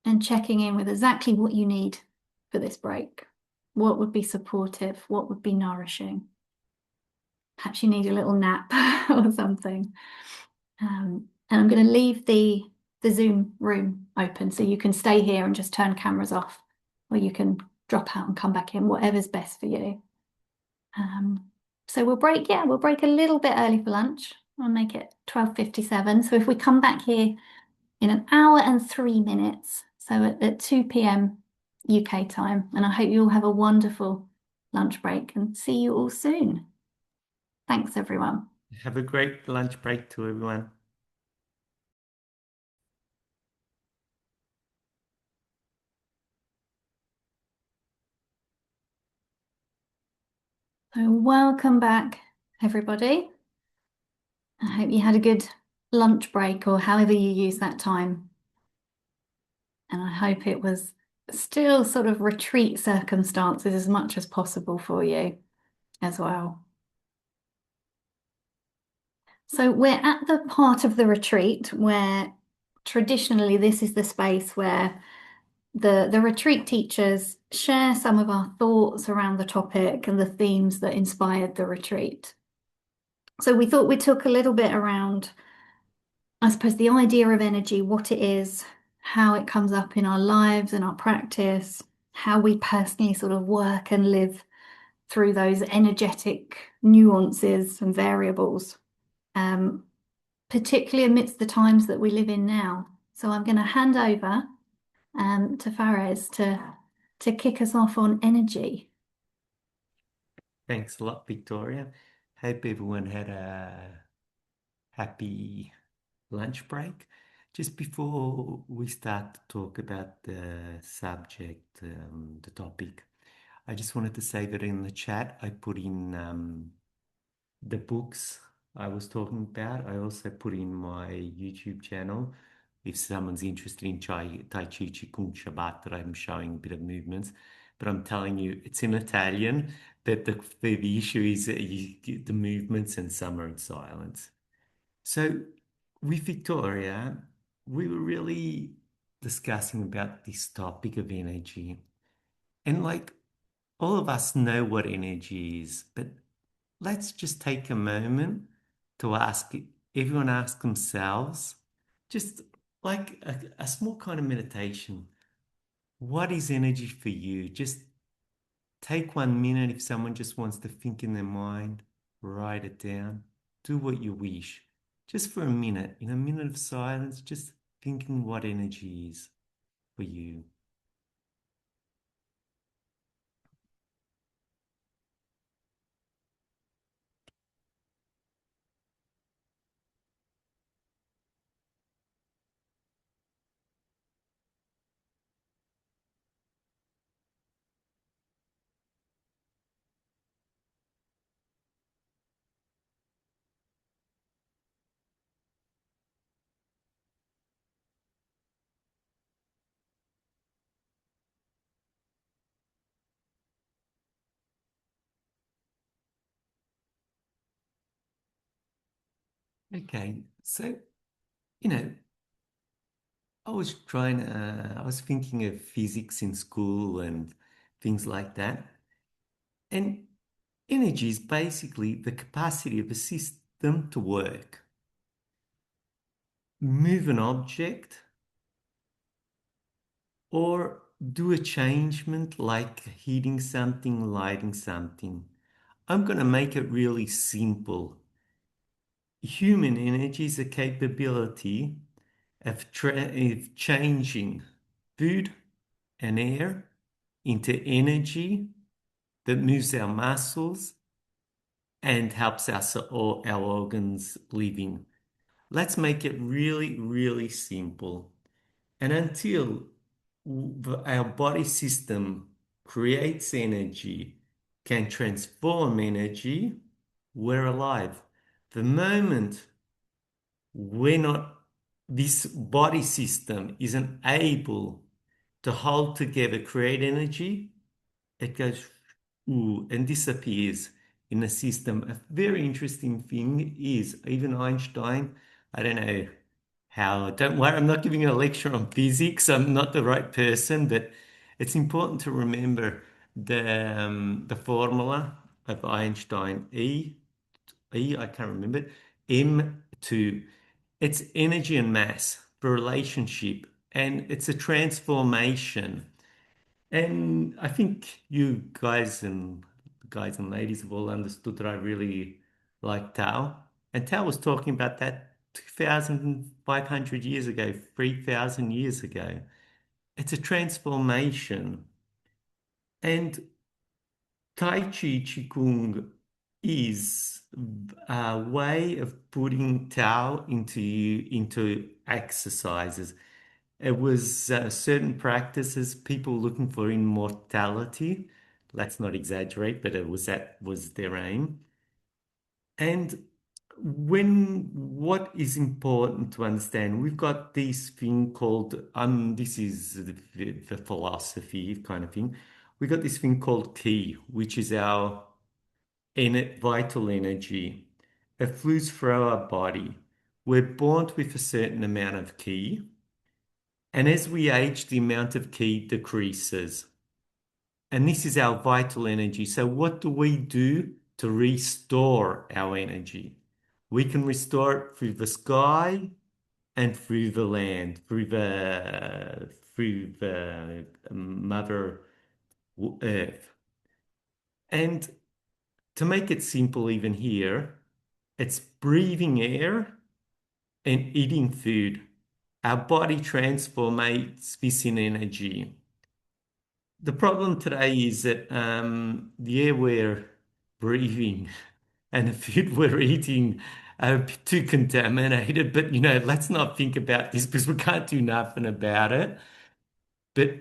and checking in with exactly what you need for this break. What would be supportive? What would be nourishing? Perhaps you need a little nap or something. And I'm going to leave the Zoom room open so you can stay here and just turn cameras off, or you can drop out and come back in, whatever's best for you. So we'll break a little bit early for lunch. I'll make it 12:57. So if we come back here in an hour and 3 minutes, so at 2 p.m. UK time, and I hope you all have a wonderful lunch break and see you all soon. Thanks, everyone. Have a great lunch break to everyone. So welcome back, everybody. I hope you had a good lunch break or however you use that time. And I hope it was still sort of retreat circumstances as much as possible for you as well. So we're at the part of the retreat where traditionally this is the space where the retreat teachers share some of our thoughts around the topic and the themes that inspired the retreat. So we thought we'd talk a little bit around, I suppose, the idea of energy, what it is, how it comes up in our lives and our practice, how we personally sort of work and live through those energetic nuances and variables, particularly amidst the times that we live in now. So I'm going to hand over to Fares to kick us off on energy. Thanks a lot, Victoria. Hope everyone had a happy lunch break. Just before we start to talk about the subject, the topic, I just wanted to say that in the chat I put in the books I was talking about. I also put in my YouTube channel if someone's interested in Tai Chi, Qigong, Shabbat, that I'm showing a bit of movements. But I'm telling you, it's in Italian, that the issue is the movements and some are in silence. So with Victoria, we were really discussing about this topic of energy. And like all of us know what energy is, but let's just take a moment to everyone ask themselves, just like a small kind of meditation. What is energy for you? Just take 1 minute. If someone just wants to think in their mind, write it down, do what you wish. Just for a minute, in a minute of silence, just thinking what energy is for you. Okay, so, you know, I was thinking of physics in school and things like that. And energy is basically the capacity of a system to work, move an object, or do a changement like heating something, lighting something. I'm going to make it really simple. Human energy is a capability of changing food and air into energy that moves our muscles and helps us all our organs living. Let's make it really, really simple. And until our body system creates energy, can transform energy, we're alive. The moment we're not, this body system isn't able to hold together, create energy, it goes ooh, and disappears in the system. A very interesting thing is even Einstein, I don't know how, don't worry, I'm not giving a lecture on physics. I'm not the right person, but it's important to remember the formula of Einstein, I can't remember it, M2. It's energy and mass for relationship, and it's a transformation. And I think you guys and ladies have all understood that I really like Tao. And Tao was talking about that 2,500 years ago, 3,000 years ago. It's a transformation. And Tai Chi Qigong is a way of putting Tao into exercises. It was certain practices, people looking for immortality. Let's not exaggerate, but that was their aim. And what is important to understand, we've got this thing called, this is the philosophy kind of thing. We've got this thing called ki, which is our vital energy. It flows through our body. We're born with a certain amount of ki. And as we age, the amount of ki decreases. And this is our vital energy. So, what do we do to restore our energy? We can restore it through the sky and through the land, through the Mother Earth. And to make it simple, even here, it's breathing air and eating food. Our body transforms this in energy. The problem today is that the air we're breathing and the food we're eating are a bit too contaminated. But let's not think about this because we can't do nothing about it. But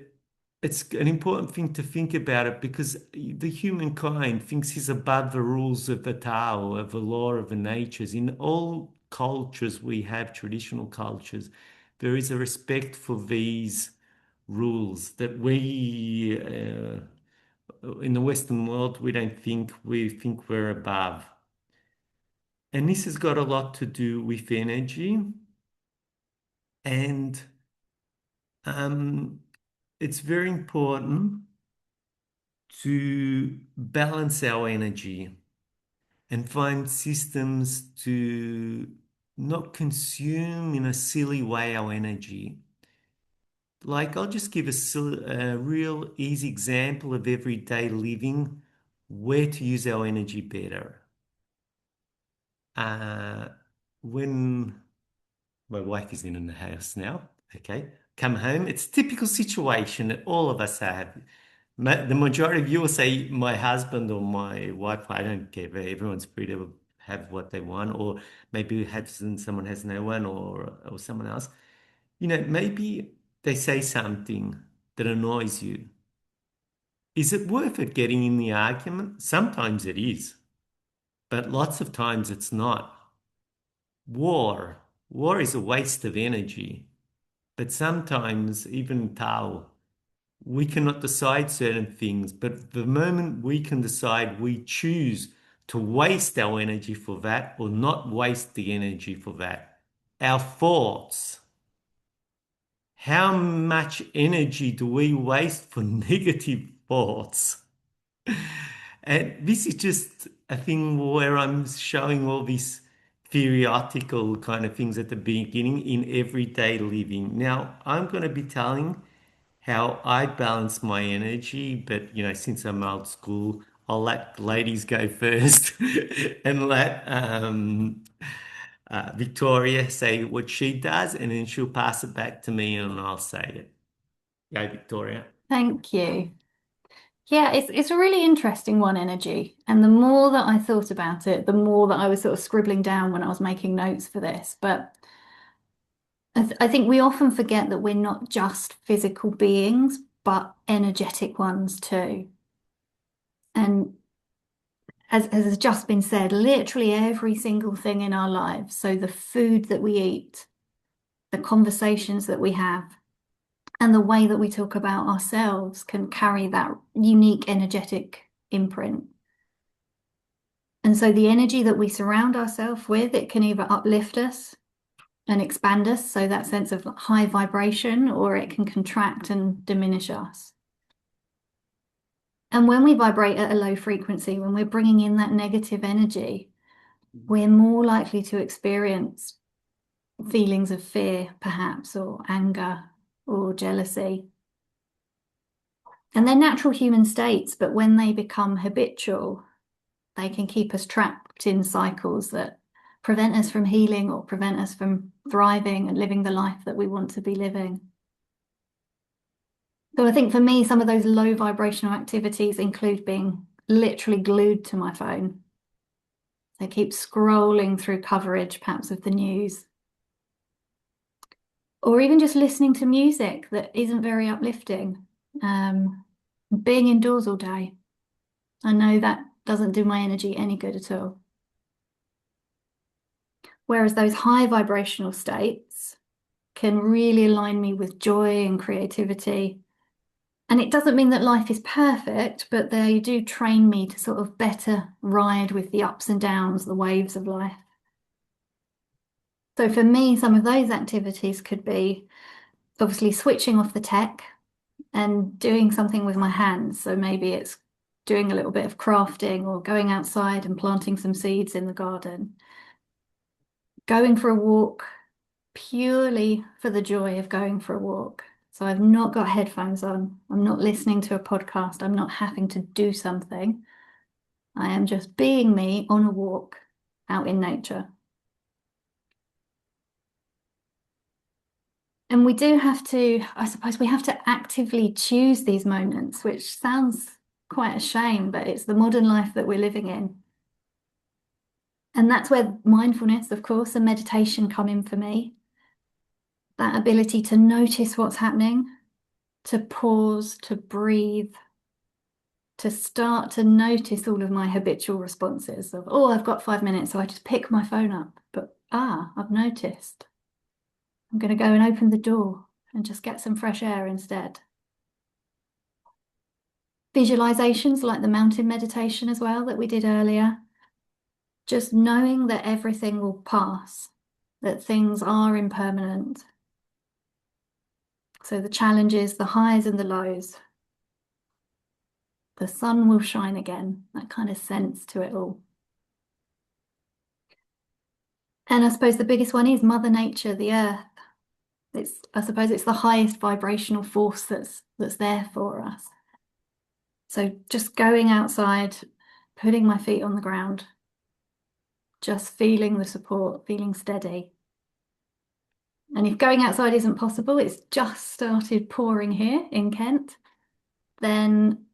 it's an important thing to think about it because the humankind thinks he's above the rules of the Tao, of the law of the natures. In all cultures we have, traditional cultures, there is a respect for these rules that in the Western world, we think we're above. And this has got a lot to do with energy. And um, it's very important to balance our energy and find systems to not consume in a silly way our energy. Like, I'll just give a real easy example of everyday living, where to use our energy better. Uh, when my wife is in the house now, okay, come home, it's a typical situation that all of us have. The majority of you will say my husband or my wife, I don't care, but everyone's free to have what they want, or maybe someone has no one or someone else. Maybe they say something that annoys you. Is it worth it getting in the argument? Sometimes it is, but lots of times it's not. War. War is a waste of energy. But sometimes, even Tao, we cannot decide certain things. But the moment we can decide, we choose to waste our energy for that or not waste the energy for that. Our thoughts. How much energy do we waste for negative thoughts? And this is just a thing where I'm showing all these theoretical kind of things at the beginning in everyday living. Now, I'm going to be telling how I balance my energy, but since I'm old school, I'll let the ladies go first and let Victoria say what she does, and then she'll pass it back to me and I'll say it. Yeah, Victoria. Thank you. Yeah, it's a really interesting one, energy. And the more that I thought about it, the more that I was sort of scribbling down when I was making notes for this. But I think we often forget that we're not just physical beings, but energetic ones too. And as has just been said, literally every single thing in our lives, so the food that we eat, the conversations that we have, and the way that we talk about ourselves can carry that unique energetic imprint. And so the energy that we surround ourselves with, it can either uplift us and expand us, so that sense of high vibration, or it can contract and diminish us. And when we vibrate at a low frequency, when we're bringing in that negative energy, we're more likely to experience feelings of fear, perhaps, or anger or jealousy. And they're natural human states, but when they become habitual, they can keep us trapped in cycles that prevent us from healing or prevent us from thriving and living the life that we want to be living. So I think for me, some of those low vibrational activities include being literally glued to my phone. I keep scrolling through coverage, perhaps of the news, or even just listening to music that isn't very uplifting. Being indoors all day. I know that doesn't do my energy any good at all. Whereas those high vibrational states can really align me with joy and creativity. And it doesn't mean that life is perfect, but they do train me to sort of better ride with the ups and downs, the waves of life. So for me, some of those activities could be obviously switching off the tech and doing something with my hands. So maybe it's doing a little bit of crafting or going outside and planting some seeds in the garden. Going for a walk purely for the joy of going for a walk. So I've not got headphones on. I'm not listening to a podcast. I'm not having to do something. I am just being me on a walk out in nature. And we do have to, I suppose we have to actively choose these moments, which sounds quite a shame, but it's the modern life that we're living in. And that's where mindfulness, of course, and meditation come in for me. That ability to notice what's happening, to pause, to breathe, to start to notice all of my habitual responses of, oh, I've got 5 minutes, so I just pick my phone up. But I've noticed. I'm going to go and open the door and just get some fresh air instead. Visualizations like the mountain meditation as well that we did earlier. Just knowing that everything will pass, that things are impermanent. So the challenges, the highs and the lows. The sun will shine again, that kind of sense to it all. And I suppose the biggest one is Mother Nature, the earth. I suppose it's the highest vibrational force that's there for us. So just going outside, putting my feet on the ground, just feeling the support, feeling steady. And if going outside isn't possible, it's just started pouring here in Kent, then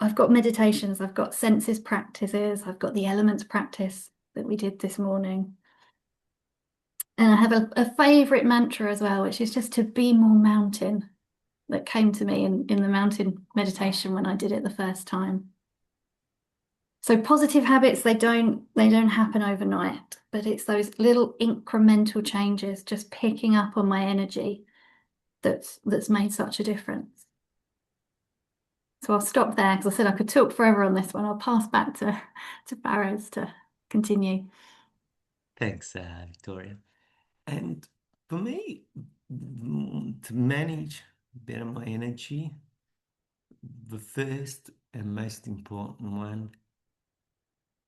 I've got meditations, I've got senses practices, I've got the elements practice that we did this morning. And I have a favourite mantra as well, which is just to be more mountain, that came to me in the mountain meditation when I did it the first time. So positive habits, they don't happen overnight, but it's those little incremental changes, just picking up on my energy that's made such a difference. So I'll stop there because I said I could talk forever on this one. I'll pass back to Fares to continue. Thanks, Victoria. And for me, to manage better my energy, the first and most important one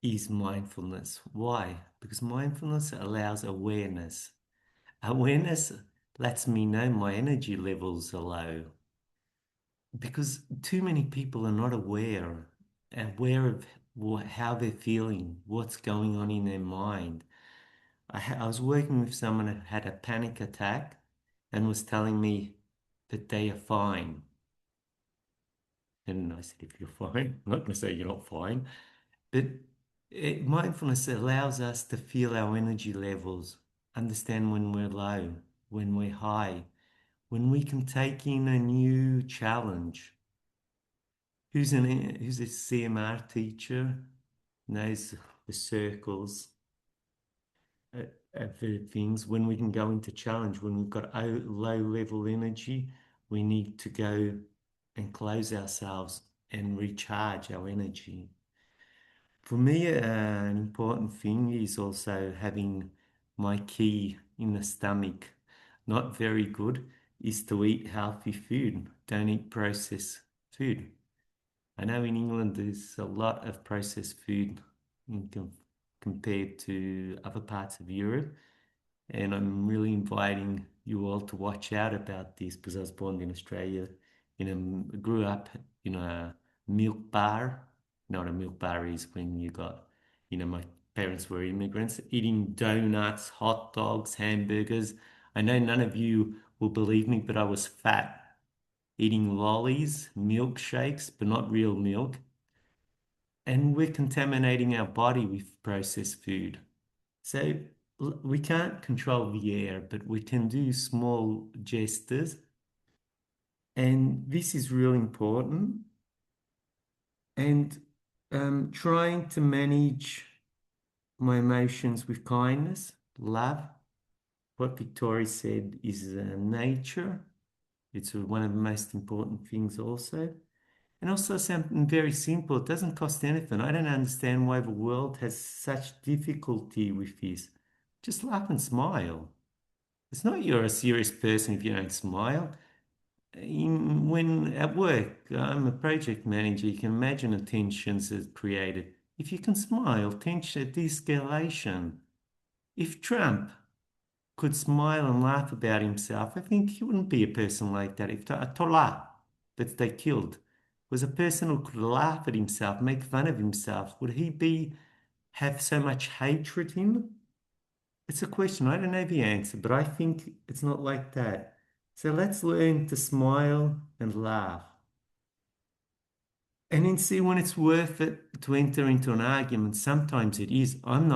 is mindfulness. Why? Because mindfulness allows awareness. Awareness lets me know my energy levels are low because too many people are not aware of how they're feeling, what's going on in their mind. I was working with someone that had a panic attack and was telling me that they are fine. And I said, if you're fine, I'm not going to say you're not fine, but mindfulness allows us to feel our energy levels, understand when we're low, when we're high, when we can take in a new challenge. Who's a CMR teacher knows the circles uh, of the things. When we can go into challenge, when we've got low level energy, we need to go and close ourselves and recharge our energy. For me, an important thing is also having my key in the stomach. Not very good is to eat healthy food. Don't eat processed food. I know in England there's a lot of processed food compared to other parts of Europe. And I'm really inviting you all to watch out about this because I was born in Australia, grew up in a milk bar. Not a milk bar is when you got, my parents were immigrants, eating donuts, hot dogs, hamburgers. I know none of you will believe me, but I was fat, eating lollies, milkshakes, but not real milk. And we're contaminating our body with processed food. So we can't control the air, but we can do small gestures. And this is really important. And trying to manage my emotions with kindness, love. What Victoria said is nature. It's one of the most important things also. And also something very simple. It doesn't cost anything. I don't understand why the world has such difficulty with this. Just laugh and smile. It's not you're a serious person if you don't smile. When at work, I'm a project manager, you can imagine the tensions that created. If you can smile, tension, de-escalation. If Trump could smile and laugh about himself, I think he wouldn't be a person like that. If Tola, that they killed, was a person who could laugh at himself, make fun of himself, would he be have so much hatred in him? It's a question. I don't know the answer, but I think it's not like that. So let's learn to smile and laugh. And then see when it's worth it to enter into an argument. Sometimes it is. I'm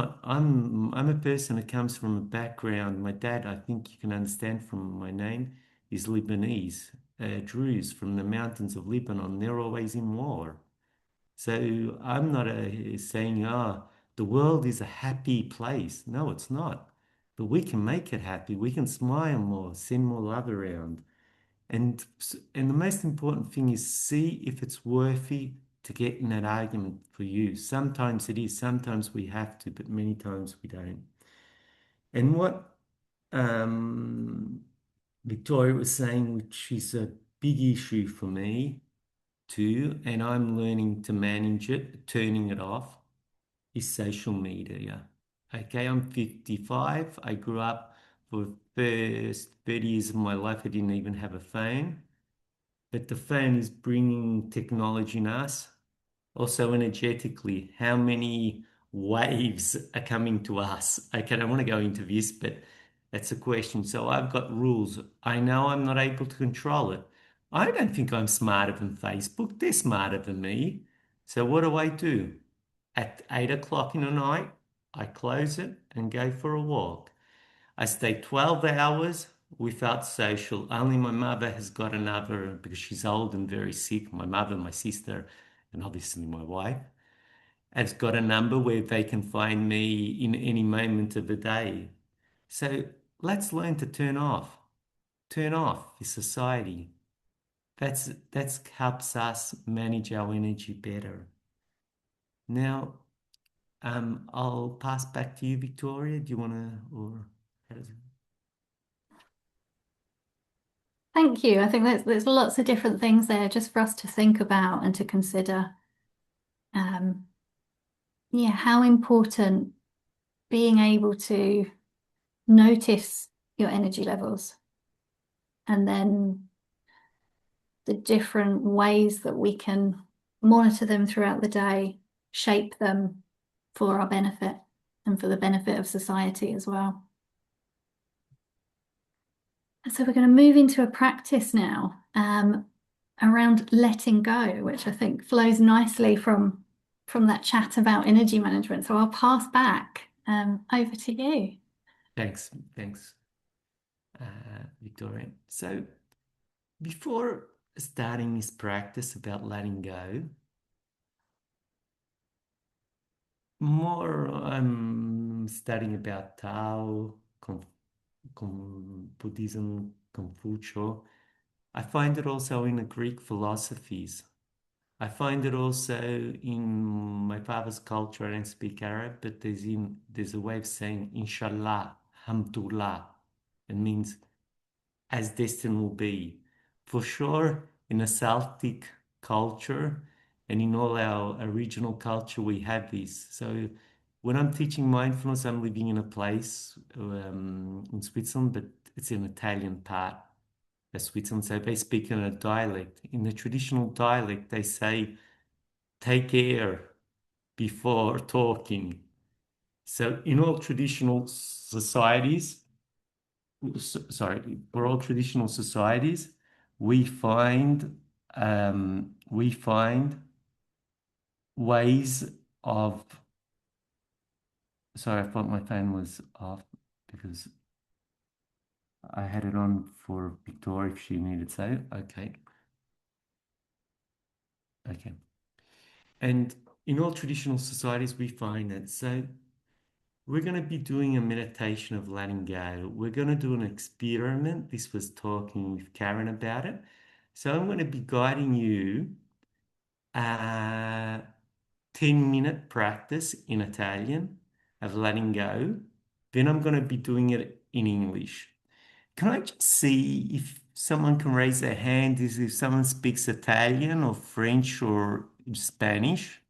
a person that comes from a background. My dad, I think you can understand from my name, is Lebanese. Druze from the mountains of Lebanon. They're always in war. So I'm not saying, the world is a happy place. No, it's not. But we can make it happy. We can smile more, send more love around. And the most important thing is see if it's worthy to get in that argument for you. Sometimes it is, sometimes we have to, but many times we don't. And what um, Victoria was saying, which is a big issue for me too, and I'm learning to manage it, turning it off, is social media. Okay, I'm 55. I grew up for the first 30 years of my life. I didn't even have a phone. But the phone is bringing technology in us. Also, energetically, how many waves are coming to us? Okay, I don't want to go into this, but that's a question. So I've got rules. I know I'm not able to control it. I don't think I'm smarter than Facebook. They're smarter than me. So what do I do? At 8 o'clock in the night, I close it and go for a walk. I stayed 12 hours without social. Only my mother has got another because she's old and very sick. My mother, my sister, and obviously my wife has got a number where they can find me in any moment of the day. So let's learn to turn off the society. That's helps us manage our energy better. Now, I'll pass back to you, Victoria. Do you want to, or how does it? Thank you. I think there's lots of different things there just for us to think about and to consider. Um, yeah, how important being able to notice your energy levels and then the different ways that we can monitor them throughout the day, shape them for our benefit and for the benefit of society as well. So we're going to move into a practice now around letting go, which I think flows nicely from that chat about energy management. So I'll pass back over to you. Thanks, Victoria. So before starting this practice about letting go, more I'm studying about Tao, Buddhism, Confucius. I find it also in the Greek philosophies. I find it also in my father's culture. I don't speak Arab, but there's a way of saying Inshallah, Hamdulillah. It means as destined will be. For sure, in a Celtic culture and in all our original culture, we have this. So when I'm teaching mindfulness, I'm living in a place in Switzerland, but it's an Italian part of Switzerland. So they speak in a dialect. In the traditional dialect, they say, take air before talking. So in all traditional societies, sorry, for all traditional societies, we find we find ways of. Sorry, I thought my phone was off because I had it on for Victoria if she needed to. Okay, okay. And in all traditional societies, we find that. So we're going to be doing a meditation of letting go. We're going to do an experiment. This was talking with Karen about it. So I'm going to be guiding you a 10-minute practice in Italian of letting go. Then I'm going to be doing it in English. Can I just see if someone can raise their hand is if someone speaks Italian or French or Spanish?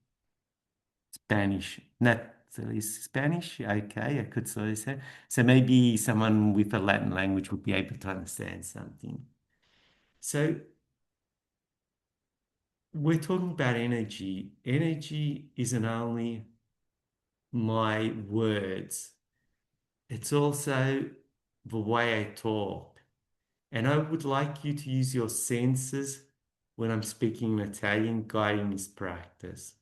Spanish, not is Spanish. Okay, I could say. So maybe someone with a Latin language would be able to understand something. So we're talking about energy. Energy isn't only my words, it's also the way I talk. And I would like you to use your senses when I'm speaking in Italian, guiding this practice.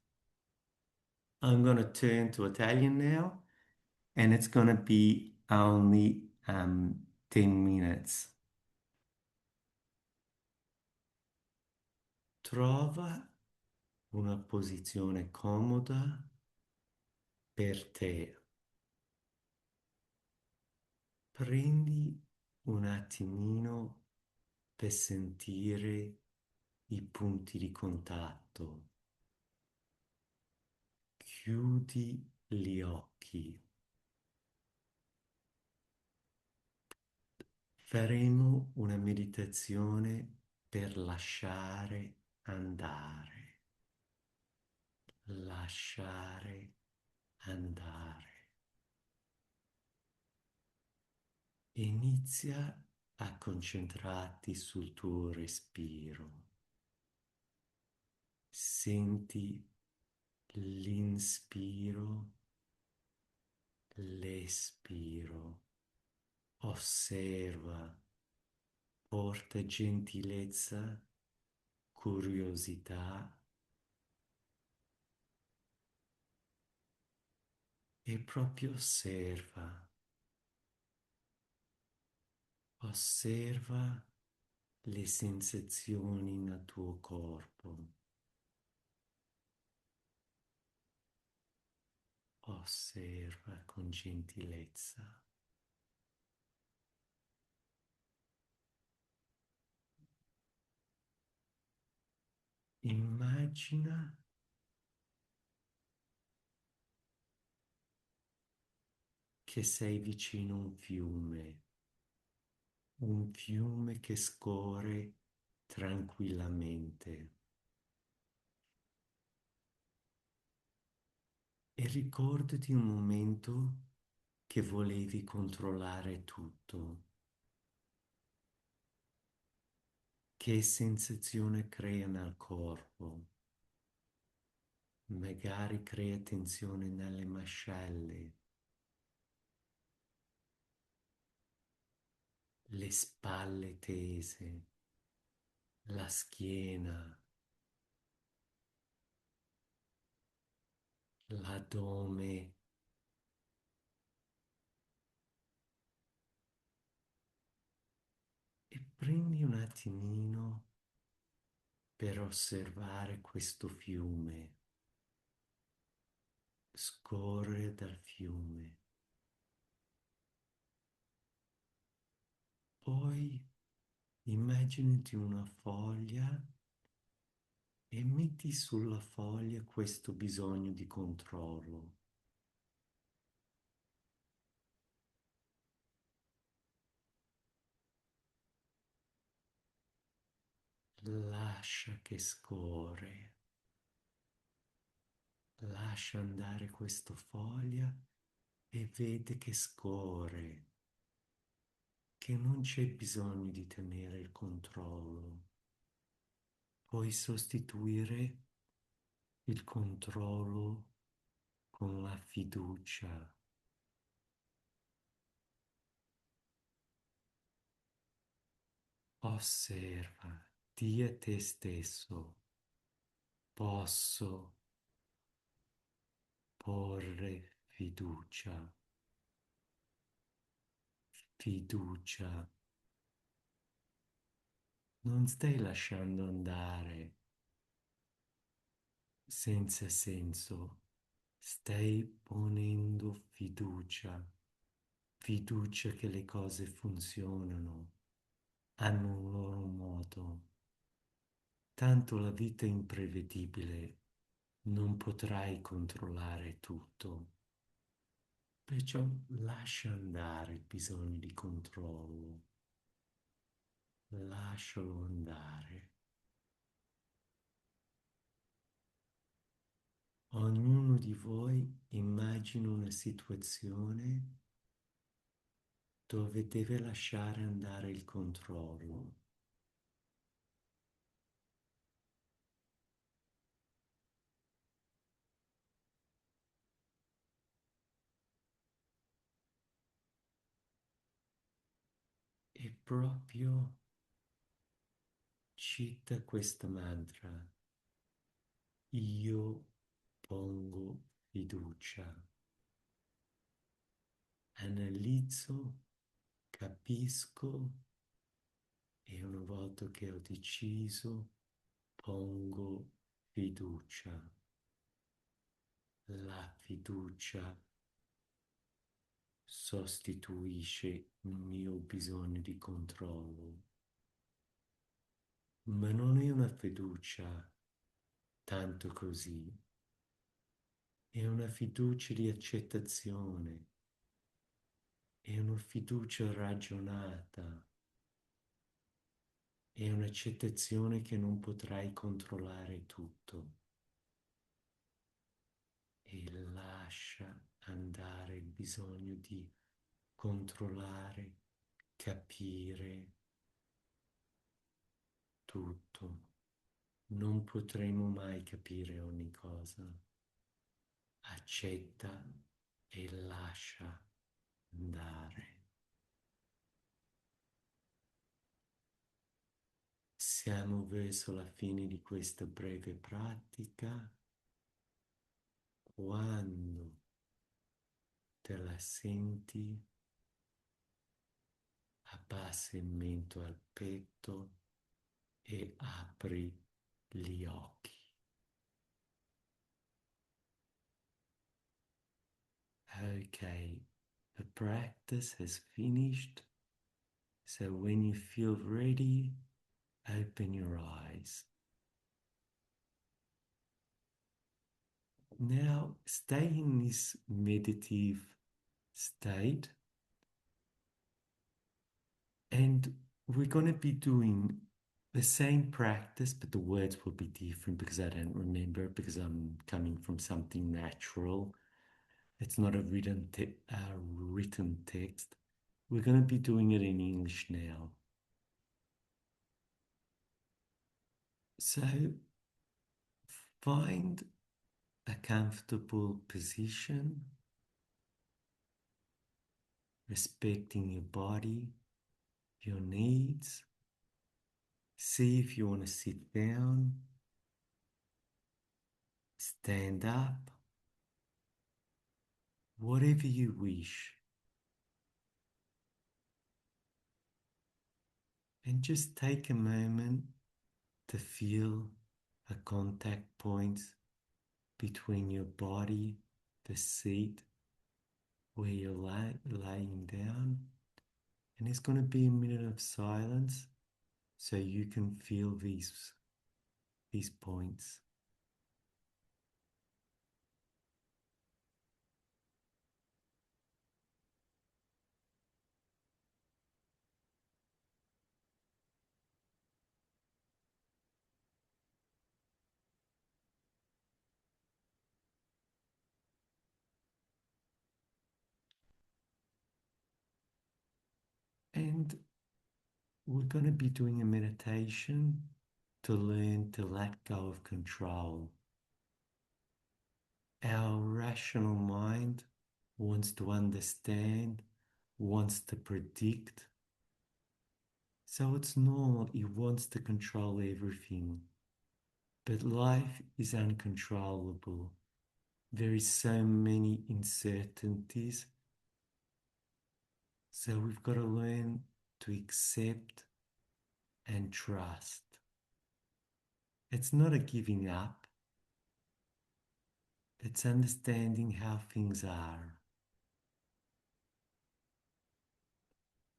I'm going to turn to Italian now, and it's going to be only 10 minutes. Trova una posizione comoda per te. Prendi un attimino per sentire i punti di contatto. Chiudi gli occhi. Faremo una meditazione per lasciare andare. Lasciare andare. Inizia a concentrarti sul tuo respiro. Senti l'inspiro, l'espiro. Osserva, porta gentilezza, curiosità e proprio osserva. Osserva le sensazioni nel tuo corpo. Osserva con gentilezza. Immagina che sei vicino a un fiume che scorre tranquillamente e ricordati un momento che volevi controllare tutto. Che sensazione crea nel corpo? Magari crea tensione nelle mascelle, le spalle tese, la schiena, l'addome. E prendi un attimino per osservare questo fiume. Scorre dal fiume. Poi immaginati una foglia e metti sulla foglia questo bisogno di controllo. Lascia che scorre. Lascia andare questa foglia e vede che scorre, che non c'è bisogno di tenere il controllo. Puoi sostituire il controllo con la fiducia. Osserva, di a te stesso, posso porre fiducia, fiducia. Non stai lasciando andare senza senso, stai ponendo fiducia, fiducia che le cose funzionano, hanno un loro modo. Tanto la vita è imprevedibile, non potrai controllare tutto. Perciò lascia andare il bisogno di controllo, lascialo andare. Ognuno di voi immagina una situazione dove deve lasciare andare il controllo. E proprio cita questa mantra. Io pongo fiducia. Analizzo, capisco e una volta che ho deciso, pongo fiducia. La fiducia sostituisce il mio bisogno di controllo, ma non è una fiducia tanto così, è una fiducia di accettazione, è una fiducia ragionata, è un'accettazione che non potrai controllare tutto e lascia andare il bisogno di controllare, capire tutto. Non potremo mai capire ogni cosa. Accetta e lascia andare. Siamo verso la fine di questa breve pratica. Quando te la senti, abbassa il mento al petto e apri gli occhi. Okay, the practice has finished. So when you feel ready, open your eyes. Now stay in this meditative state, and we're going to be doing the same practice, but the words will be different because I don't remember, because I'm coming from something natural. It's not a written text. We're going to be doing it in English now. So find a comfortable position, respecting your body, your needs. See if you want to sit down, stand up, whatever you wish. And just take a moment to feel a contact point between your body, the seat where you're laying down. And it's going to be a minute of silence so you can feel these points. And we're going to be doing a meditation to learn to let go of control. Our rational mind wants to understand, wants to predict. So it's normal, it wants to control everything. But life is uncontrollable. There is so many uncertainties. So we've got to learn to accept and trust. It's not a giving up. It's understanding how things are.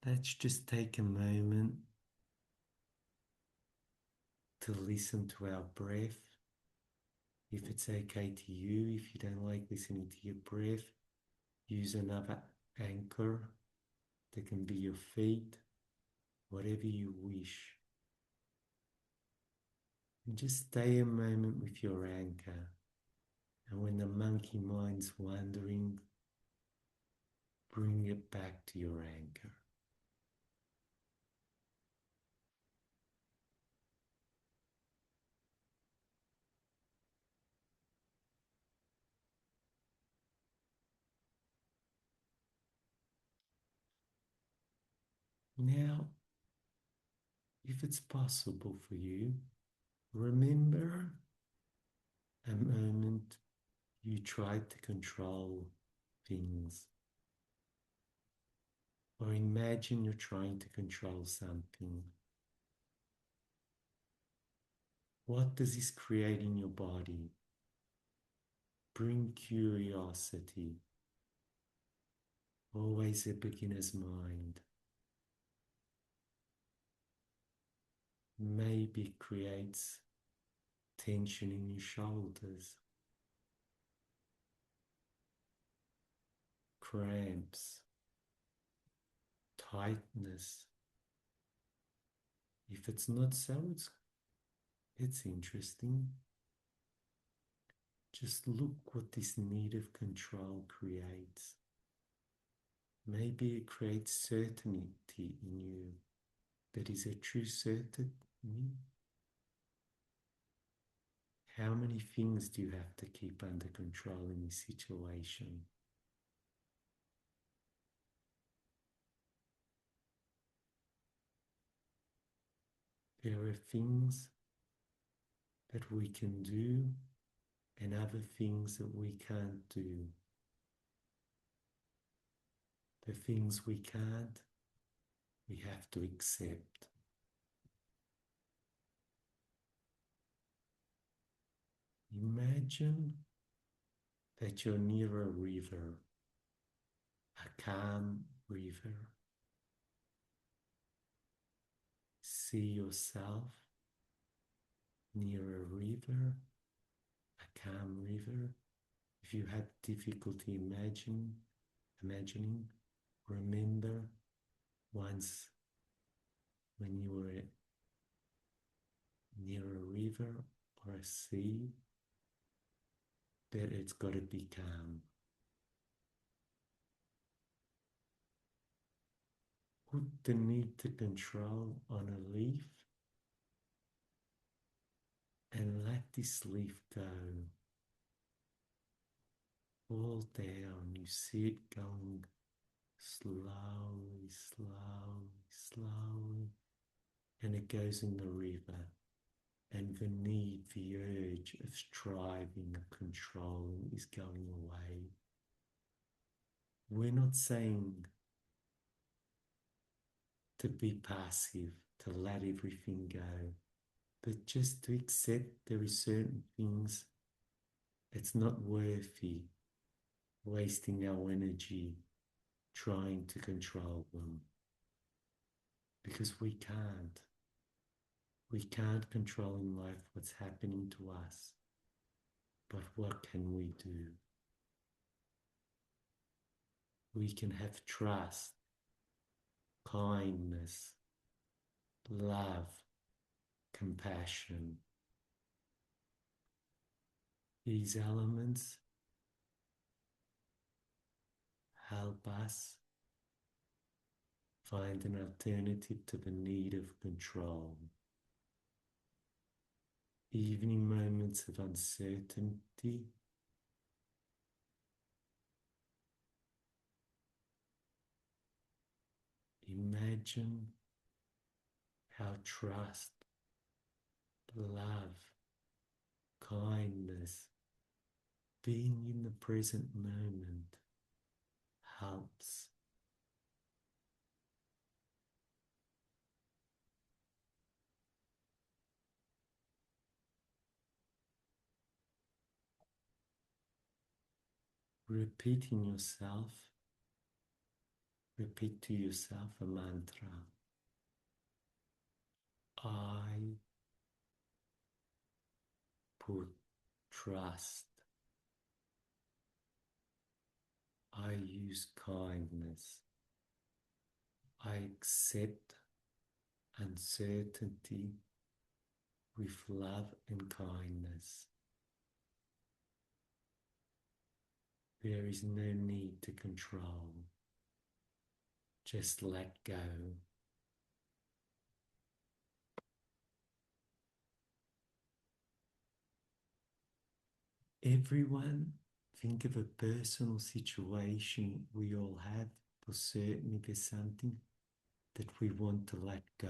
Let's just take a moment to listen to our breath. If it's okay to you, if you don't like listening to your breath, use another anchor. That can be your feet, whatever you wish. And just stay a moment with your anchor. And when the monkey mind's wandering, bring it back to your anchor. Now, if it's possible for you, remember a moment you tried to control things. Or imagine you're trying to control something. What does this create in your body? Bring curiosity. Always a beginner's mind. Maybe it creates tension in your shoulders, cramps, tightness. If it's not so, it's interesting. Just look what this need of control creates. Maybe it creates certainty in you. But is it true certainty? How many things do you have to keep under control in this situation? There are things that we can do and other things that we can't do. The things we can't, we have to accept. Imagine that you're near a river, a calm river. See yourself near a river, a calm river. If you had difficulty imagining, remember once when you were near a river or a sea, that it's got to be calm. Put the need to control on a leaf and let this leaf go. Fall down. You see it going slowly, slowly, slowly, and it goes in the river. And the need, the urge of striving, of controlling is going away. We're not saying to be passive, to let everything go, but just to accept there are certain things it's not worthy wasting our energy trying to control them, because we can't. We can't control in life what's happening to us, but what can we do? We can have trust, kindness, love, compassion. These elements help us find an alternative to the need of control. Even in moments of uncertainty, imagine how trust, love, kindness, being in the present moment helps. Repeating yourself, repeat to yourself a mantra. I put trust. I use kindness. I accept uncertainty with love and kindness. There is no need to control. Just let go. Everyone, think of a personal situation we all have, for certainly there's something that we want to let go.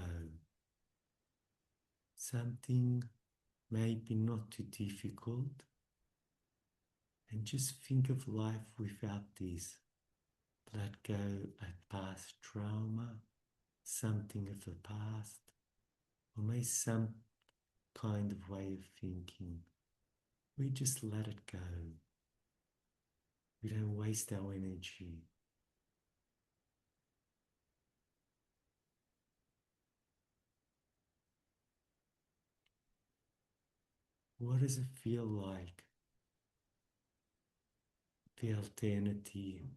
Something maybe not too difficult, and just think of life without this. Let go at past trauma, something of the past, or maybe some kind of way of thinking. We just let it go. We don't waste our energy. What does it feel like? The alternative,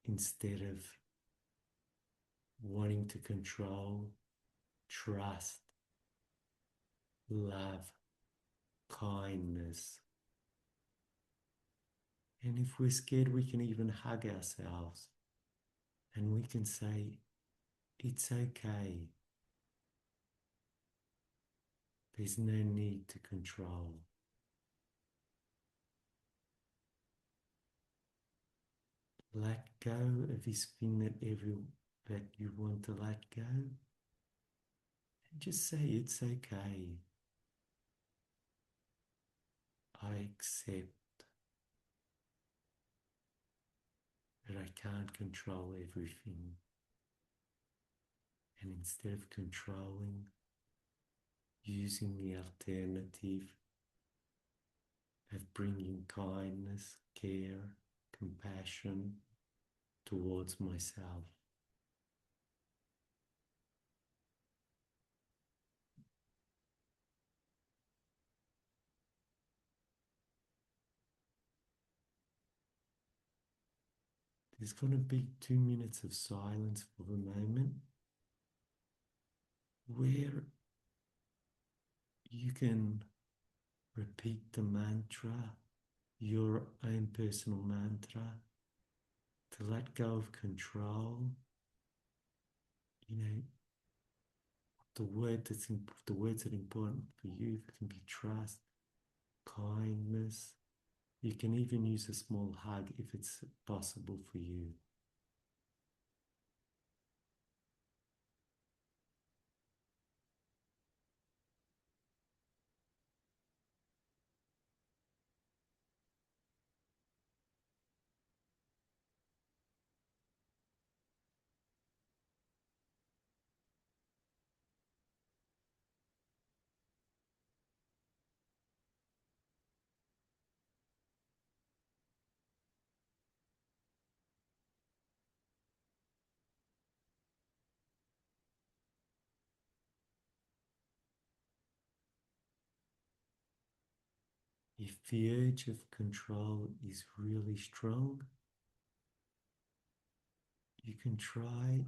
instead of wanting to control, trust, love, kindness. And if we're scared, we can even hug ourselves and we can say, it's okay. There's no need to control. Let go of this thing that you want to let go, and just say it's okay. I accept that I can't control everything. And instead of controlling, using the alternative of bringing kindness, care, compassion towards myself. There's going to be 2 minutes of silence for the moment where you can repeat the mantra, your own personal mantra, to let go of control. You know, the words that are important for you can be trust, kindness. You can even use a small hug if it's possible for you. If the urge of control is really strong, you can try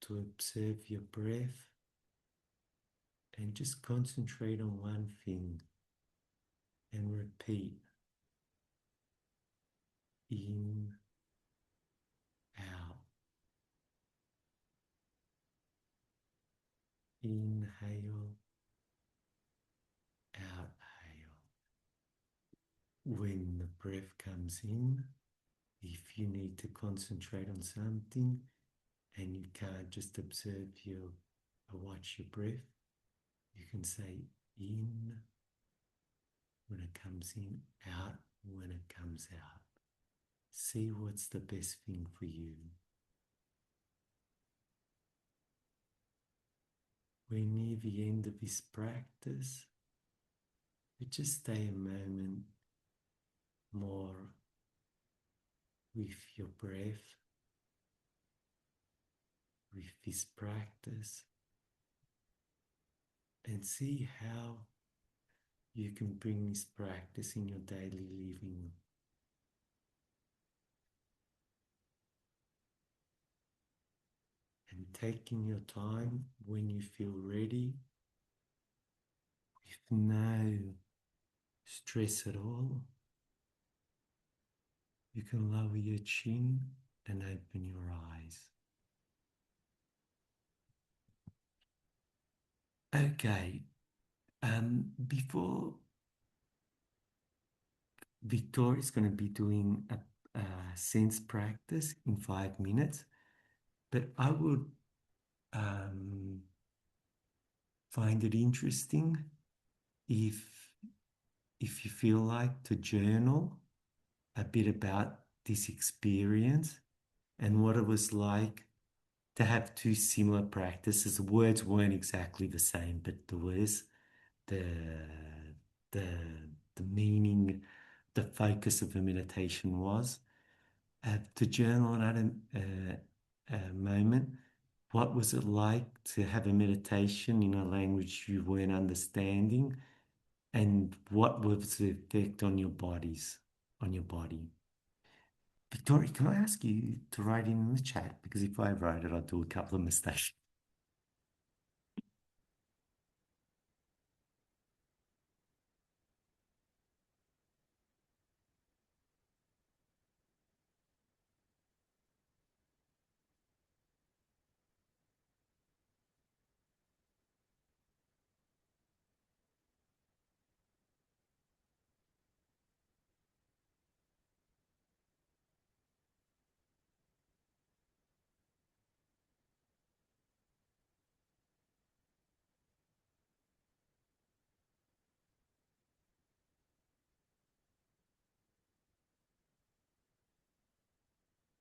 to observe your breath and just concentrate on one thing and repeat in, out, inhale, outhale. When the breath comes in, if you need to concentrate on something and you can't just observe or watch your breath, you can say in when it comes in, out when it comes out. See what's the best thing for you. We're near the end of this practice, but just stay a moment more with your breath, with this practice, and see how you can bring this practice in your daily living. And taking your time when you feel ready, with no stress at all, you can lower your chin and open your eyes. Okay, before Victoria is going to be doing a sense practice in 5 minutes, but I would find it interesting if you feel like to journal a bit about this experience and what it was like to have two similar practices. The words weren't exactly the same, but there was the the the meaning, the focus of the meditation was to journal at a moment. What was it like to have a meditation in a language you weren't understanding, and what was the effect on your body? Victoria, can I ask you to write in the chat? Because if I write it, I'll do a couple of mistakes.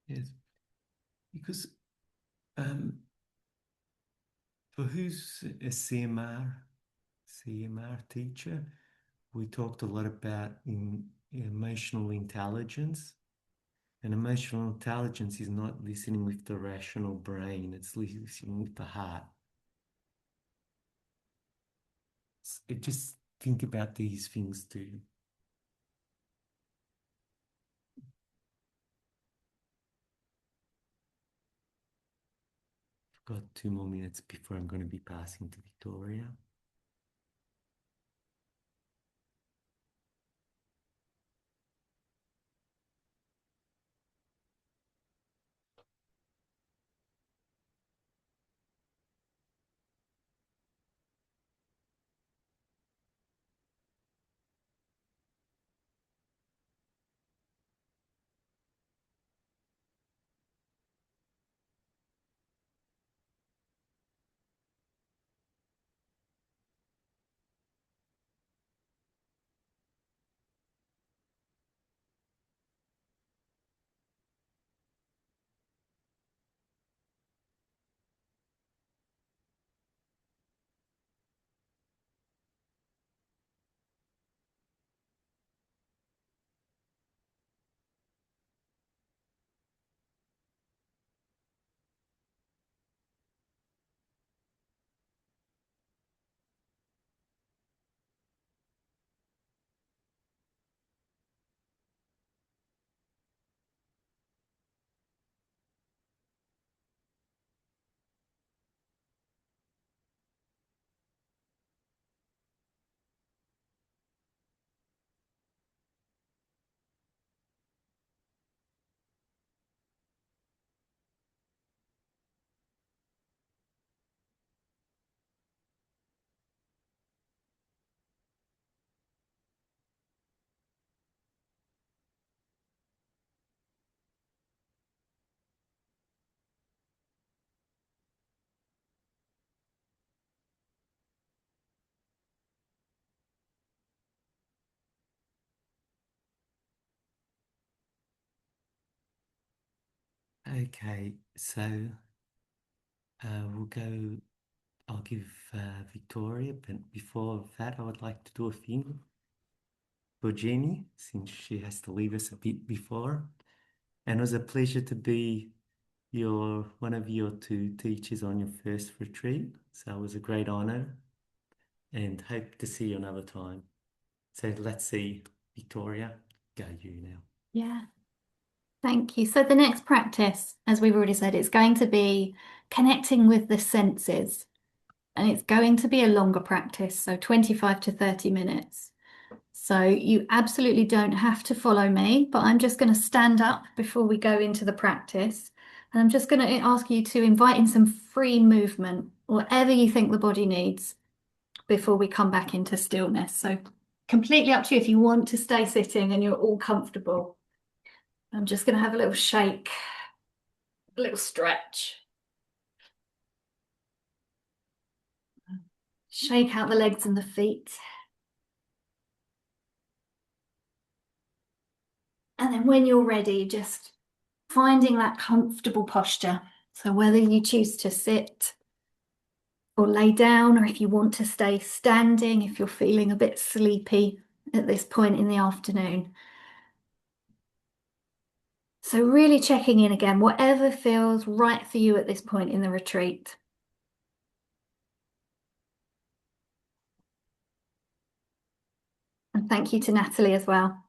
Yes, because um, for who's a CMR teacher, we talked a lot about emotional intelligence. And emotional intelligence is not listening with the rational brain, it's listening with the heart. Just think about these things too. I've got 2 more minutes before I'm going to be passing to Victoria. Okay, so I'll give Victoria, but before that, I would like to do a thing for Jenny, since she has to leave us a bit before. And it was a pleasure to be one of your two teachers on your first retreat. So it was a great honor and hope to see you another time. So let's see, Victoria, go you now. Yeah. Thank you. So the next practice, as we've already said, it's going to be connecting with the senses. And it's going to be a longer practice, so 25 to 30 minutes. So you absolutely don't have to follow me, but I'm just going to stand up before we go into the practice. And I'm just going to ask you to invite in some free movement, whatever you think the body needs before we come back into stillness. So completely up to you if you want to stay sitting and you're all comfortable. I'm just going to have a little shake, a little stretch. Shake out the legs and the feet. And then when you're ready, just finding that comfortable posture. So whether you choose to sit or lay down, or if you want to stay standing, if you're feeling a bit sleepy at this point in the afternoon. So really checking in again, whatever feels right for you at this point in the retreat. And thank you to Natalie as well.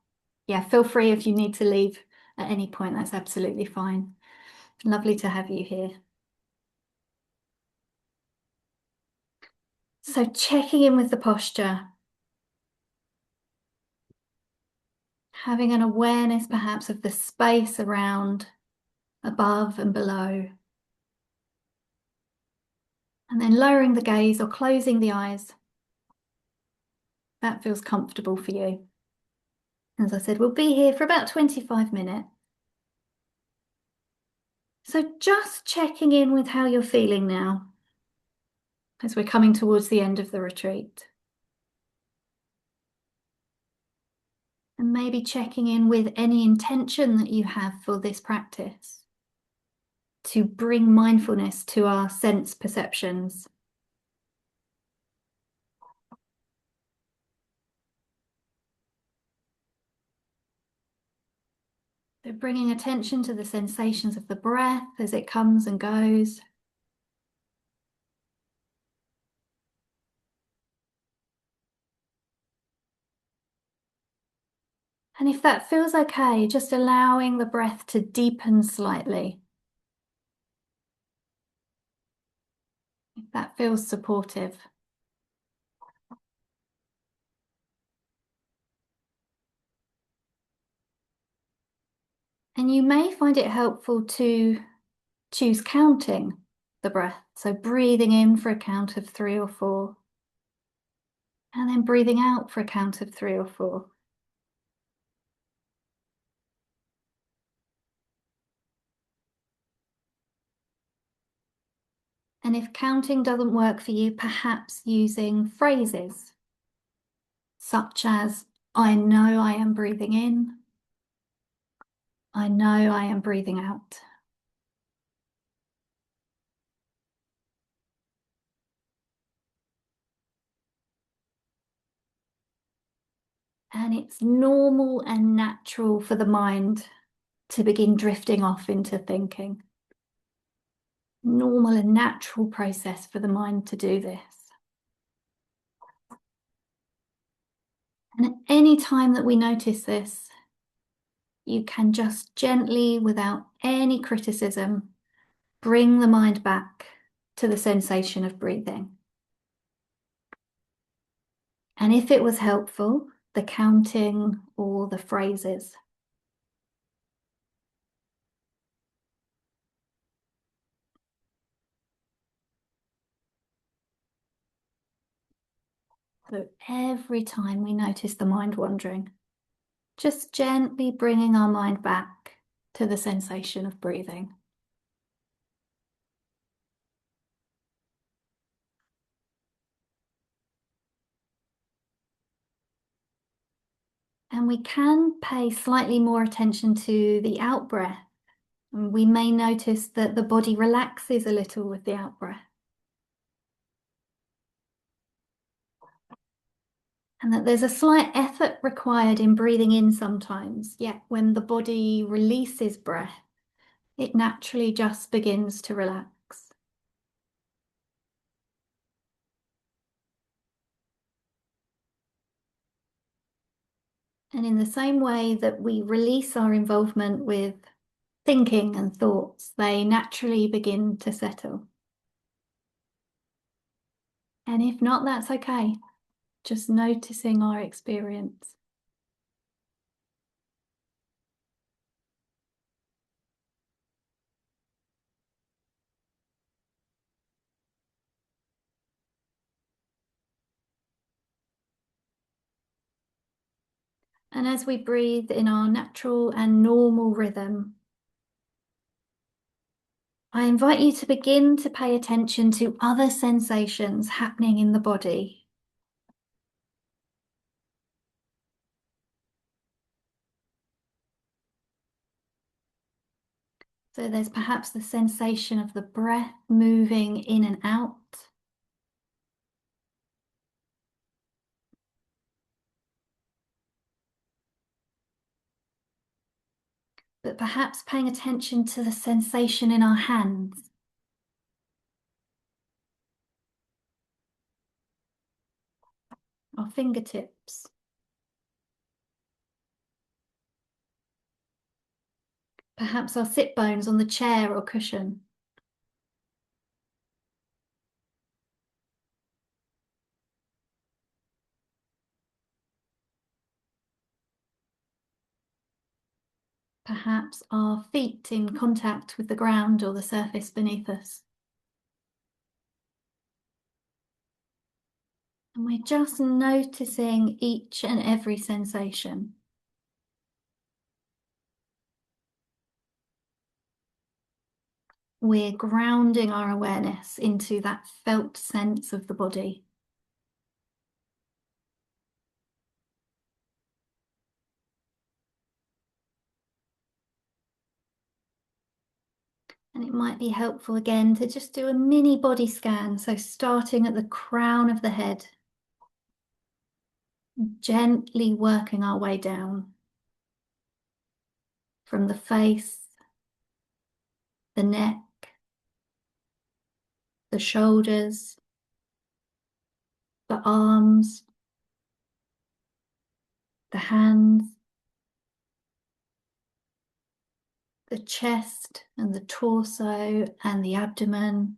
Yeah, feel free if you need to leave at any point, that's absolutely fine. Lovely to have you here. So checking in with the posture, having an awareness perhaps of the space around, above and below. And then lowering the gaze or closing the eyes. That feels comfortable for you. As I said, we'll be here for about 25 minutes. So just checking in with how you're feeling now as we're coming towards the end of the retreat. And maybe checking in with any intention that you have for this practice to bring mindfulness to our sense perceptions. So bringing attention to the sensations of the breath as it comes and goes. And if that feels okay, just allowing the breath to deepen slightly. If that feels supportive. And you may find it helpful to choose counting the breath. So breathing in for a count of 3 or 4. And then breathing out for a count of 3 or 4. And if counting doesn't work for you, perhaps using phrases such as, I know I am breathing in. I know I am breathing out. And it's normal and natural for the mind to begin drifting off into thinking. Normal and natural process for the mind to do this. And at any time that we notice this, you can just gently, without any criticism, bring the mind back to the sensation of breathing. And if it was helpful, the counting or the phrases. So every time we notice the mind wandering, just gently bringing our mind back to the sensation of breathing. And we can pay slightly more attention to the out breath And we may notice that the body relaxes a little with the out-breath. And that there's a slight effort required in breathing in sometimes, yet when the body releases breath, it naturally just begins to relax. And in the same way that we release our involvement with thinking and thoughts, they naturally begin to settle. And if not, that's okay. Just noticing our experience. And as we breathe in our natural and normal rhythm, I invite you to begin to pay attention to other sensations happening in the body. So there's perhaps the sensation of the breath moving in and out. But perhaps paying attention to the sensation in our hands. Our fingertips. Perhaps our sit bones on the chair or cushion. Perhaps our feet in contact with the ground or the surface beneath us. And we're just noticing each and every sensation. We're grounding our awareness into that felt sense of the body. And it might be helpful again to just do a mini body scan. So starting at the crown of the head, gently working our way down from the face, the neck, the shoulders, the arms, the hands, the chest and the torso and the abdomen,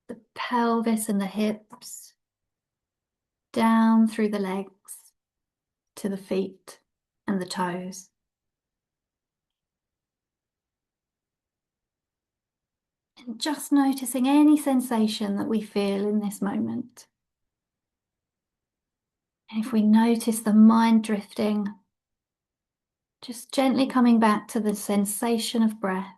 the pelvis and the hips, down through the legs to the feet and the toes. And just noticing any sensation that we feel in this moment. And if we notice the mind drifting, just gently coming back to the sensation of breath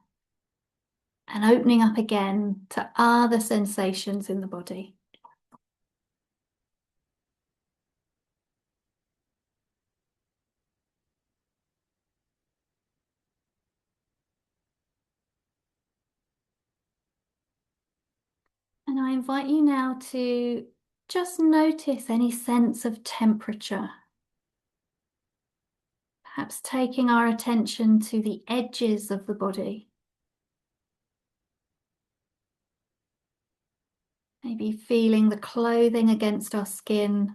and opening up again to other sensations in the body. And I invite you now to just notice any sense of temperature. Perhaps taking our attention to the edges of the body. Maybe feeling the clothing against our skin,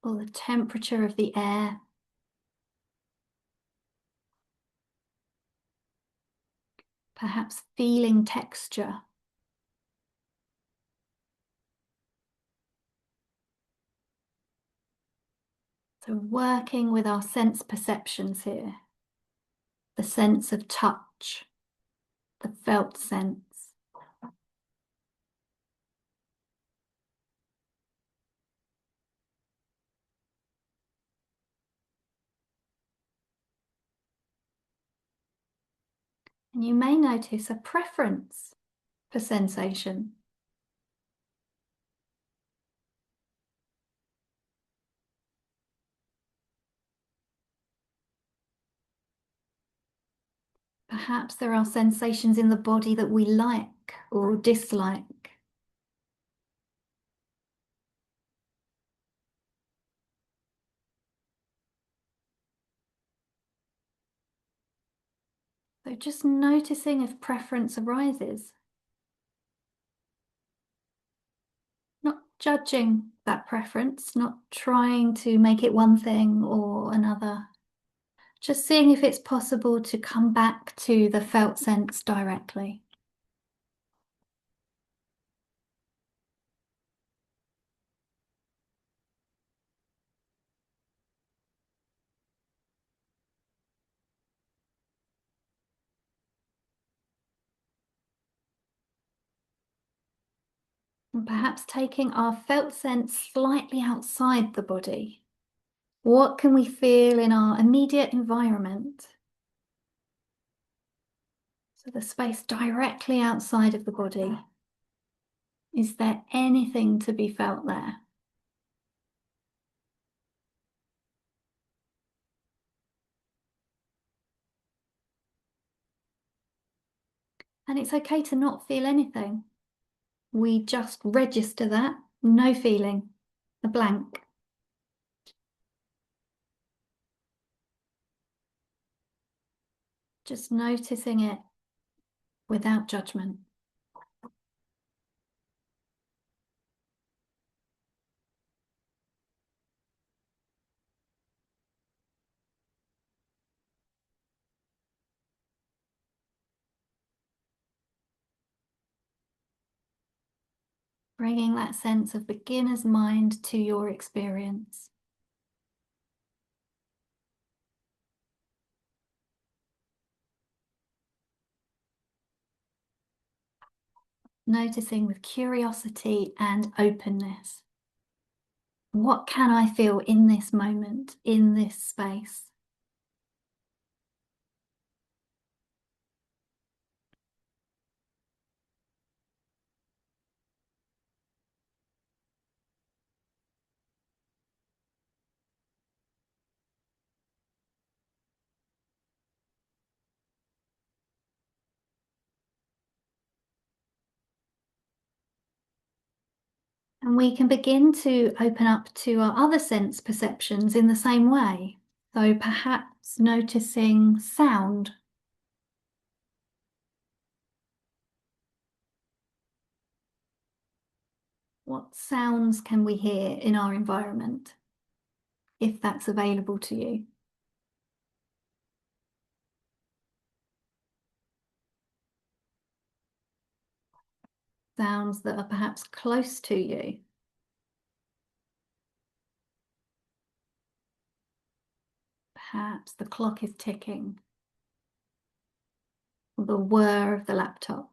or the temperature of the air. Perhaps feeling texture. So working with our sense perceptions here. The sense of touch, the felt sense. And you may notice a preference for sensation. Perhaps there are sensations in the body that we like or dislike. So just noticing if preference arises. Not judging that preference, not trying to make it one thing or another. Just seeing if it's possible to come back to the felt sense directly. And perhaps taking our felt sense slightly outside the body. What can we feel in our immediate environment? So the space directly outside of the body. Is there anything to be felt there? And it's okay to not feel anything. We just register that, no feeling, a blank. Just noticing it without judgment. Bringing that sense of beginner's mind to your experience. Noticing with curiosity and openness. What can I feel in this moment, in this space? And we can begin to open up to our other sense perceptions in the same way. So perhaps noticing sound. What sounds can we hear in our environment, if that's available to you? Sounds that are perhaps close to you. Perhaps the clock is ticking, or the whir of the laptop.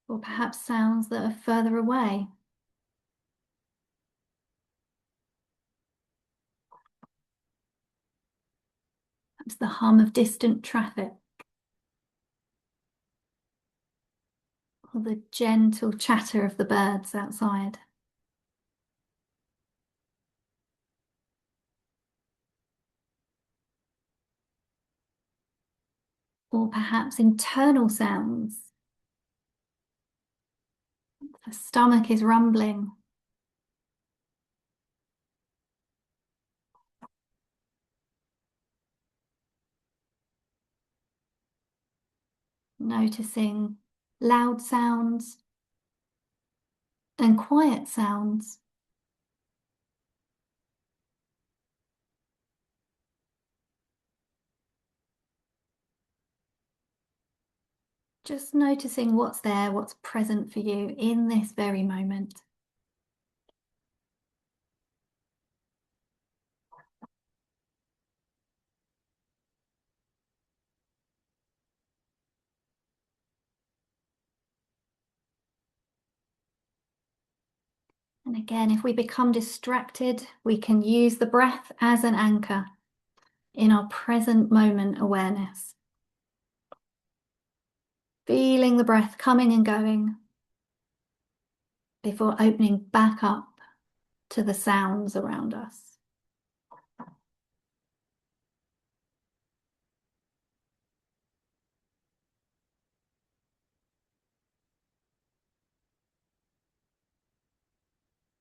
Or perhaps sounds that are further away. Perhaps the hum of distant traffic, or the gentle chatter of the birds outside. Or perhaps internal sounds. The stomach is rumbling. Noticing loud sounds and quiet sounds. Just noticing what's there, what's present for you in this very moment. And again, if we become distracted, we can use the breath as an anchor in our present moment awareness. Feeling the breath coming and going before opening back up to the sounds around us.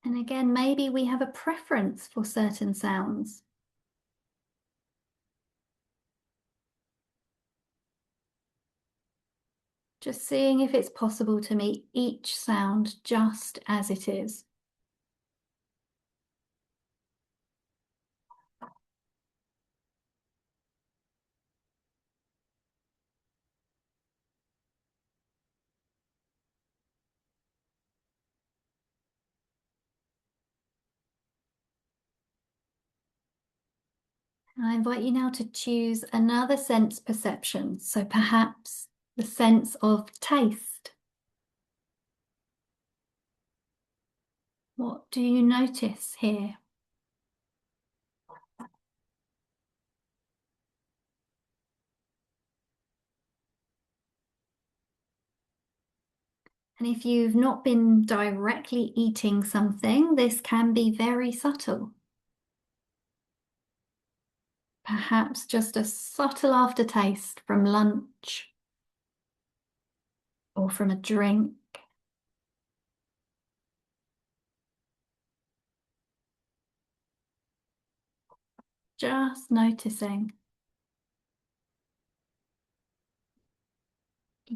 And again, maybe we have a preference for certain sounds. Just seeing if it's possible to meet each sound just as it is. I invite you now to choose another sense perception. So perhaps the sense of taste. What do you notice here? And if you've not been directly eating something, this can be very subtle. Perhaps just a subtle aftertaste from lunch or from a drink. Just noticing.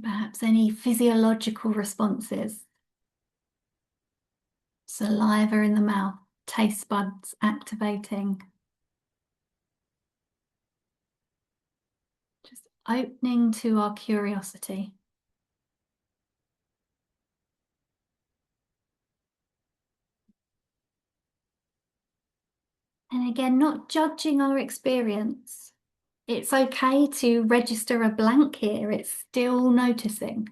Perhaps any physiological responses. Saliva in the mouth, taste buds activating. Just opening to our curiosity. And again, not judging our experience. It's okay to register a blank here. It's still noticing.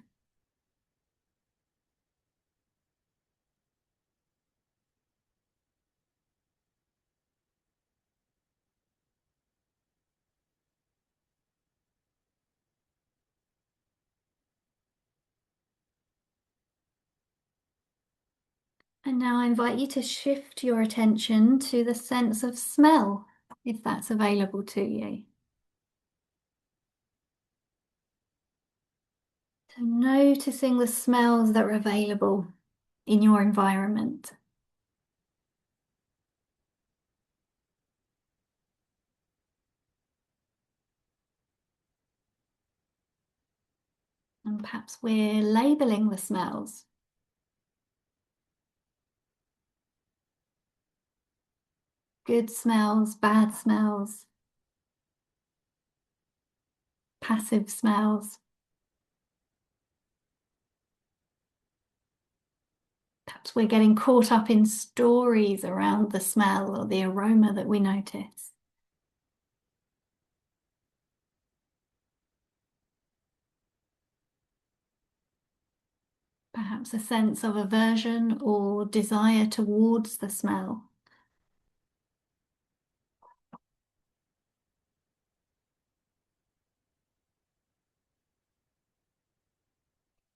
And now I invite you to shift your attention to the sense of smell, if that's available to you. So noticing the smells that are available in your environment. And perhaps we're labeling the smells. Good smells, bad smells, passive smells. Perhaps we're getting caught up in stories around the smell or the aroma that we notice. Perhaps a sense of aversion or desire towards the smell.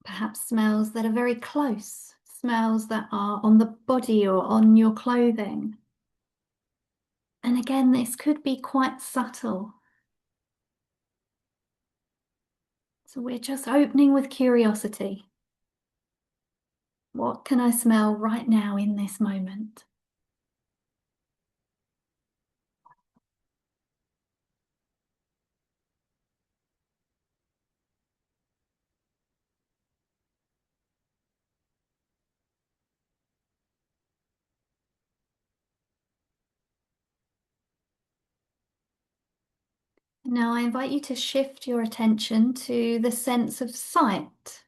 Perhaps smells that are very close, smells that are on the body or on your clothing. And again, this could be quite subtle. So we're just opening with curiosity. What can I smell right now in this moment? Now I invite you to shift your attention to the sense of sight.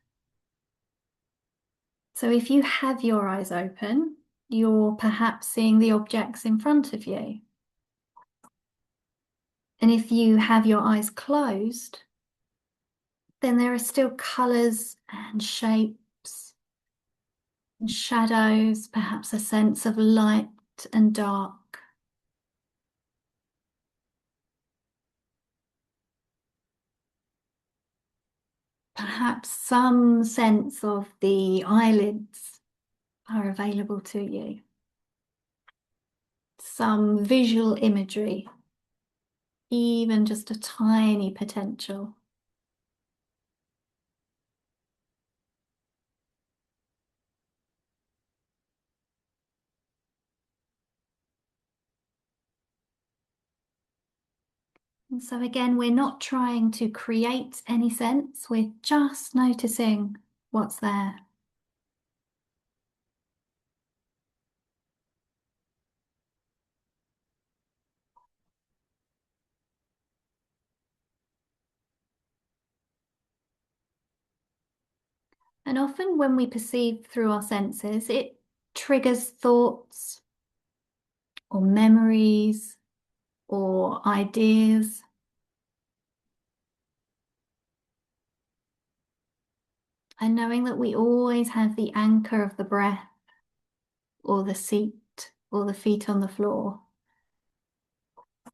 So if you have your eyes open, you're perhaps seeing the objects in front of you. And if you have your eyes closed, then there are still colours and shapes and shadows, perhaps a sense of light and dark. Perhaps some sense of the eyelids are available to you. some visual imagery, even just a tiny potential. And so again, we're not trying to create any sense, we're just noticing what's there. And often when we perceive through our senses, it triggers thoughts or memories or ideas. And knowing that we always have the anchor of the breath or the seat or the feet on the floor,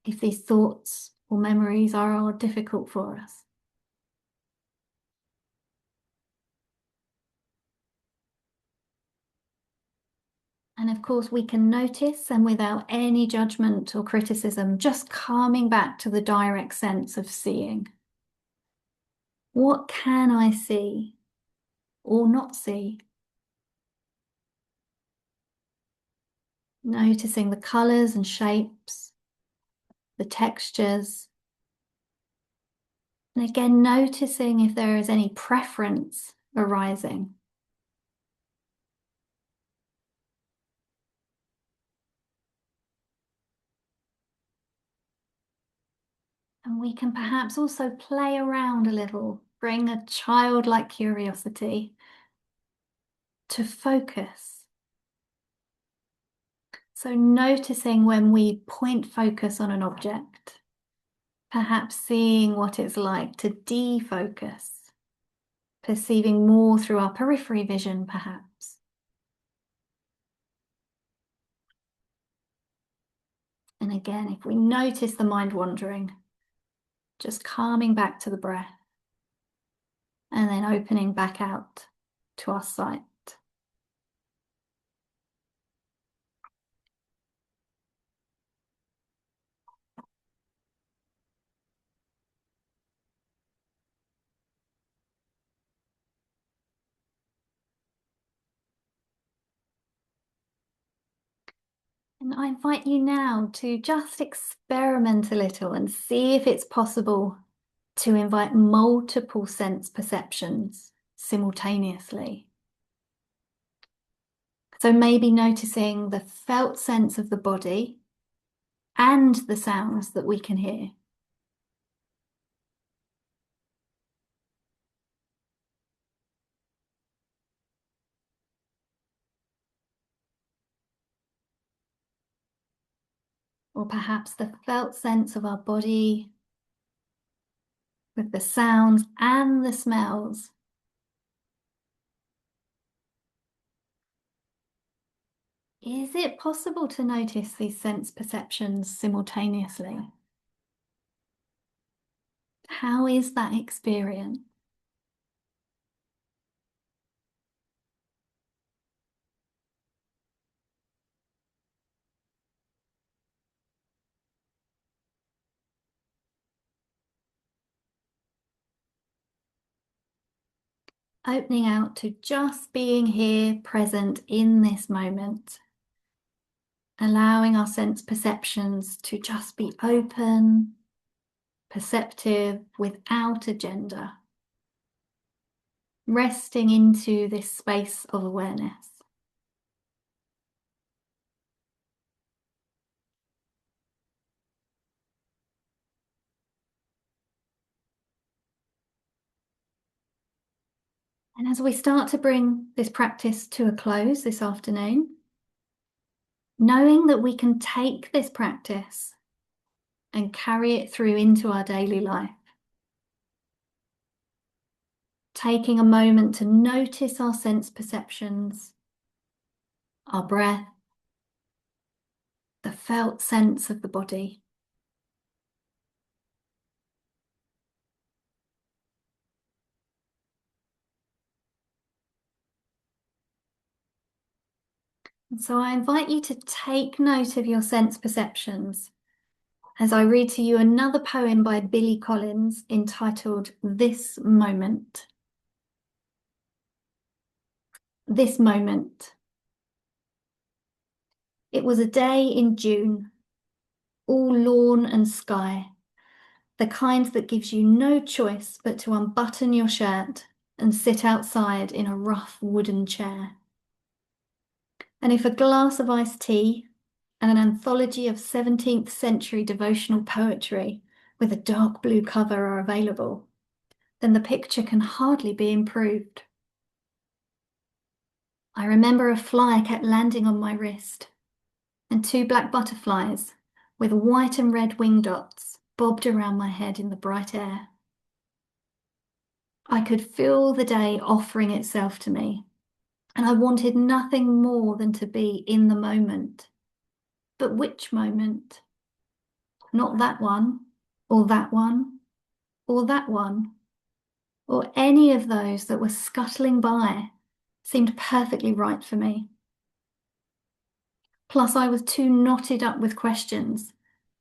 if these thoughts or memories are difficult for us. And of course, we can notice, and without any judgment or criticism, just calming back to the direct sense of seeing. What can I see or not see? Noticing the colours and shapes, the textures. And again, noticing if there is any preference arising. And we can perhaps also play around a little, bring a childlike curiosity to focus. So noticing when we point focus on an object, perhaps seeing what it's like to defocus, perceiving more through our periphery vision, perhaps. And again, if we notice the mind wandering, just calming back to the breath and then opening back out to our sight. And I invite you now to just experiment a little and see if it's possible to invite multiple sense perceptions simultaneously. So maybe noticing the felt sense of the body and the sounds that we can hear. Or perhaps the felt sense of our body with the sounds and the smells. Is it possible to notice these sense perceptions simultaneously? How is that experience? Opening out to just being here, present in this moment. Allowing our sense perceptions to just be open, perceptive, without agenda. Resting into this space of awareness. And as we start to bring this practice to a close this afternoon, knowing that we can take this practice and carry it through into our daily life. Taking a moment to notice our sense perceptions, our breath, the felt sense of the body. So I invite you to take note of your sense perceptions as I read to you another poem by Billy Collins entitled This Moment. This moment. It was a day in June, all lawn and sky, the kind that gives you no choice but to unbutton your shirt and sit outside in a rough wooden chair. And if a glass of iced tea and an anthology of 17th century devotional poetry with a dark blue cover are available, then the picture can hardly be improved. I remember a fly kept landing on my wrist, and two black butterflies with white and red wing dots bobbed around my head in the bright air. I could feel the day offering itself to me, and I wanted nothing more than to be in the moment. But which moment? Not that one, or that one, or that one, or any of those that were scuttling by seemed perfectly right for me. Plus, I was too knotted up with questions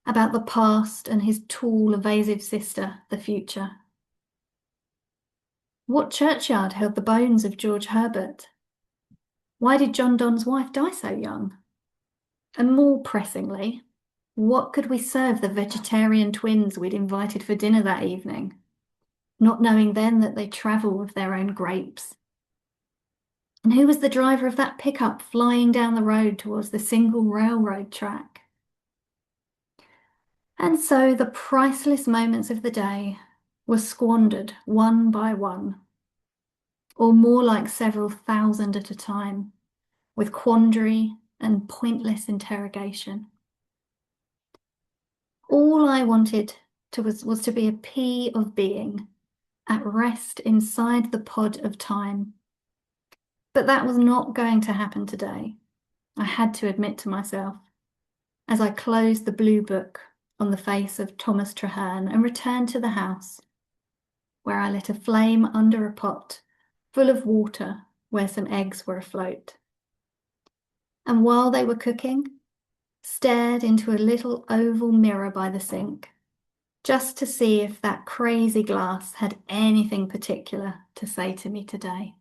about the past and his tall, evasive sister, the future. What churchyard held the bones of George Herbert? Why did John Donne's wife die so young? And more pressingly, what could we serve the vegetarian twins we'd invited for dinner that evening, not knowing then that they travel with their own grapes? And who was the driver of that pickup flying down the road towards the single railroad track? And so the priceless moments of the day were squandered one by one, or more like several thousand at a time, with quandary and pointless interrogation. All I wanted was to be a pea of being, at rest inside the pod of time. But that was not going to happen today, I had to admit to myself, as I closed the blue book on the face of Thomas Traherne and returned to the house, where I lit a flame under a pot full of water where some eggs were afloat. And while they were cooking, stared into a little oval mirror by the sink, just to see if that crazy glass had anything particular to say to me today.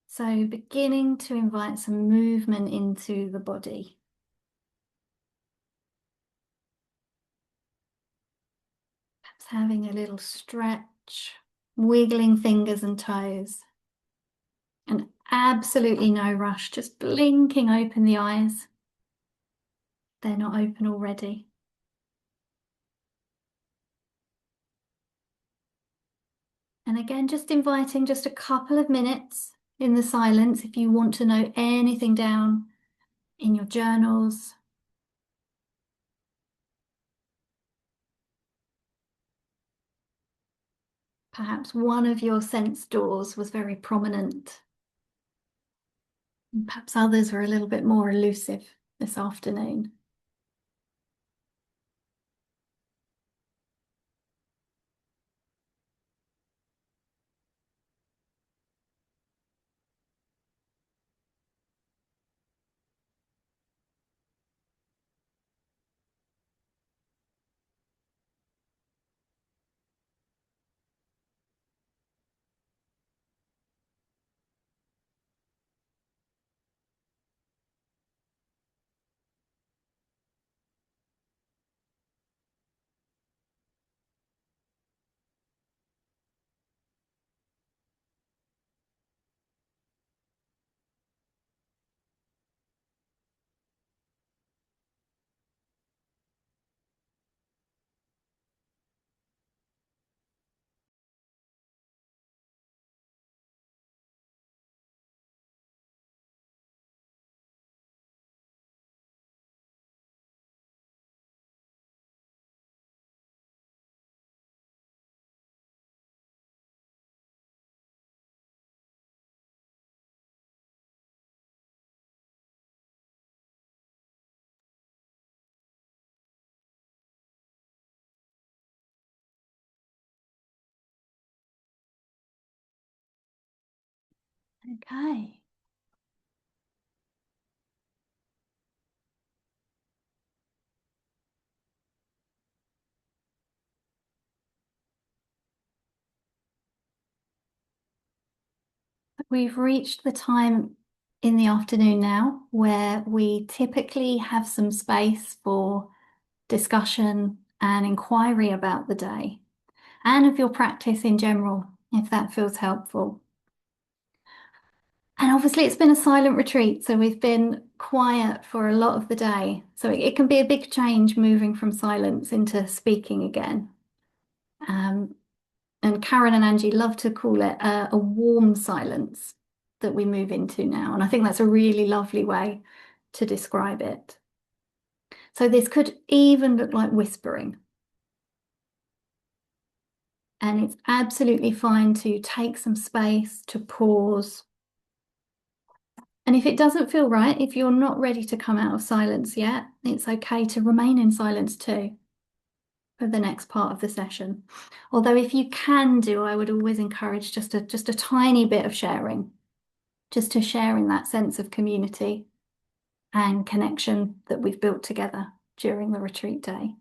So beginning to invite some movement into the body. Perhaps having a little stretch, wiggling fingers and toes. And absolutely no rush, just blinking open the eyes. They're not open already. And again, just inviting just a couple of minutes in the silence if you want to note anything down in your journals. Perhaps one of your sense doors was very prominent. And perhaps others were a little bit more elusive this afternoon. Okay. We've reached the time in the afternoon now where we typically have some space for discussion and inquiry about the day and of your practice in general, if that feels helpful. And obviously, it's been a silent retreat, so we've been quiet for a lot of the day. So it can be a big change moving from silence into speaking again. And Karen and Angie love to call it a warm silence that we move into now. And I think that's a really lovely way to describe it. So this could even look like whispering. And it's absolutely fine to take some space, to pause. And if it doesn't feel right, if you're not ready to come out of silence yet, it's okay to remain in silence too for the next part of the session. Although if you can do, I would always encourage just a tiny bit of sharing, just to share in that sense of community and connection that we've built together during the retreat day.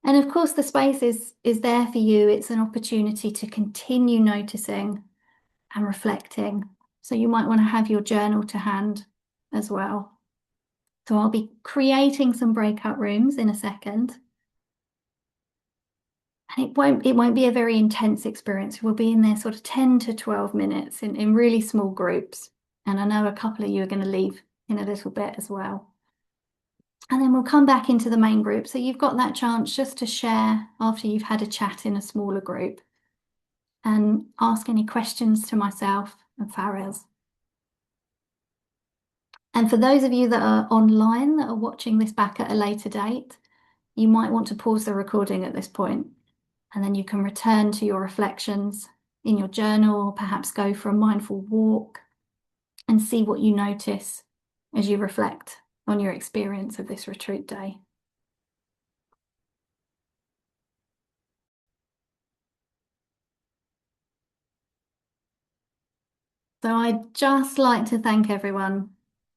And of course, the space is there for you. It's an opportunity to continue noticing and reflecting. So you might want to have your journal to hand as well. So I'll be creating some breakout rooms in a second. And it won't be a very intense experience. We'll be in there sort of 10 to 12 minutes in really small groups. And I know a couple of you are going to leave in a little bit as well. And then we'll come back into the main group. So you've got that chance just to share after you've had a chat in a smaller group and ask any questions to myself and Fares. And for those of you that are online that are watching this back at a later date, you might want to pause the recording at this point, and then you can return to your reflections in your journal, or perhaps go for a mindful walk and see what you notice as you reflect on your experience of this retreat day. So I'd just like to thank everyone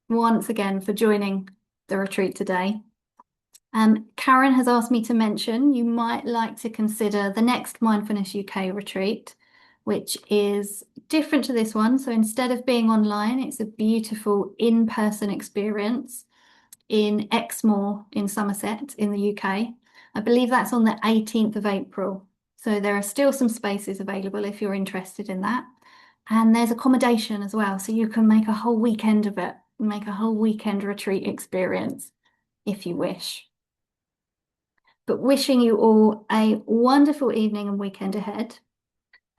once again for joining the retreat today. Karen has asked me to mention you might like to consider the next Mindfulness UK retreat, which is different to this one. So instead of being online, it's a beautiful in-person experience in Exmoor in Somerset in the UK. I believe that's on the 18th of April. So there are still some spaces available if you're interested in that. And there's accommodation as well. So you can make a whole weekend of it, make a whole weekend retreat experience if you wish. But wishing you all a wonderful evening and weekend ahead.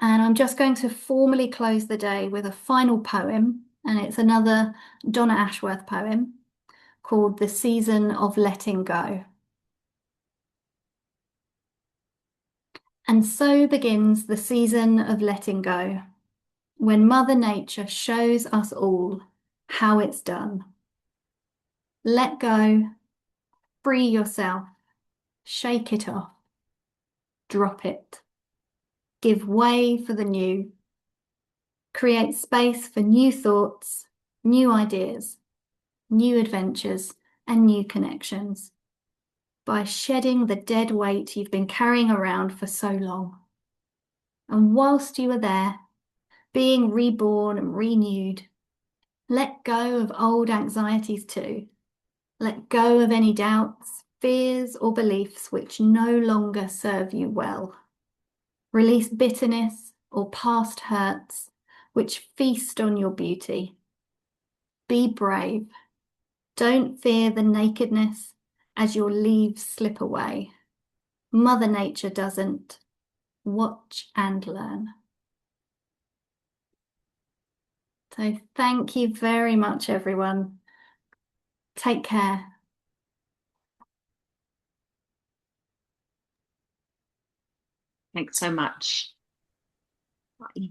And I'm just going to formally close the day with a final poem. And it's another Donna Ashworth poem called The Season of Letting Go. And so begins the season of letting go, when Mother Nature shows us all how it's done. Let go, free yourself, shake it off, drop it, give way for the new, create space for new thoughts, new ideas, new adventures, and new connections by shedding the dead weight you've been carrying around for so long. And whilst you are there, being reborn and renewed, let go of old anxieties too. Let go of any doubts, fears, or beliefs which no longer serve you well. Release bitterness or past hurts which feast on your beauty. Be brave. Don't fear the nakedness as your leaves slip away. Mother Nature doesn't. Watch and learn. So thank you very much, everyone. Take care. Thanks so much. Bye.